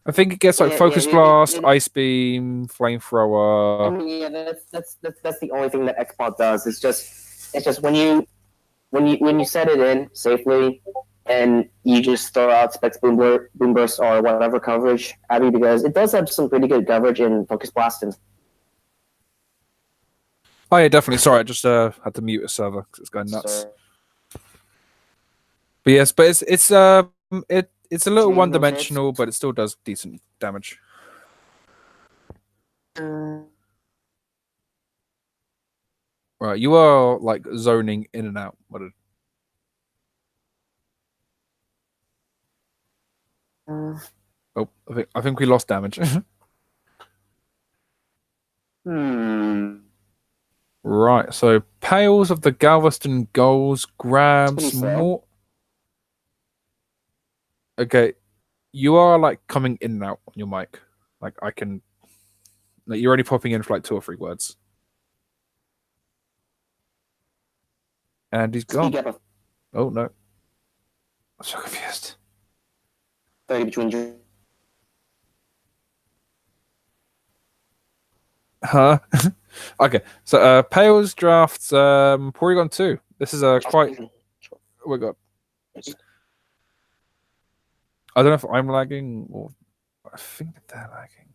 I think it gets like Focus Blast, Ice Beam, Flamethrower. I mean, that's the only thing that Xbox does. It's just when you set it in safely and you just throw out Specs Boom Burst or whatever coverage, Abby, because it does have some pretty good coverage in Focus Blast and. Oh yeah, definitely. Sorry, I just had to mute a server because it's going nuts. Sorry. But yes, but it's a little one-dimensional, but it still does decent damage. Right, you are like zoning in and out. Oh, I think we lost damage. Right, so Pales of the Galveston Goals grabs more. Okay, you are like coming in and out on your mic. Like I can, like you're only popping in for like 2 or 3 words. And he's gone. Oh no, I'm so confused. Huh? Okay, so Pales drafts Porygon 2. This is a quite. Oh my god. I don't know if I'm lagging or I think that they're lagging.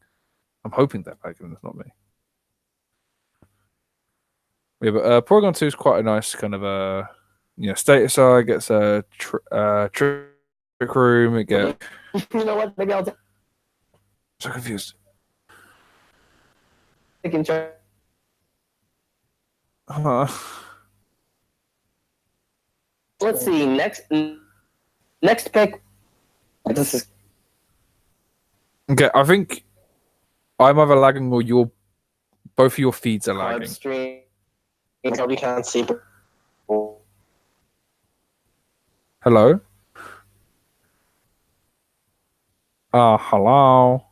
I'm hoping they're lagging. It's not me. Yeah, but Porygon 2 is quite a nice kind of status side. Gets a trick room. It gets You know what? Maybe I'll so confused. take in charge. Let's see. Next pick. This is Okay, I think I'm either lagging or both of your feeds are Carb lagging. Stream. Probably can't see. Hello? Hello?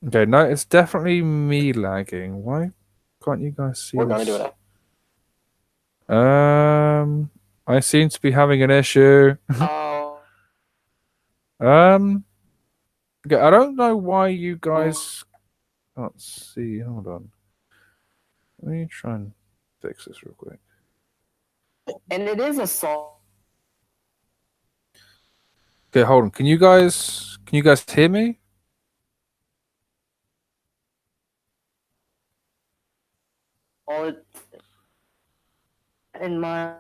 Okay, no, it's definitely me lagging. Why can't you guys see We're this? gonna do it. I seem to be having an issue. Oh. Okay, I don't know why you guys can't see. Hold on. Let me try and fix this real quick. And it is a song. Okay, hold on. Can you guys hear me? All in my.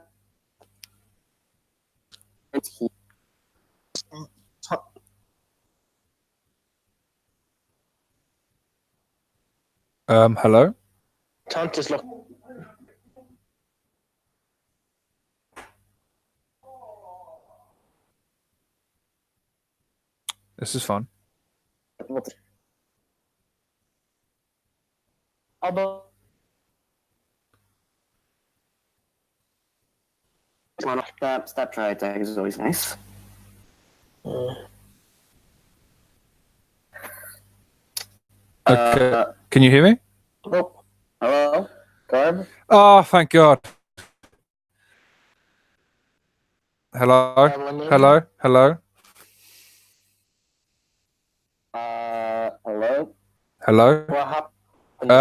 Hello? Tant is look. This is fun. Although. Stop try attack is always nice. Okay. Can you hear me? Oh, hello, Carb. Oh, thank God. Hello? Hello? Hello? Hello. Hello? What happened?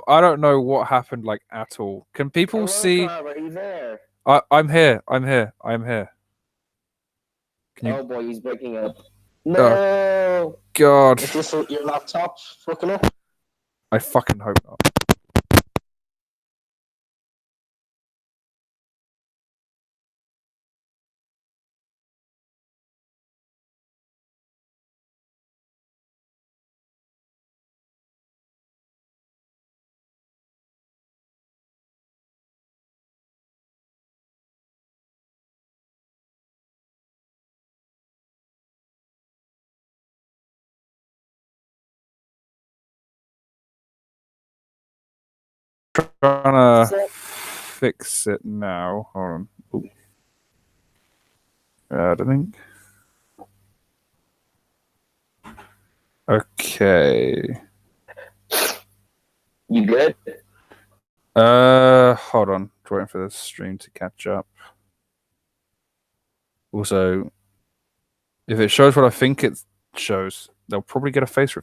I don't know what happened like at all. Can people see? Carb, are you there? I'm here. I'm here. I'm here. Can you? Oh boy, he's breaking up. No. God. Is this your laptop fucking up? I fucking hope not. Trying to fix it now. Hold on. Ooh. I think. Okay. You good? Hold on. Waiting for the stream to catch up. Also, if it shows what I think it shows, they'll probably get a face reveal.